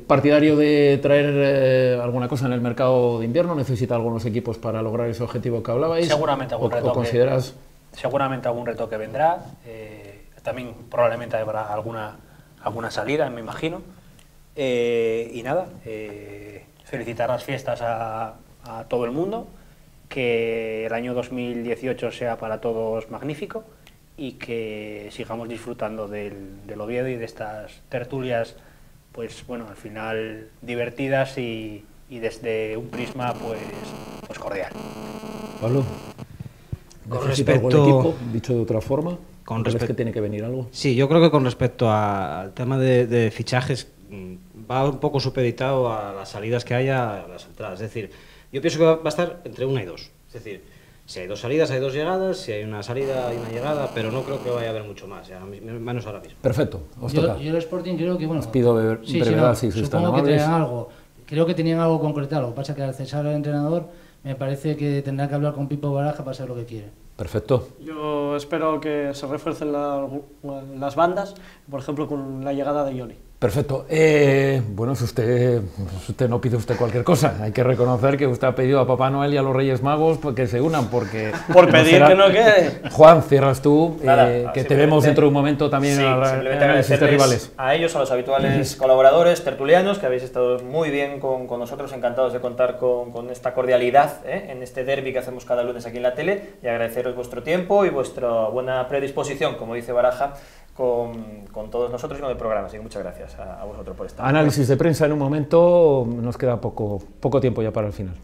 ¿Partidario de traer alguna cosa en el mercado de invierno? ¿Necesita algunos equipos para lograr ese objetivo que hablabais? Seguramente algún retoque. ¿O consideras? Seguramente algún retoque vendrá. También probablemente habrá alguna salida, me imagino. Y nada, felicitar las fiestas a todo el mundo, que el año 2018 sea para todos magnífico, y que sigamos disfrutando del Oviedo y de estas tertulias, pues bueno, al final divertidas y desde un prisma pues cordial. Pablo, con respecto al equipo, dicho de otra forma, ¿crees que tiene que venir algo? Sí, yo creo que con respecto al tema de fichajes va un poco supeditado a las salidas que haya, a las entradas. Es decir, yo pienso que va a estar entre 1 y 2. Es decir, si hay 2 salidas, hay 2 llegadas, si hay una salida, hay una llegada, pero no creo que vaya a haber mucho más, ya, menos ahora mismo. Perfecto, yo el Sporting creo que, bueno, os pido brevedad, si sois tan amables. Que tenían algo, creo que tenían algo concretado. Lo que pasa es que al cesar al entrenador, me parece que tendrá que hablar con Pipo Baraja para saber lo que quiere. Perfecto. Yo espero que se refuercen las bandas, por ejemplo, con la llegada de Yoli. Perfecto. Bueno, si usted no pide usted cualquier cosa, hay que reconocer que usted ha pedido a Papá Noel y a los Reyes Magos que se unan, porque... Por pedir que no quede. Juan, cierras tú, que te vemos dentro de un momento también sí, en el análisis de rivales. A ellos, a los habituales colaboradores, tertulianos, que habéis estado muy bien con nosotros, encantados de contar con esta cordialidad en este derbi que hacemos cada lunes aquí en la tele, y agradeceros vuestro tiempo y vuestra buena predisposición, como dice Baraja, con todos nosotros y con el programa. Así que muchas gracias a vosotros por estar. Análisis de prensa en un momento, nos queda poco tiempo ya para el final.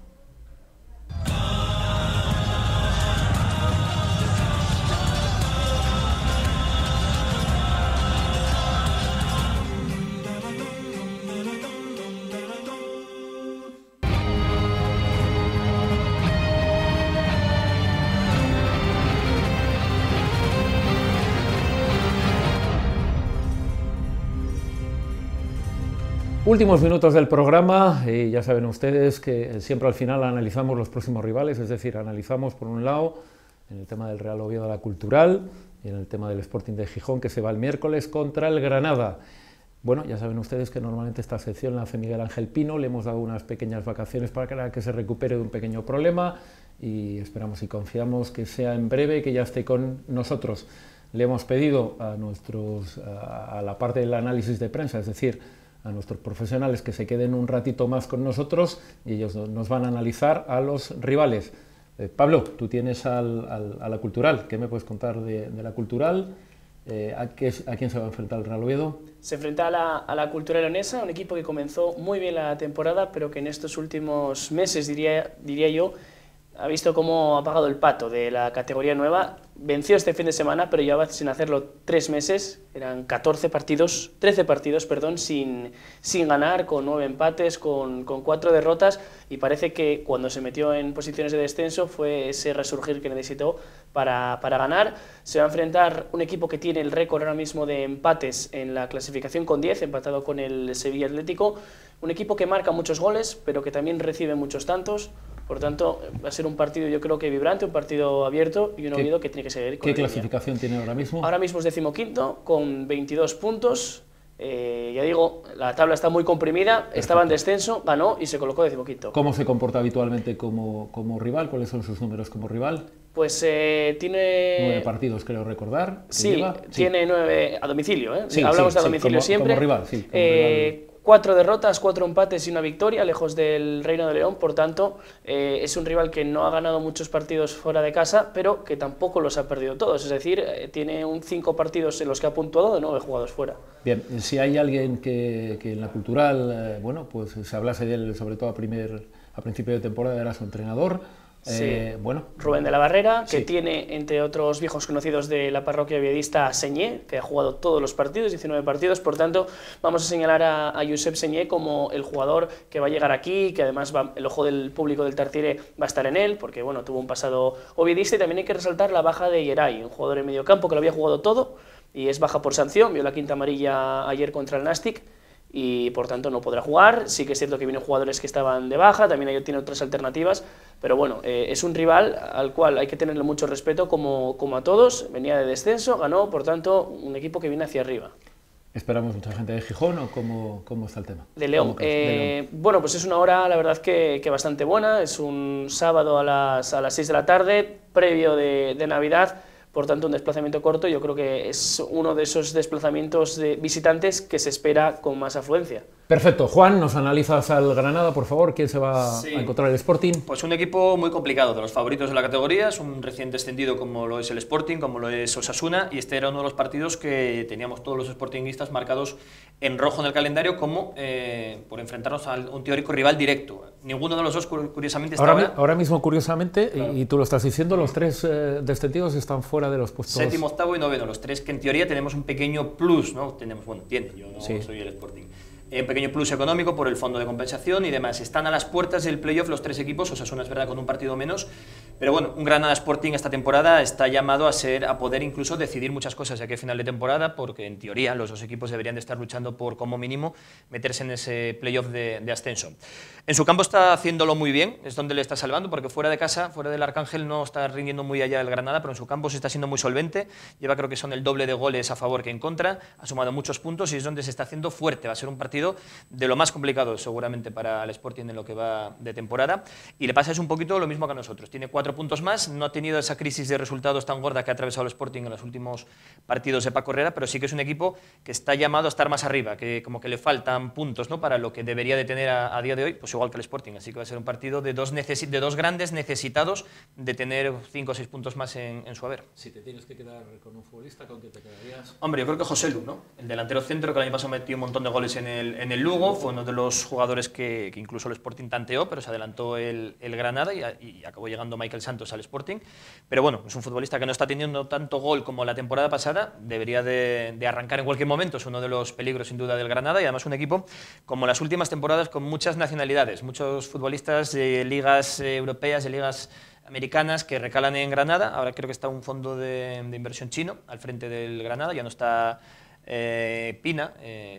Últimos minutos del programa, y ya saben ustedes que siempre al final analizamos los próximos rivales, es decir, analizamos por un lado en el tema del Real Oviedo la Cultural y en el tema del Sporting de Gijón, que se va el miércoles contra el Granada. Bueno, ya saben ustedes que normalmente esta sección la hace Miguel Ángel Pino, le hemos dado unas pequeñas vacaciones para que se recupere de un pequeño problema y esperamos y confiamos que sea en breve, que ya esté con nosotros. Le hemos pedido a la parte del análisis de prensa, es decir, a nuestros profesionales que se queden un ratito más con nosotros y ellos nos van a analizar a los rivales. Pablo, tú tienes a la Cultural, ¿qué me puedes contar de la Cultural? ¿A quién se va a enfrentar el Real Oviedo? Se enfrenta a la Cultural Leonesa, un equipo que comenzó muy bien la temporada, pero que en estos últimos meses, diría yo, ha visto cómo ha pagado el pato de la categoría nueva. Venció este fin de semana, pero llevaba sin hacerlo 3 meses, eran 13 partidos, sin ganar, con 9 empates, con 4 derrotas, y parece que cuando se metió en posiciones de descenso fue ese resurgir que necesitó para ganar. Se va a enfrentar un equipo que tiene el récord ahora mismo de empates en la clasificación con 10, empatado con el Sevilla Atlético, un equipo que marca muchos goles, pero que también recibe muchos tantos. Por tanto, va a ser un partido, yo creo que vibrante, un partido abierto y un Oviedo que tiene que seguir con ¿Qué clasificación tiene ahora mismo? Ahora mismo es 15º con 22 puntos. Ya digo, la tabla está muy comprimida, estaba en descenso, ganó y se colocó 15º. ¿Cómo se comporta habitualmente como rival? ¿Cuáles son sus números como rival? Pues tiene... 9 partidos, creo recordar. Sí, tiene 9 a domicilio, ¿eh? Sí, hablamos de a domicilio siempre. Como rival, sí. Como rival. 4 derrotas, 4 empates y una victoria, lejos del Reino de León. Por tanto, es un rival que no ha ganado muchos partidos fuera de casa, pero que tampoco los ha perdido todos. Es decir, tiene 5 partidos en los que ha puntuado de 9 jugados fuera. Bien, si hay alguien que en la Cultural, bueno, pues se hablase de él, sobre todo a principio de temporada, era su entrenador. Sí. Bueno, Rubén de la Barrera, que sí, tiene, entre otros viejos conocidos de la parroquia oviedista, Señé, que ha jugado todos los partidos, 19 partidos. Por tanto, vamos a señalar a Josep Señé como el jugador que va a llegar aquí, que además el ojo del público del Tartiere va a estar en él, porque bueno, tuvo un pasado oviedista. Y también hay que resaltar la baja de Yeray, un jugador en medio campo que lo había jugado todo y es baja por sanción, vio la quinta amarilla ayer contra el Nastic y por tanto no podrá jugar. Sí que es cierto que vienen jugadores que estaban de baja, también tiene otras alternativas, pero bueno, es un rival al cual hay que tenerle mucho respeto como a todos. Venía de descenso, ganó, por tanto, un equipo que viene hacia arriba. ¿Esperamos mucha gente de Gijón o cómo está el tema? De León. Bueno, pues es una hora, la verdad, que bastante buena. Es un sábado a las 6 de la tarde, previo de Navidad. Por tanto, un desplazamiento corto. Yo creo que es uno de esos desplazamientos de visitantes que se espera con más afluencia. Perfecto. Juan, ¿nos analizas al Granada, por favor? ¿Quién se va a encontrar el Sporting? Pues un equipo muy complicado, de los favoritos de la categoría. Es un recién descendido como lo es el Sporting, como lo es Osasuna, y este era uno de los partidos que teníamos todos los sportinguistas marcados en rojo en el calendario como por enfrentarnos a un teórico rival directo. Ninguno de los dos, curiosamente, estaba... Ahora mismo, curiosamente, claro, y tú lo estás diciendo, los 3 descendidos están fuera de los puestos... 7º, 8º y 9º, los 3 que en teoría tenemos un pequeño plus, ¿no? Yo no soy el Sporting. Un pequeño plus económico por el fondo de compensación y demás. Están a las puertas del playoff los 3 equipos, Osasuna es verdad con un partido menos, pero bueno, un Granada Sporting esta temporada está llamado a poder incluso decidir muchas cosas aquí a final de temporada, porque en teoría los 2 equipos deberían de estar luchando por, como mínimo, meterse en ese playoff de ascenso. En su campo está haciéndolo muy bien, es donde le está salvando, porque fuera de casa, fuera del Arcángel, no está rindiendo muy allá el Granada, pero en su campo se está siendo muy solvente, lleva creo que son el doble de goles a favor que en contra, ha sumado muchos puntos y es donde se está haciendo fuerte. Va a ser un partido de lo más complicado seguramente para el Sporting en lo que va de temporada, y le pasa es un poquito lo mismo que a nosotros, tiene 4 puntos más, no ha tenido esa crisis de resultados tan gorda que ha atravesado el Sporting en los últimos partidos de Paco Herrera, pero sí que es un equipo que está llamado a estar más arriba, que como que le faltan puntos, ¿no?, para lo que debería de tener a día de hoy, pues igual que el Sporting, así que va a ser un partido de dos grandes necesitados de tener 5 o 6 puntos más en su haber. Si te tienes que quedar con un futbolista, ¿con qué te quedarías? Hombre, yo creo que José Lu, ¿no?, el delantero centro que el año pasado metió un montón de goles en el Lugo, fue uno de los jugadores que incluso el Sporting tanteó, pero se adelantó el Granada y acabó llegando Michael Santos al Sporting. Pero bueno, es un futbolista que no está teniendo tanto gol como la temporada pasada, debería de arrancar en cualquier momento, es uno de los peligros sin duda del Granada, y además un equipo como las últimas temporadas con muchas nacionalidades, muchos futbolistas de ligas europeas, de ligas americanas que recalan en Granada. Ahora creo que está un fondo de inversión chino al frente del Granada, ya no está Pina,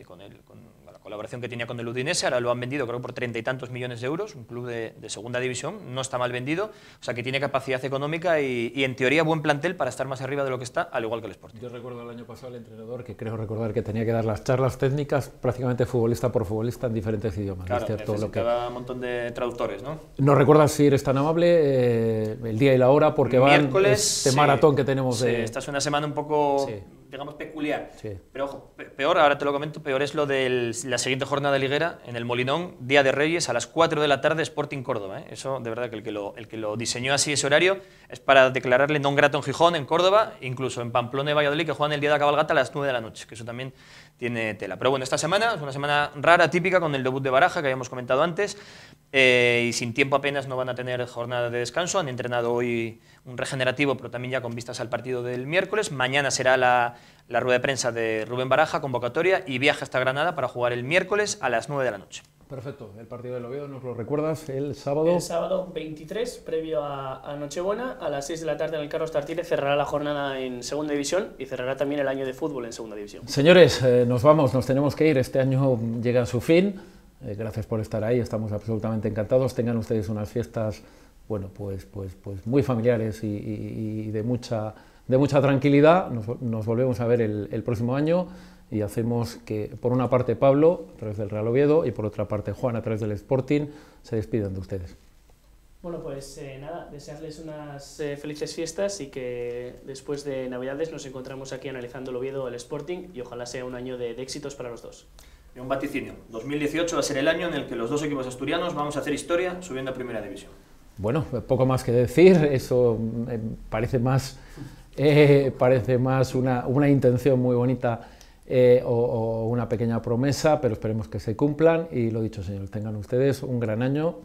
con la colaboración que tenía con el Udinese, ahora lo han vendido creo por 30 y tantos millones de euros, un club de segunda división, no está mal vendido, o sea que tiene capacidad económica y en teoría buen plantel para estar más arriba de lo que está, al igual que el Sporting. Yo recuerdo el año pasado el entrenador, que creo recordar que tenía que dar las charlas técnicas prácticamente futbolista por futbolista en diferentes idiomas. Claro, es cierto, necesitaba un montón de traductores, ¿no? ¿No recuerdas si eres tan amable el día y la hora? Porque van miércoles, este maratón que tenemos sí, de... esta es una semana un poco... Sí. digamos, peculiar. Sí. Pero ojo, peor, ahora te lo comento, peor es lo de la siguiente jornada liguera en el Molinón, Día de Reyes, a las 4 de la tarde, Sporting Córdoba. Eso, de verdad, que el que lo diseñó así ese horario es para declararle non grato en Gijón, en Córdoba, incluso en Pamplona y Valladolid, que juegan el día de la cabalgata a las 9 de la noche, que eso también tiene tela. Pero bueno, esta semana es una semana rara, típica, con el debut de Baraja, que habíamos comentado antes, y sin tiempo apenas no van a tener jornada de descanso. Han entrenado hoy un regenerativo, pero también ya con vistas al partido del miércoles. Mañana será la rueda de prensa de Rubén Baraja, convocatoria, y viaja hasta Granada para jugar el miércoles a las 9 de la noche. Perfecto. El partido del Oviedo, ¿nos lo recuerdas? El sábado. El sábado 23, previo a Nochebuena, a las 6 de la tarde en el Carlos Tartiere, cerrará la jornada en Segunda División y cerrará también el año de fútbol en Segunda División. Señores, nos vamos, nos tenemos que ir. Este año llega a su fin. Gracias por estar ahí, estamos absolutamente encantados. Tengan ustedes unas fiestas, bueno, pues muy familiares y de mucha tranquilidad. Nos volvemos a ver el próximo año y hacemos que, por una parte, Pablo, a través del Real Oviedo, y por otra parte, Juan, a través del Sporting, se despidan de ustedes. Bueno, pues nada, desearles unas felices fiestas y que después de Navidades nos encontramos aquí analizando el Oviedo, el Sporting, y ojalá sea un año de éxitos para los dos. Y un vaticinio, 2018 va a ser el año en el que los dos equipos asturianos vamos a hacer historia subiendo a Primera División. Bueno, poco más que decir, eso parece más una intención muy bonita o una pequeña promesa, pero esperemos que se cumplan y lo dicho, señores, tengan ustedes un gran año,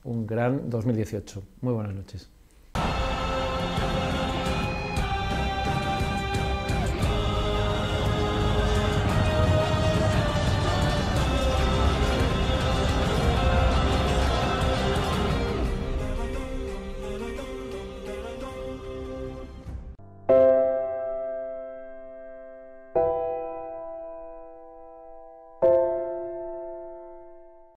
un gran 2018. Muy buenas noches.